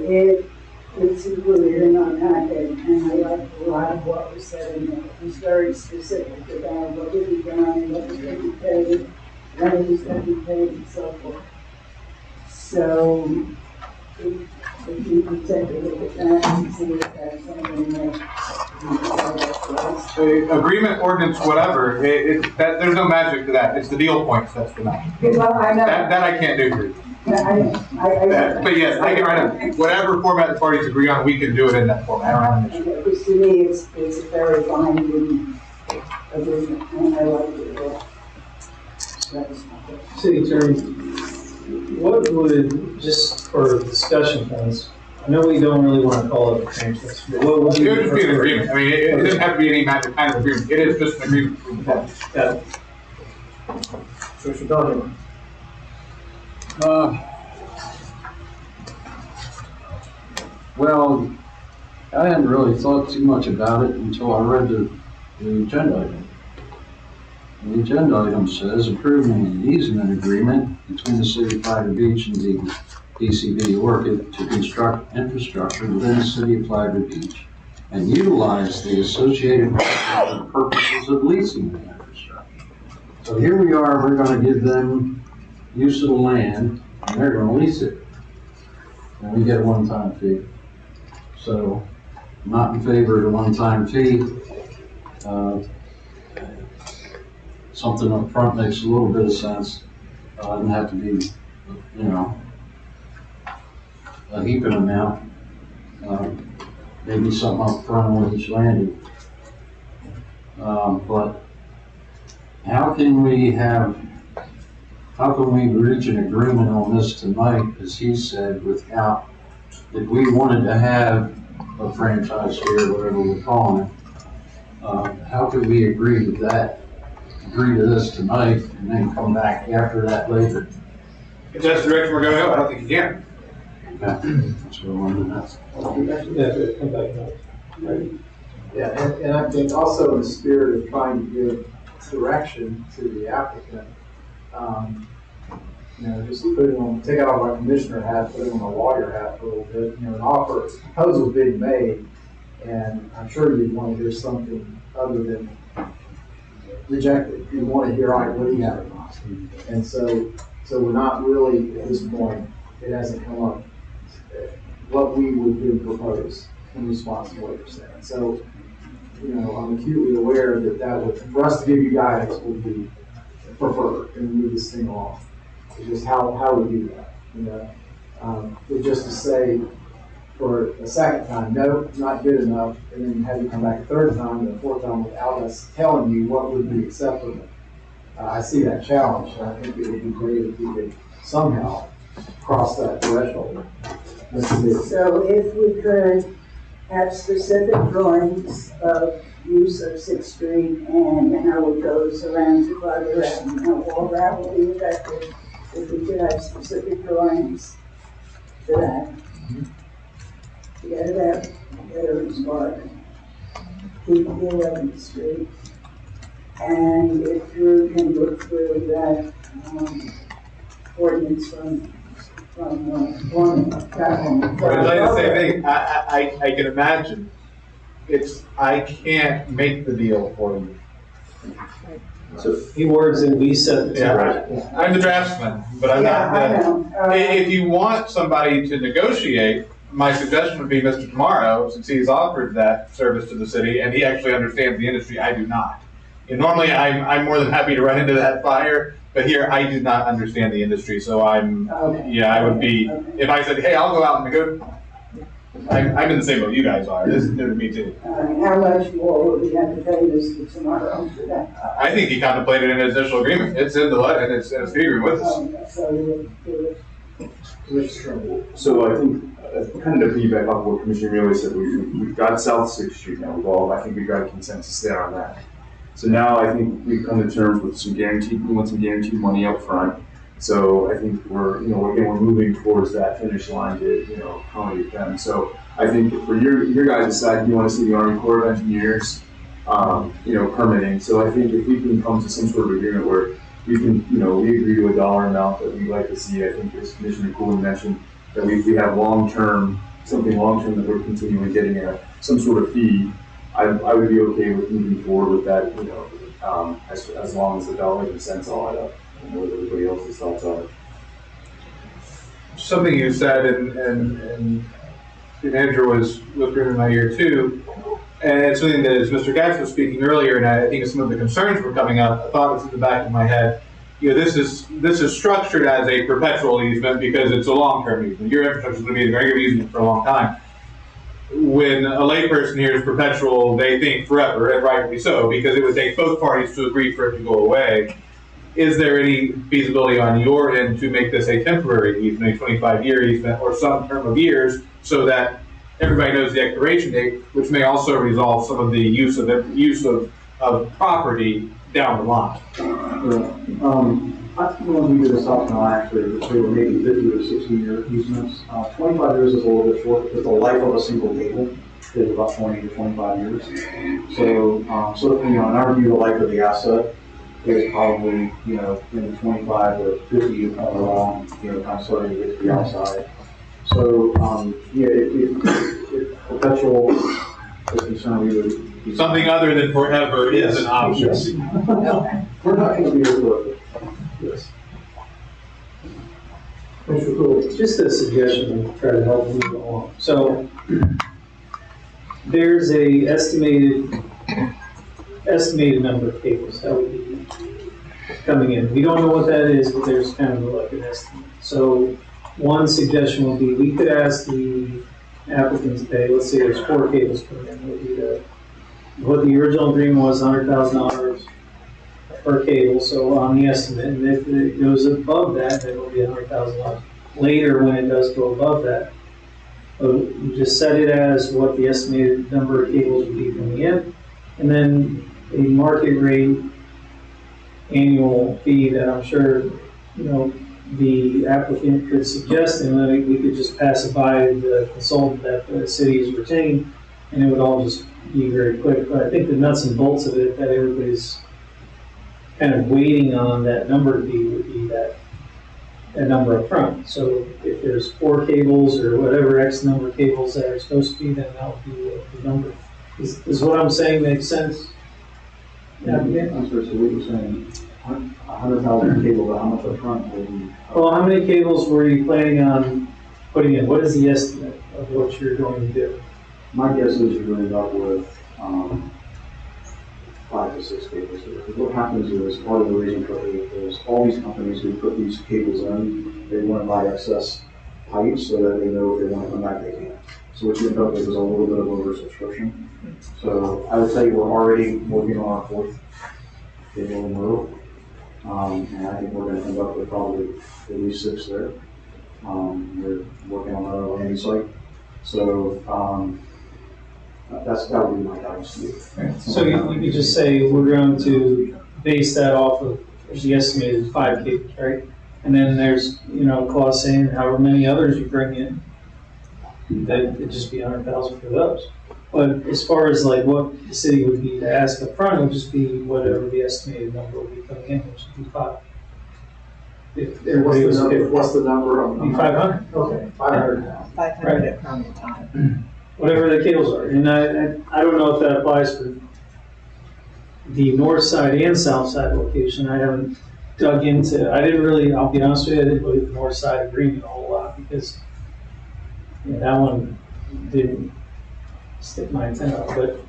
it's included in our packet, and I like a lot of what was said in there. It was very specific about what would be done, what was going to be paid, when it was going to be paid, and so forth. So, if you can take a look at that and see if there's something there. The agreement, ordinance, whatever, there's no magic to that. It's the deal points that's the magic. Well, I know. That I can't do for you. But yes, I can write a, whatever format the parties agree on, we can do it in that format. I don't have an issue. Because to me, it's a very fine agreement, and I like it a lot. That was my question. City Attorney, what would, just for discussion points, I know we don't really want to call it a franchise, but what would It would just be an agreement. I mean, it doesn't have to be any magic kind of agreement. It is just an agreement. Got it. Mr. Donovan. Well, I hadn't really thought too much about it until I read the agenda item. The agenda item says approving an easement agreement between the city of Flagler Beach and the DCB Orchid to construct infrastructure within the city of Flagler Beach and utilize the associated property for the purposes of leasing the infrastructure. So here we are, we're gonna give them use of the land, and they're gonna lease it. And we get a one-time fee. So, I'm not in favor of the one-time fee. Something up front makes a little bit of sense. Doesn't have to be, you know, a heaping amount. Maybe something up front on each landing. But how can we reach an agreement on this tonight, as he said, without, if we wanted to have a franchise fee or whatever we're calling it, how could we agree with that? Agree to this tonight and then come back after that later? If that's the direction we're going to go, I don't think you can. Okay, that's what I wanted to ask. Yeah, and I think also in the spirit of trying to give direction to the applicant, you know, just take out my commissioner hat, put on my lawyer hat for a little bit, you know, a proposal being made, and I'm sure you'd want to hear something other than rejected. You want to hear, all right, what do you have in mind? And so we're not really, at this point, it hasn't come up, what we would do propose in response to what you're saying. So, you know, I'm acutely aware that would, for us to give you guidance, would be preferred and move this thing along. It's just how we do that, you know. But just to say for a second time, no, not good enough, and then have you come back a third time and a fourth time without us telling you what would be acceptable. I see that challenge, and I think it would be great if we could somehow cross that threshold. So if we could have specific drawings of use of 6th Street and how it goes around to Flagler Avenue, how all that will be affected, if we could have specific drawings for that. Forget about Veterans Park, keep the 11th Street, and if Drew can look through that ordinance from Foreman. But I'll tell you the same thing, I can imagine, I can't make the deal for you. So he words in, we set the Yeah, I'm the draftsman, but I'm not the, if you want somebody to negotiate, my suggestion would be Mr. Tomorrow, since he's offered that service to the city, and he actually understands the industry, I do not. And normally, I'm more than happy to run into that fire, but here, I do not understand the industry, so I would be, if I said, hey, I'll go out and negotiate, I'm in the same boat you guys are, this is new to me too. How much more would we have to pay Mr. Tomorrow for that? I think he contemplated an initial agreement, it's in the letter, and it's figuring with us. So I think, kind of to piggyback off what Commissioner Mealy said, we've got South 6th Street now, I think we've got a consensus there on that. So now I think we've come to terms with we want some guaranteed money up front. So I think we're moving towards that finish line to, accommodate them. So I think for your guys' side, you want to see the Army Corps of Engineers, permitting. So I think if we can come to some sort of agreement where we can, we agree to a dollar amount that we'd like to see. I think as Commissioner Cooley mentioned, that we have something long-term that we're continually getting some sort of fee. I would be okay with moving forward with that, as long as the dollars and cents all add up. I don't know what everybody else's thoughts are. Something you said, and the manager was whispering in my ear too, and it's something that as Mr. Gax was speaking earlier, and I think some of the concerns were coming up, I thought was in the back of my head. this is structured as a perpetual easement because it's a long-term easement. Your infrastructure is going to be a regular easement for a long time. When a layperson hears perpetual, they think forever, and rightly so, because it would take both parties to agree for it to go away. Is there any feasibility on your end to make this a temporary easement, a 25-year easement, or some term of years, so that everybody knows the expiration date, which may also resolve some of the use of property down the line? I think when we did this up now, actually, they were maybe 50 or 60-year easements. 25 years is a little bit short because the life of a single cable is about 20 to 25 years. So, in our view, the life of the asset is probably, in the 25 to 50 along, kind of starting to get to the outside. So, if perpetual is concerned, we would be something other than forever is an option. Yes. We're not going to be here forever. Yes. Just a suggestion to try to help move along. So there's a estimated number of cables that would be coming in. We don't know what that is, but there's kind of like an estimate. So one suggestion would be we could ask the applicants today, let's say there's 4 cables coming in. What the original agreement was, $100,000 per cable, so on the estimate, and if it goes above that, then it'll be $100,000. Later, when it does go above that, you just set it as what the estimated number of cables would be coming in, and then a market rate annual fee that I'm sure, the applicant could suggest, and then we could just pass it by the consultant that the city has retained, and it would all just be very quick. But I think the nuts and bolts of it that everybody's kind of waiting on that number to be would be that number up front. So if there's 4 cables or whatever X number of cables that are supposed to be, then that would be the number. Is what I'm saying make sense? Yeah, I'm sorry, so what you're saying, 100,000 cable, but how much up front will be? Well, how many cables were you planning on putting in? What is the estimate of what you're going to do? My guess is you're going to end up with 5 to 6 cables. What happens is, part of the reason for it is all these companies who put these cables in, they want to buy excess pipes so that they know if they want to come back, they can. So what you end up with is a little bit of oversubscription. So I would tell you we're already working on our 4th cable in the row. And I think we're going to end up with probably at least 6 there. We're working on another landing site. So that would be my guidance to you. So you could just say we're going to base that off of the estimated 5 cables, right? And then there's, clause saying however many others you bring in, that it'd just be 100,000 for those. But as far as like what the city would be to ask up front, it would just be whatever the estimated number would be coming in, which would be 5. If everybody was, What's the number? it'd be 500. Okay, 500. 500 at current time. Whatever the cables are. And I don't know if that applies for the north side and south side location. I haven't dug into, I'll be honest with you, I didn't look at the north side agreement a whole lot because that one didn't stick my antenna out. But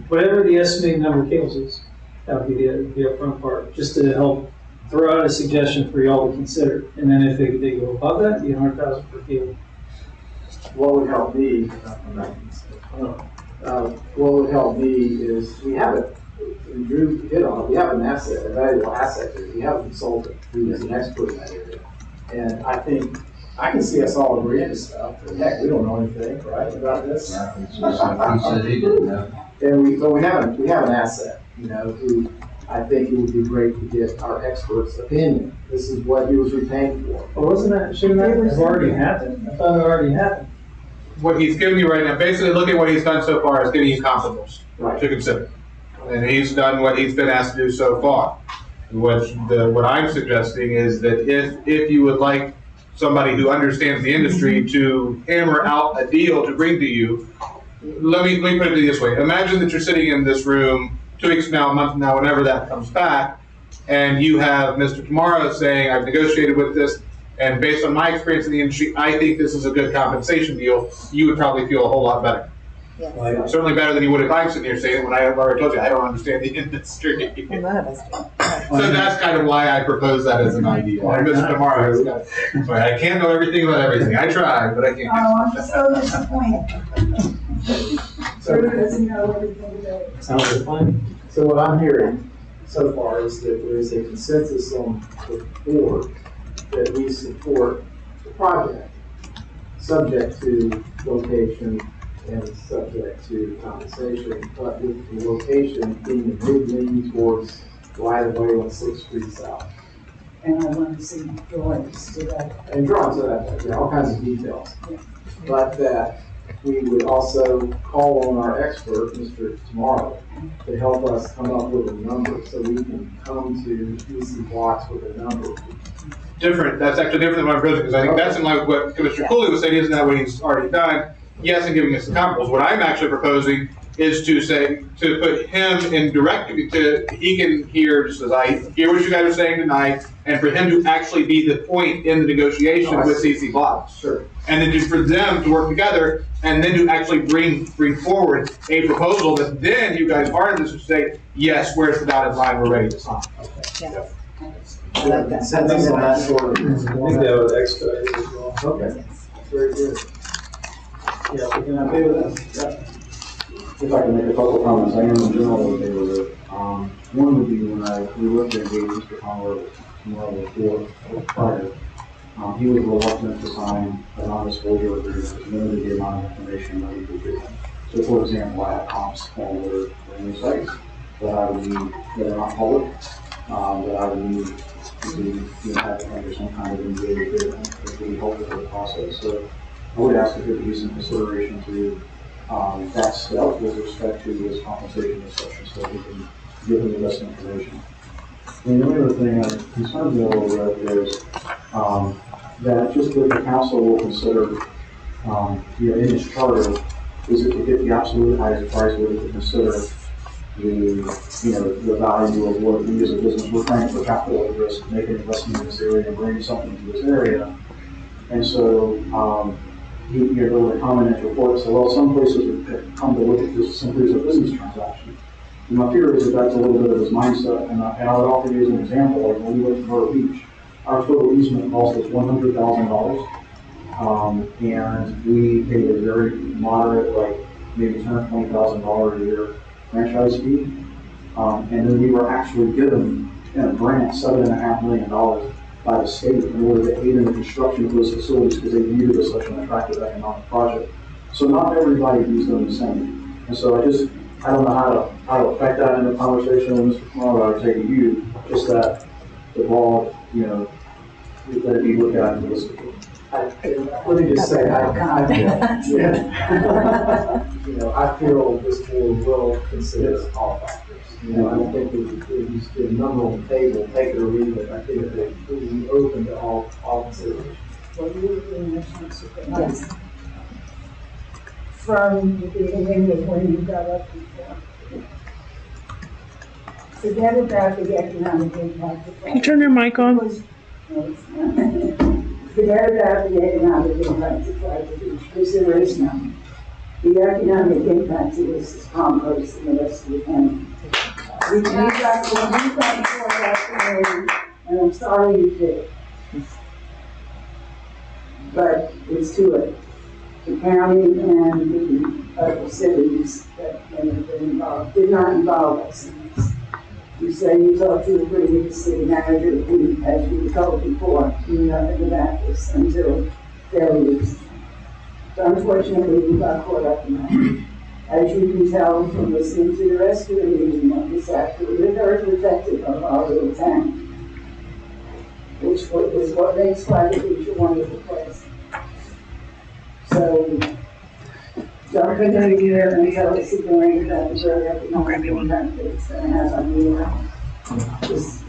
whatever the estimated number of cables is, that would be the upfront part, just to help throw out a suggestion for y'all to consider. And then if they go above that, the 100,000 per cable. What would help me, is we have it, and Drew hit on it, we have an asset, a valuable asset here. We have a consultant who is an expert in that area. And I think, I can see us all agreeing to stuff, but heck, we don't know anything, right, about this? He said he didn't know. But we have an asset, who I think it would be great to get our expert's opinion. This is what he was retained for. Well, shouldn't that have already happened? I thought it already happened. What he's giving you right now, basically look at what he's done so far, is giving you comparables to consider. And he's done what he's been asked to do so far. What I'm suggesting is that if you would like somebody who understands the industry to hammer out a deal to bring to you, let me put it this way. Imagine that you're sitting in this room 2 weeks from now, a month from now, whenever that comes back, and you have Mr. Tomorrow saying, I've negotiated with this, and based on my experience in the industry, I think this is a good compensation deal. You would probably feel a whole lot better. Yes. Certainly better than you would if I'm sitting here saying it when I've already told you I don't understand the industry. Well, none of us do. So that's kind of why I propose that as an idea. I missed tomorrow. Sorry, I can't know everything about everything. I tried, but I can't. Oh, I'm so disappointed. Drew doesn't know everything about it. Sounds like a plan. So what I'm hearing so far is that there is a consensus on the board that we support the project, subject to location and subject to compensation, but with the location being a big lean towards right of way on 6th Street South. And I want to see drawings to that. And drawings of that, yeah, all kinds of details. But that we would also call on our expert, Mr. Tomorrow, to help us come up with a number so we can come to DC Blocks with a number. Different, that's actually different than what I'm proposing, because I think that's in line with what Commissioner Cooley was saying, isn't that what he's already done? Yes, and giving us the comparables. What I'm actually proposing is to say, to put him in direct, he can hear, just as I hear what you guys are saying tonight, and for him to actually be the point in the negotiation with CC Blocks. Sure. And then for them to work together, and then to actually bring forward a proposal that then you guys are in this to say, yes, where's the dotted line, we're ready to sign. Yeah. I like that. Consensus on that sort of. I think that would expedite it as well. Okay. Very good. Yeah, we can okay with that. If I can make a couple comments, I am in general okay with it. One would be when we looked at Mr. Tomorrow before, prior, he was reluctant to sign a non-disclosure agreement, which limited the amount of information that he could give. So for example, I have comps on their new sites that I would need, that are not public, that I would need to have under some kind of NDA agreement, which would be helpful for the process. So I would ask if there would be some consideration to that step with respect to his compensation discussion, so we can give him the best information. And the other thing I'm concerned with a little bit is that just that the council will consider, in its charter, is it to get the absolute highest price, would it to consider the value of what we as a business, we're trying for capital at risk, make an investment in this area and bring something to this area. And so, there was a comment in the report, so well, some places have come to look at this simply as a business transaction. And my fear is that that's a little bit of his mindset, and I would offer you as an example, like when we went to Myrtle Beach, our total easement cost us $100,000, and we paid a very moderate, like maybe $10,000 or $20,000 a year franchise fee, and then we were actually given a grant, $7.5 million by the state in order to aid in the construction of those facilities because they viewed it as such an attractive economic project. So not everybody views them the same. And so I don't know how to affect that in the conversation with Mr. Kamara, I would say to you, just that the ball, that it be looked at holistically. Let me just say, I feel this board will consider all factors. I don't think we just get a number on the table, take it or leave it. I think that we will be open to all considerations. Yes. From the beginning of when you got up before. Forget about the economic impact. Can you turn your mic on? Forget about the economic impact of Flagler Beach, because there is none. The economic impact of this is compost in the rest of the county. We got for that, and I'm sorry you did. But it's too late. The county and the other cities that have been involved did not involve us in this. You say you talked to the previous city manager, who, as you were told before, knew nothing about this until fairly recently. So unfortunately, we got caught up in that. As you can tell from listening to the rest of the meeting on this after, we're very protective of our little town, which is what makes Flagler Beach a wonderful place. So, don't forget to get and tell us again about the very economic impact that it's going to have on you. Just,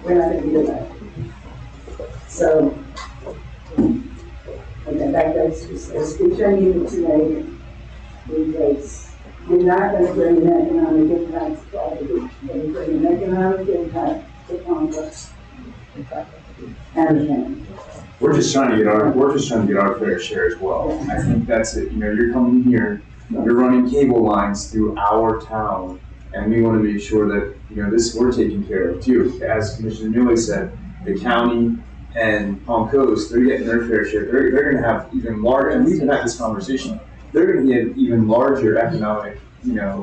we're not going to do that. So, okay, that's a speech I needed to make. Because we're not going to bring an economic impact to Flagler Beach. We're going to bring an economic impact to Congress and the county. We're just trying to get our fair share as well. I think that's it. You're coming here, you're running cable lines through our town, and we want to make sure that this we're taking care of too. As Commissioner Newley said, the county and Palm Coast, they're getting their fair share. They're going to have even larger, and we've had this conversation, they're going to get even larger economic,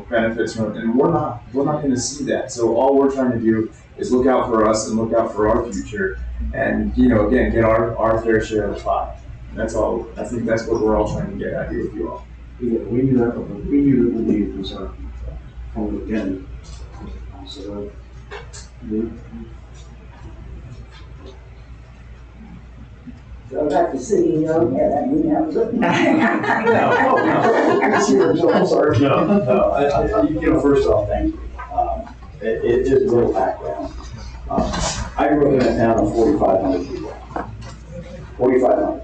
benefits from it, and we're not going to see that. So all we're trying to do is look out for us and look out for our future, and again, get our fair share of the pie. That's all. I think that's what we're all trying to get at here with you all. We knew that would be a concern from the beginning. So, So back to city, yeah, that mean that was it. I'm sorry. No. First off, thank you. It is a little background. I grew up in a town of 4,500 people. 4,500.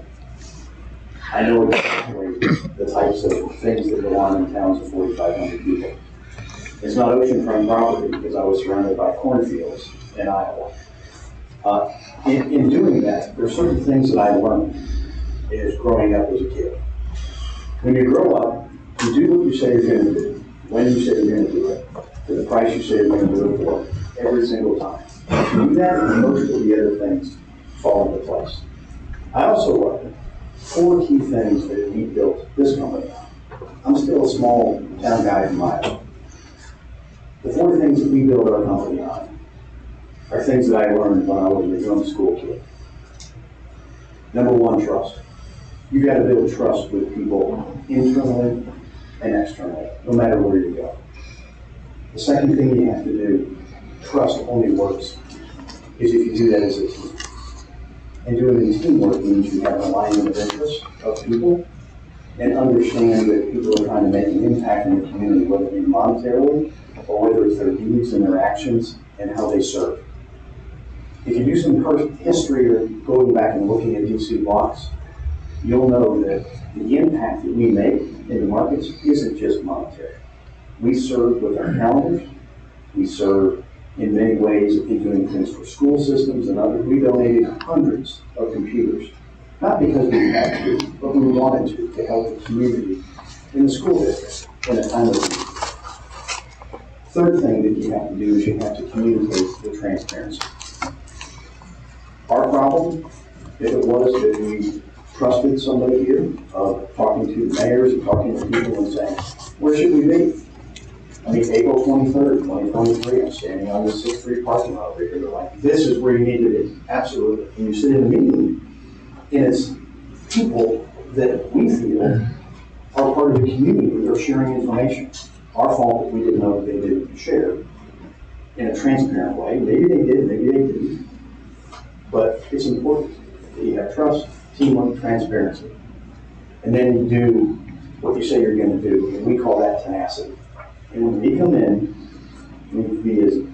I know exactly the types of things that go on in towns of 4,500 people. It's not oceanfront property because I was surrounded by cornfields in Iowa. In doing that, there are certain things that I learned is growing up as a kid. When you grow up, you do what you say you're going to do, when you say you're going to do it, for the price you say you're going to do it for, every single time. If you do that, most of the other things fall into place. I also learned 4 key things that we built this company on. I'm still a small town guy from Iowa. The 4 things that we build our company on are things that I learned when I was a young school kid. Number 1, trust. You've got to build trust with people internally and externally, no matter where you go. The second thing you have to do, trust only works, is if you do that as a team. And doing it in teamwork means you have an alignment of interests of people and understand that people are trying to make an impact in the community, whether it be monetarily or whether it's their deeds and their actions and how they serve. If you do some history or going back and looking at DC blocks, you'll know that the impact that we make in the markets isn't just monetary. We serve with our calendars. We serve in many ways in doing things for school systems and others. We donated hundreds of computers, not because we had to, but we wanted to help the community in the school district in a time of need. Third thing that you have to do is you have to communicate with transparency. Our problem, if it was that we trusted somebody here, talking to the mayors and talking to people and saying, where should we be? I mean, April 23rd, 2023, I'm standing on the 6th Street parking lot over here. They're like, this is where you need to be. Absolutely. And you sit in a meeting, and it's people that we feel are part of the community that are sharing information. Our fault that we didn't know that they didn't share in a transparent way. Maybe they did, maybe they didn't. But it's important that you have trust, teamwork, transparency. And then you do what you say you're going to do, and we call that tenacity. And when we come in, we need to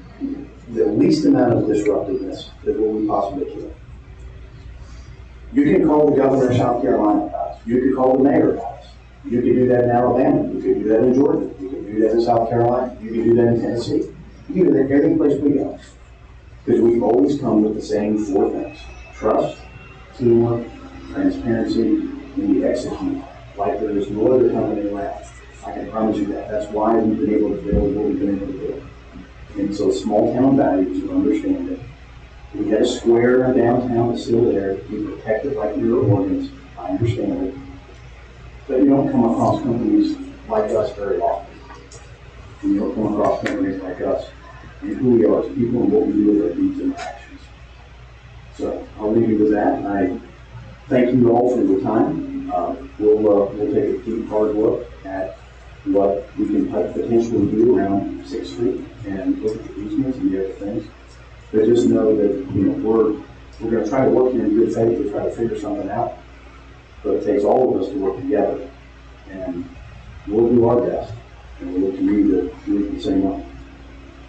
be the least amount of disruptiveness that we possibly can. You can call the governor of South Carolina about us. You could call the mayor about us. You could do that in Alabama. You could do that in Georgia. You could do that in South Carolina. You could do that in Tennessee. You can do that every place we go. Because we've always come with the same 4 things. Trust, teamwork, transparency, and we execute like there is no other company around. I can promise you that. That's why we've been able to build what we've been able to build. And so small town values, you understand it. We had a square downtown that's still there. We protect it like we were organs. I understand it. But you don't come across companies like us very often. And you don't come across companies like us and who we are as people and what we do with our deeds and our actions. So I'll leave you with that. I thank you all for your time. We'll take a deep, hard look at what we can potentially do around 6th Street and look at the easements and the other things. But just know that we're going to try to work here in good faith to try to figure something out. But it takes all of us to work together, and we'll do our best, and we'll look to you to do it the same way.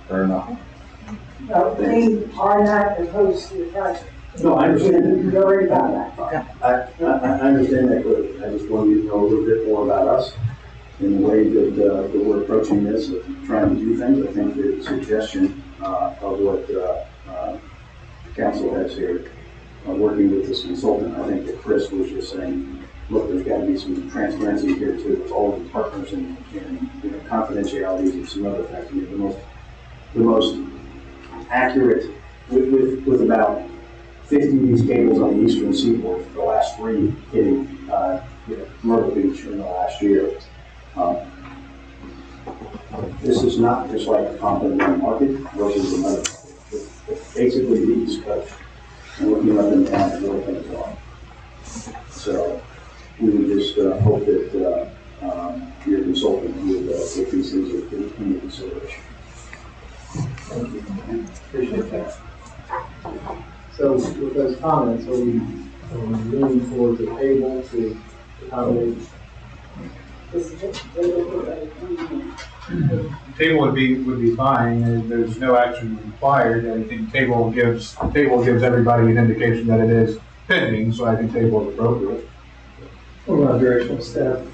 Fair enough. No, they are not opposed to the project. No, I understand that. You're worried about that. I understand that clearly. I just wanted you to know a little bit more about us in the way that we're approaching this, trying to do things. I think the suggestion of what the council has here, working with this consultant, I think that Chris was just saying, look, there's got to be some transparency here too, with all the partners and confidentialities and some other things. The most the most accurate, with about 50 of these cables on the eastern seaboard, the last 3 hitting Myrtle Beach in the last year. This is not just like a comparable market versus another market. It's basically the East Coast, and looking up and down and where things are. So we would just hope that your consultant would take these things into consideration. Thank you. Appreciate that. So with those comments, are we leaning towards the table to accommodate? Table would be fine, and there's no action required. I think table gives everybody an indication that it is pending, so I think table is appropriate. What about directional staff?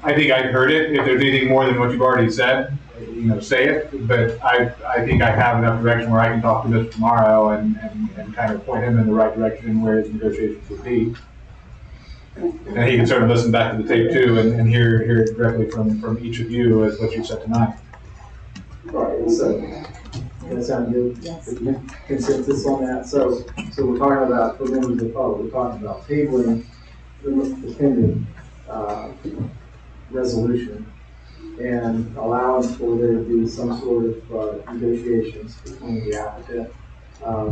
I think I heard it. If there's anything more than what you've already said, say it. But I think I have enough direction where I can talk to Mr. tomorrow and kind of point him in the right direction where his negotiations would be. And he can sort of listen back to the tape too and hear it directly from each of you as what you said tonight. Right, so, that sound good? Yes. Consensus on that? So we're talking about, for members of the public, we're talking about tabling the pending, resolution and allowing for there to be some sort of, negotiations between the applicant,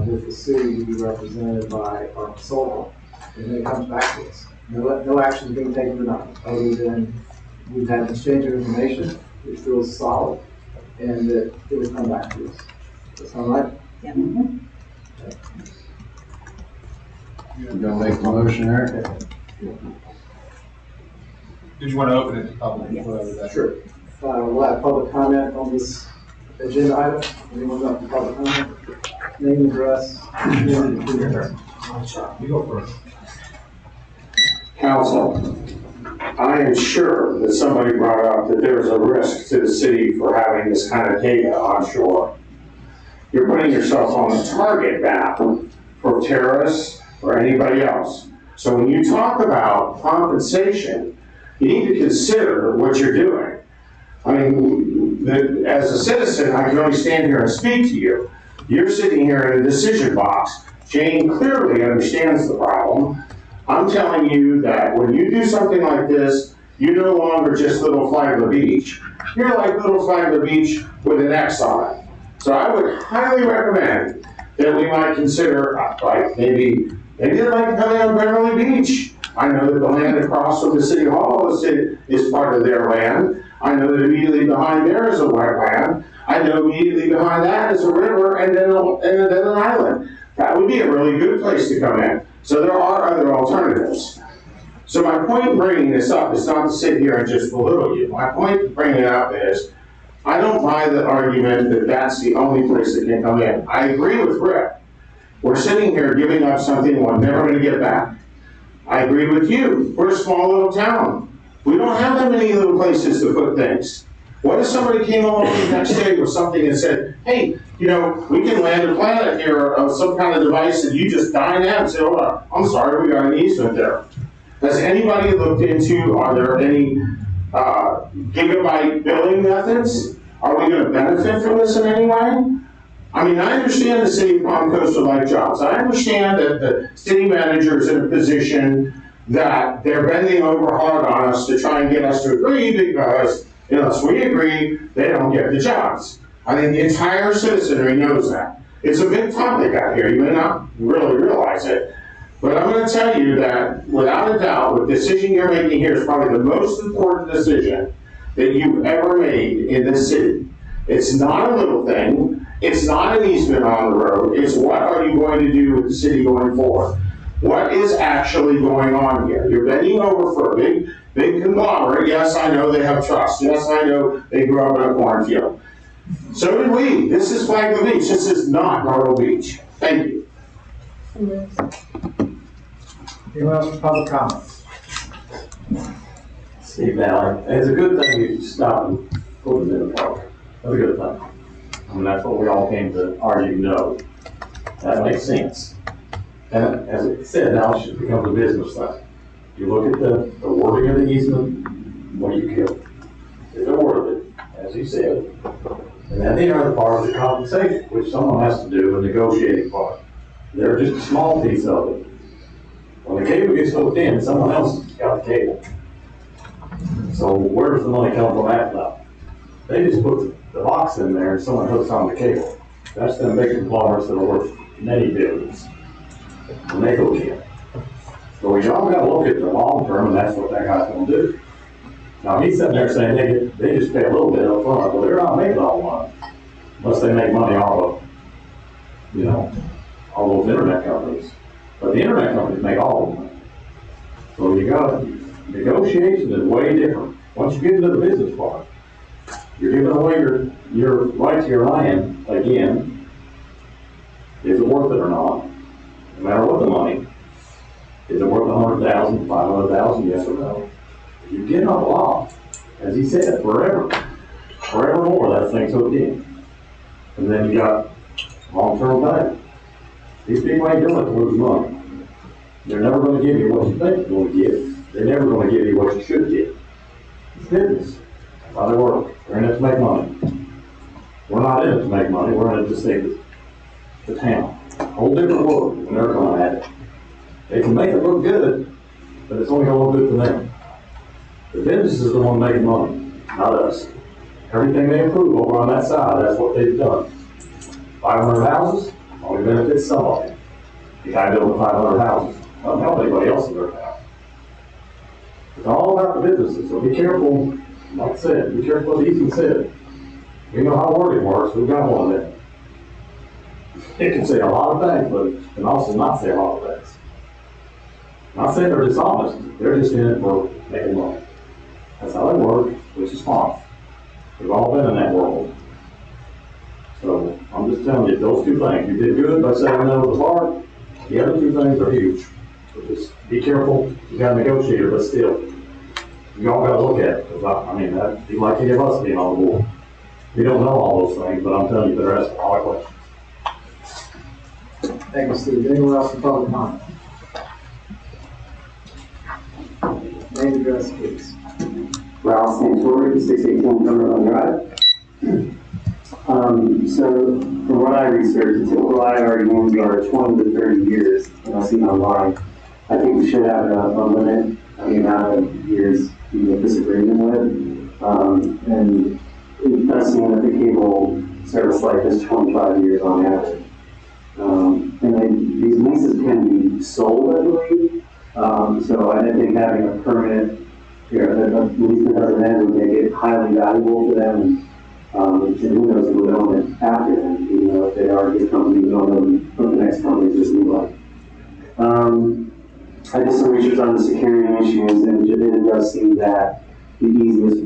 with the city to be represented by our consultant. And then it comes back to us. No action is being taken tonight, other than we've had an exchange of information, which feels solid, and that it will come back to us. That sound right? Yeah. You're gonna make the motion, Eric? Did you want to open it to public? Yes. Sure. We'll have public comment on this agenda item. Anyone got the public comment? Name, address. You go first. Council, I am sure that somebody brought up that there's a risk to the city for having this kind of data onshore. You're putting yourself on the target map for terrorists or anybody else. So when you talk about compensation, you need to consider what you're doing. I mean, as a citizen, I can only stand here and speak to you. You're sitting here in a decision box. Jane clearly understands the problem. I'm telling you that when you do something like this, you're no longer just Little Flagler Beach. You're like Little Flagler Beach with an X on it. So I would highly recommend that we might consider, like maybe they'd like to come in on Beverly Beach. I know that the land across from the city hall is part of their land. I know that immediately behind there is a wetland. I know immediately behind that is a river and then an island. That would be a really good place to come in. So there are other alternatives. So my point in bringing this up is not to sit here and just belittle you. My point in bringing it up is, I don't buy the argument that that's the only place that can come in. I agree with Rick. We're sitting here giving up something we're never going to get back. I agree with you. We're a small little town. We don't have that many little places to put things. What if somebody came along the next day with something and said, hey, we can land a planet here of some kind of device that you just dine at and say, oh, I'm sorry, we got an easement there. Has anybody looked into, are there any gigabyte billing methods? Are we going to benefit from this in any way? I mean, I understand the city of Palm Coast would like jobs. I understand that the city manager is in a position that they're bending over hard on us to try and get us to agree because unless we agree, they don't get the jobs. I think the entire citizenry knows that. It's a big topic out here. You may not really realize it. But I'm going to tell you that without a doubt, the decision you're making here is probably the most important decision that you've ever made in this city. It's not a little thing. It's not an easement on the road. It's what are you going to do with the city going forward? What is actually going on here? You're bending over for a big conglomerate. Yes, I know they have trust. Yes, I know they grew up in a cornfield. So did we. This is Flagler Beach. This is not Myrtle Beach. Thank you. Anyone else with public comments? Steve Valley. It's a good thing you stopped and put them in the park. That's a good thing. I mean, that's what we all came to argue, no. That makes sense. And as it said, now it should become a business thing. You look at the wording of the easement, what do you kill? Is it worth it? As he said. And then the other part is the compensation, which someone has to do, the negotiating part. They're just a small piece of it. When the cable gets hooked in, someone else got the cable. So where does the money come from after that? They just put the box in there and someone hooks on the cable. That's them big conglomerates that are worth many billions. And they hook in. So y'all gotta look at the long term, and that's what that guy's gonna do. Now, he's sitting there saying they just pay a little bit up front. Well, they're not making all the money. Unless they make money off of, all those internet companies. But the internet companies make all the money. So you got, negotiation is way different. Once you get into the business part, you're giving away your right to your land again. Is it worth it or not? No matter what the money. Is it worth 100,000, 500,000, yes or no? You're getting a lot, as he said, forevermore, that thing's hooked in. And then you got long-term pay. These people ain't doing it to lose money. They're never gonna give you what you think you're gonna get. They're never gonna give you what you should get. It's business. That's how they work. They're in it to make money. We're not in it to make money, we're in it to save the town. A whole different world when they're coming at it. They can make it look good, but it's only gonna look good for them. The business is the one making money, not us. Everything they improve over on that side, that's what they've done. 500 houses, only benefits somebody. The guy building 500 houses, doesn't help anybody else in their town. It's all about the businesses, so be careful, like I said, be careful what Ethan said. We know how wording works, we've got one of them. It can say a lot of things, but it can also not say a lot of things. Not saying they're dishonest, they're just in it for making money. That's how they work, which is fine. We've all been in that world. So I'm just telling you, those two things, you did good by saying no to the park. The other two things are huge. So just be careful, you got a negotiator, but still, you all gotta look at it. That'd be like any of us being on the board. We don't know all those things, but I'm telling you, they're asking all the questions. Thank you, Steve. Anyone else in public comment? Name address, please. Ralph Santori, 618 Cumberland Drive. So, from what I researched, the typical IRUs are 20 to 30 years, and I've seen online. I think we should have a limit on the amount of years we have disagreement with. And it does seem that the cable service life is 25 years on average. And then these leases can be sold, I believe. So I think having a permanent lease that doesn't end would make it highly valuable for them. And who knows who would own it after them, even though if they are a good company, we don't know what the next company is just new like. I did some research on the security issues, and it does seem that the easiest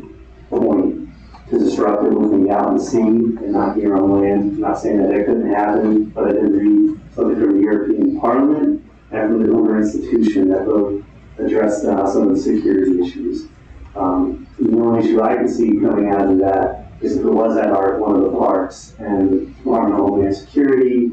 point to disrupt it would be out in the sea and not here on land. I'm not saying that it couldn't happen, but I did read something from the European Parliament and from the Hoover Institution that both addressed some of the security issues. The only issue I can see coming out of that is if it was at one of the parks and the Department of Homeland Security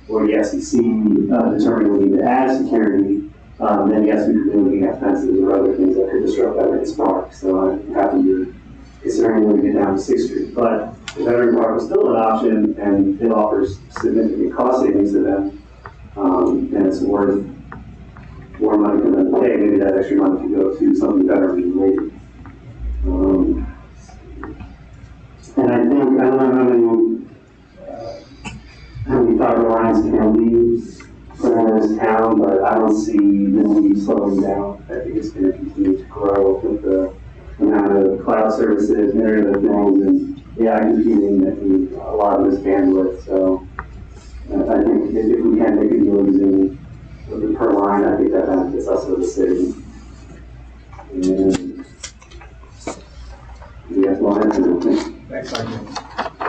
or the SEC determined we need to add security, then yes, we could be looking at fences or other things that could disrupt Veterans Park. So I'm happy to considering when we get down to 6th Street. But if Veterans Park was still an option and it offers significant cost savings to them, and it's worth more money for them to pay, maybe that extra money could go to something better related. And I think, I don't know how many fiber lines can be put in this town, but I don't see the need slowing down. I think it's going to continue to grow with the amount of cloud services, Internet of Things, and AI computing that need a lot of this bandwidth. So I think if we can make a deal using the per line, I think that benefits us as a city. And that's all I have to do. Thanks, Sergeant.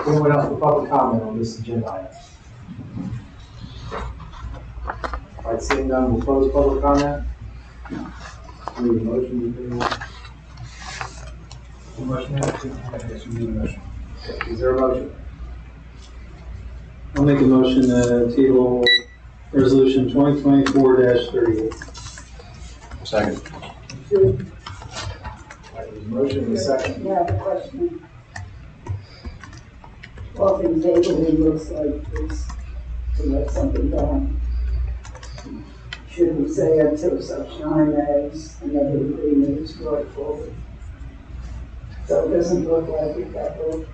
Anyone else for public comment on this agenda item? All right, seeing none, we'll close public comment. Need a motion? Motion? Yes, we need a motion. Is there a motion? I'll make a motion to table resolution 2024-38. Second. There's a motion and a second. Yeah, the question. often tabling looks like it's to let something down. Should we say until such time as another agreement is brought forward? So it doesn't look like we've got both.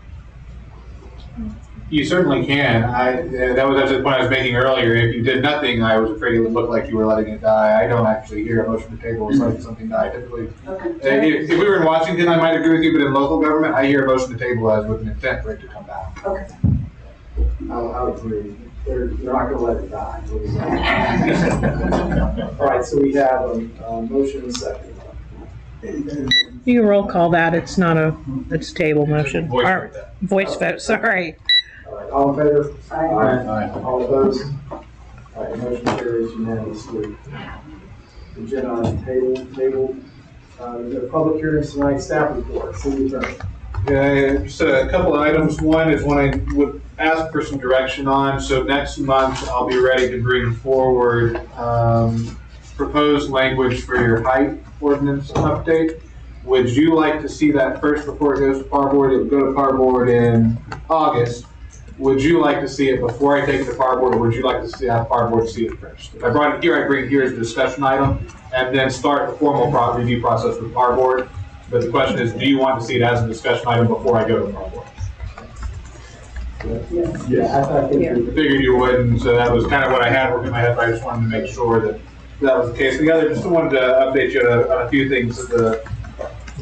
You certainly can. That was actually the point I was making earlier. If you did nothing, I was afraid it would look like you were letting it die. I don't actually hear a motion to table as letting something die typically. Okay. If we were in Washington, I might agree with you, but in local government, I hear a motion to table as with an intent for it to come back. Okay. I would agree. They're not gonna let it die. All right, so we have a motion and a second. You can roll call that. It's not it's a table motion. Voice Or vote that. voice vote, sorry. All right, all in favor? Aye. All opposed? All right, motion carries unanimously. Agenda on table. The public hearings tonight, staff report, city attorney. Just a couple of items. One is one I would ask for some direction on. So next month, I'll be ready to bring forward proposed language for your height ordinance update. Would you like to see that first before it goes to par board? It would go to par board in August. Would you like to see it before I take it to par board, or would you like to see have par board see it first? If I brought it here, I bring it here as a discussion item, and then start the formal review process with par board. But the question is, do you want to see it as a discussion item before I go to par board? Yeah, I think. I figured you would, and so that was kind of what I had working in my head, but I just wanted to make sure that that was the case. The other, just wanted to update you on a few things that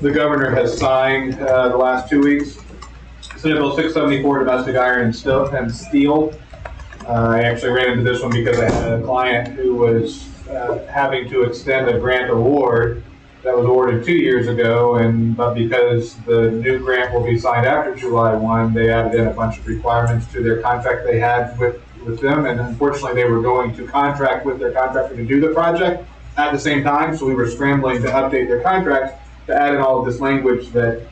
the governor has signed the last 2 weeks. Senate Bill 674, domestic iron and steel. I actually ran into this one because I had a client who was having to extend a grant award that was awarded 2 years ago, but because the new grant will be signed after July 1, they added in a bunch of requirements to their contract they had with them, and unfortunately they were going to contract with their contractor to do the project at the same time, so we were scrambling to update their contracts to add in all of this language that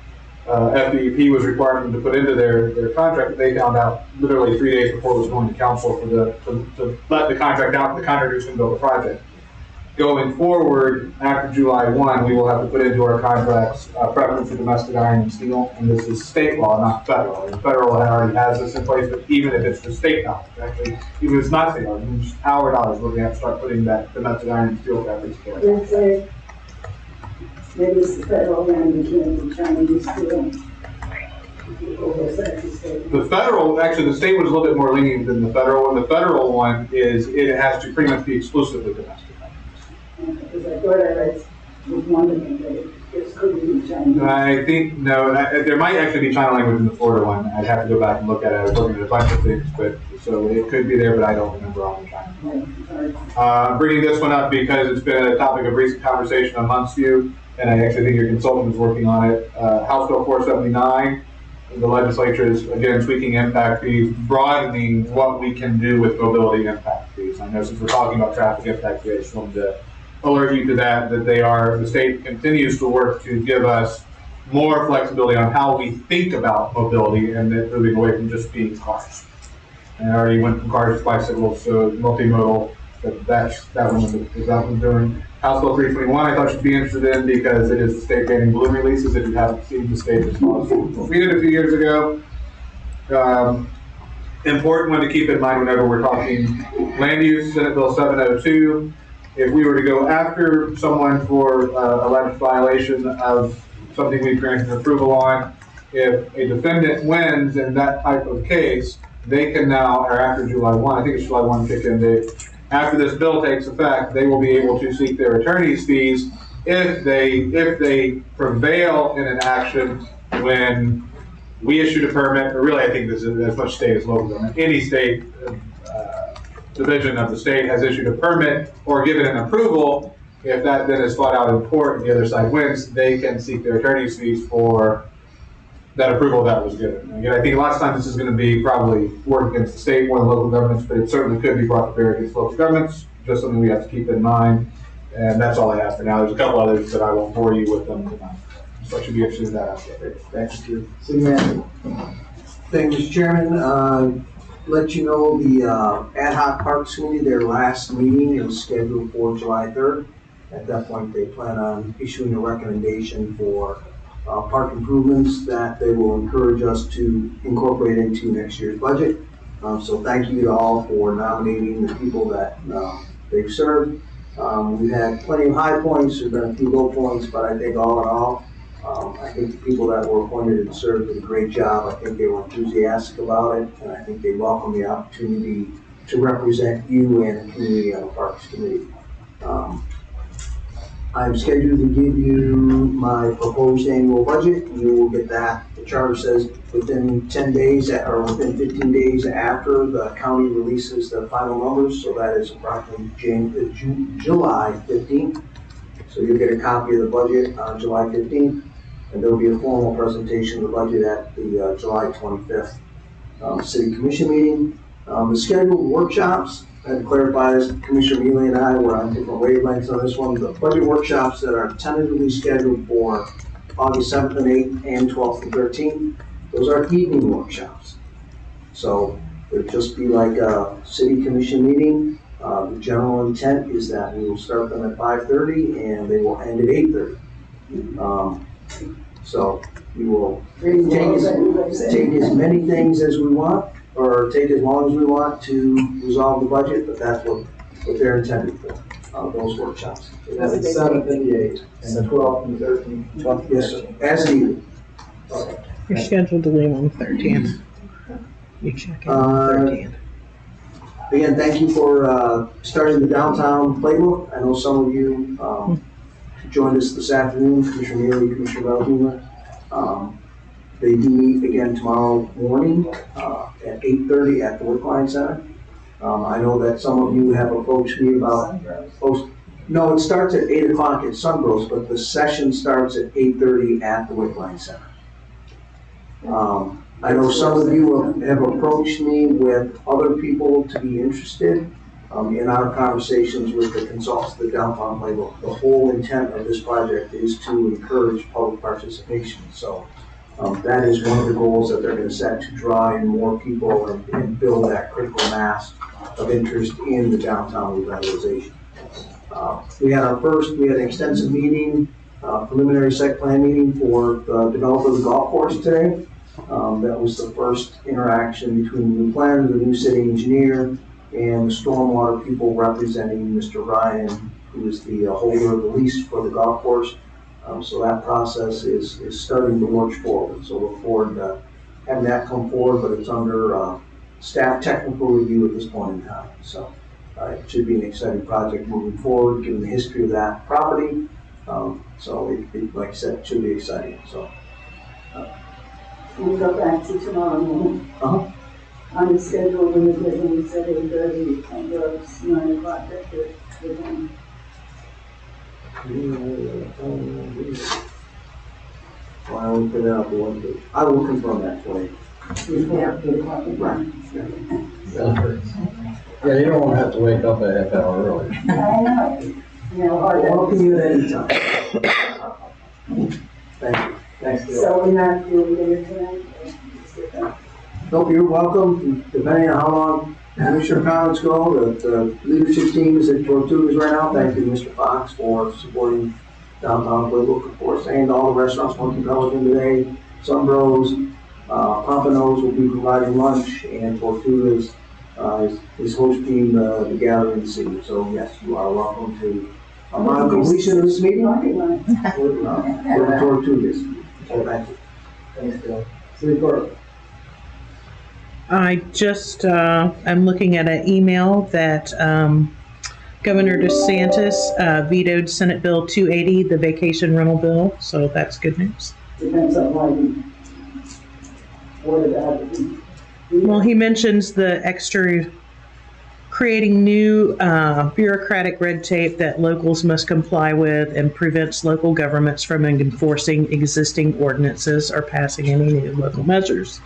FDEP was requiring them to put into their contract that they found out literally 3 days before it was going to council to let the contract out, the contractors can build the project. Going forward, after July 1, we will have to put into our contracts preference for domestic iron and steel, and this is state law, not federal. And federal already has this in place, but even if it's the state dollars, actually, even if it's not state dollars, even just our dollars, we're going to have to start putting that domestic iron and steel preference for it. Let's say, maybe it's the federal and we can't be Chinese steel. The federal, actually, the state was a little bit more lenient than the federal one. The federal one is, it has to pretty much be exclusively domestic. Because I thought I read with one of them that it could be Chinese. I think, no, there might actually be China language in the Florida one. I'd have to go back and look at it. I was looking at a bunch of things, but so it could be there, but I don't remember all the China. I'm bringing this one up because it's been a topic of recent conversation amongst you, and I actually think your consultant is working on it. House Bill 479, the legislature is again tweaking impact fees, broadening what we can do with mobility impact fees. I know since we're talking about traffic impact fees, I just wanted to alert you to that the state continues to work to give us more flexibility on how we think about mobility and then moving away from just being cars. And I already went from cars to bicycles, so multimodal, but that one is out and doing. House Bill 321 I thought you'd be interested in because it is the state banning balloon releases if you haven't seen the state response. We did a few years ago. Important one to keep in mind whenever we're talking land use, Senate Bill 702. If we were to go after someone for alleged violation of something we've granted approval on, if a defendant wins in that type of case, they can now, or after July 1, I think it's July 1 kick in date, after this bill takes effect, they will be able to seek their attorney's fees if they prevail in an action when we issued a permit, or really I think this is as much state as local government, any state division of the state has issued a permit or given an approval. If that then is fought out in court and the other side wins, they can seek their attorney's fees for that approval that was given. Again, I think a lot of times this is going to be probably work against the state more than local governments, but it certainly could be brought to bear against local governments, just something we have to keep in mind. And that's all I have for now. There's a couple others that I won't bore you with them tonight. So I should be interested in that. Thank you. City Manager. Thank you, Mr. Chairman. Let you know the ad hoc parks committee, their last meeting is scheduled for July 3rd. At that point, they plan on issuing a recommendation for park improvements that they will encourage us to incorporate into next year's budget. So thank you to all for nominating the people that they've served. We've had plenty of high points, there's been a few low points, but I think all in all, I think the people that were appointed and served did a great job. I think they were enthusiastic about it, and I think they welcome the opportunity to represent you and the community on the Parks Committee. I'm scheduled to give you my proposed annual budget. You will get that. The charter says within 10 days or within 15 days after the county releases the final numbers. So that is approximately July 15th. So you'll get a copy of the budget on July 15th. And there'll be a formal presentation of the budget at the July 25th City Commission meeting. The scheduled workshops, I had to clarify this, Commissioner Mealy and I were on different wavelengths on this one. The budget workshops that are tentatively scheduled for August 7th and 8th and 12th and 13th, those are evening workshops. So it'll just be like a City Commission meeting. The general intent is that we will start them at 5:30 and they will end at 8:30. So we will take as many things as we want, or take as long as we want to resolve the budget, but that's what they're intended for, those workshops. That's the 7th and the 8th, and the 12th and 13th. Yes, sir, as needed. You're scheduled to leave on the 13th. You check in on the 13th. Again, thank you for starting the downtown playbook. I know some of you joined us this afternoon, Commissioner Mealy, Commissioner Valhuma. They do meet again tomorrow morning at 8:30 at the Wickline Center. I know that some of you have approached me about no, it starts at 8 o'clock at Sunbros, but the session starts at 8:30 at the Wickline Center. I know some of you have approached me with other people to be interested in our conversations with the consultants, the downtown playbook. The whole intent of this project is to encourage public participation. So that is one of the goals that they're going to set, to draw in more people and build that critical mass of interest in the downtown revitalization. We had an extensive meeting, preliminary site plan meeting for the developer of the golf course today. That was the first interaction between the new planner, the new city engineer, and the stormwater people representing Mr. Ryan, who is the holder of the lease for the golf course. So that process is starting to march forward. So look forward to having that come forward, but it's under staff technical review at this point in time. So it should be an exciting project moving forward, given the history of that property. So it, like I said, it should be exciting. So. We'll go back to tomorrow morning. On the schedule, when the building said 8:30 and goes 9 o'clock, that's good. Well, I will put it out the one page. I will confirm that for you. Right. Yeah, you don't want to have to wake up a half hour early. I know. Welcome you at any time. Thank you. Thanks. So we're not doing dinner tonight? Nope, you're welcome. Depending on how long Commissioner comments go, the leadership team is at Tortugas right now. Thank you, Mr. Fox, for supporting downtown playbook, of course, and all the restaurants Monkey Pelican today. Sunbros, Pompano's will be providing lunch, and Tortugas is hosting the gathering this evening. So yes, you are welcome to. Upon completion of this meeting, we're Tortugas. So thank you. Thanks, Bill. City Clerk. I just, I'm looking at an email that Governor DeSantis vetoed Senate Bill 280, the vacation rental bill, so that's good news. Depends on what about. Well, he mentions the extra, creating new bureaucratic red tape that locals must comply with and prevents local governments from enforcing existing ordinances or passing any new local measures.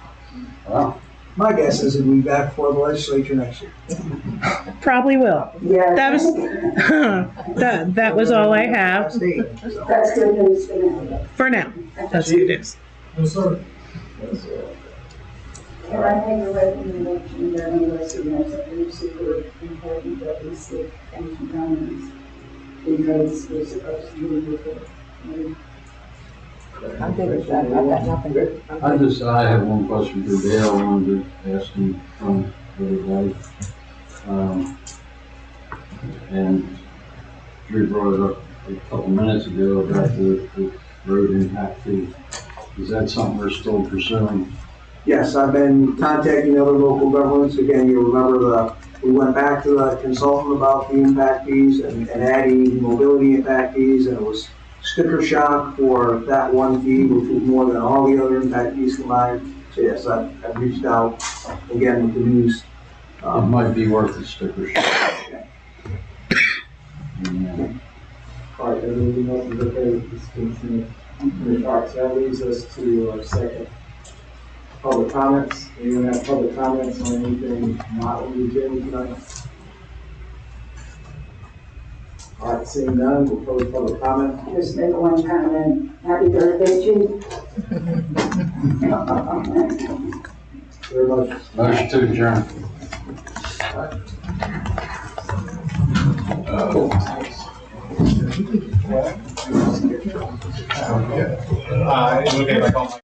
Wow. My guess is it'll be back before the legislature next year. Probably will. Yeah. That was that was all I have. That's good news for now. That's good news. Yes, sir. Can I make a recommendation that unless we have something super important that we seek ancient comments, because we're supposed to move with it. I'm good with that, I've got nothing. I have one question for Dale, I wanted to ask him from everybody. And Drew brought it up a couple minutes ago about the road impact fee. Is that something we're still pursuing? Yes, I've been contacting other local governments. Again, you remember we went back to the consultant about the impact fees and adding mobility impact fees, and it was sticker shock for that one fee, which was more than all the other impact fees combined. So yes, I've reached out again with the news. It might be worth a sticker shock. All right, everything else is okay, let's continue. All right, so that leads us to our second public comments. Anyone have public comments on anything not on the agenda tonight? All right, seeing none, we'll close public comment. Just make one comment. Happy birthday, Chief. Very much. Motion to adjourn. It's okay if I call my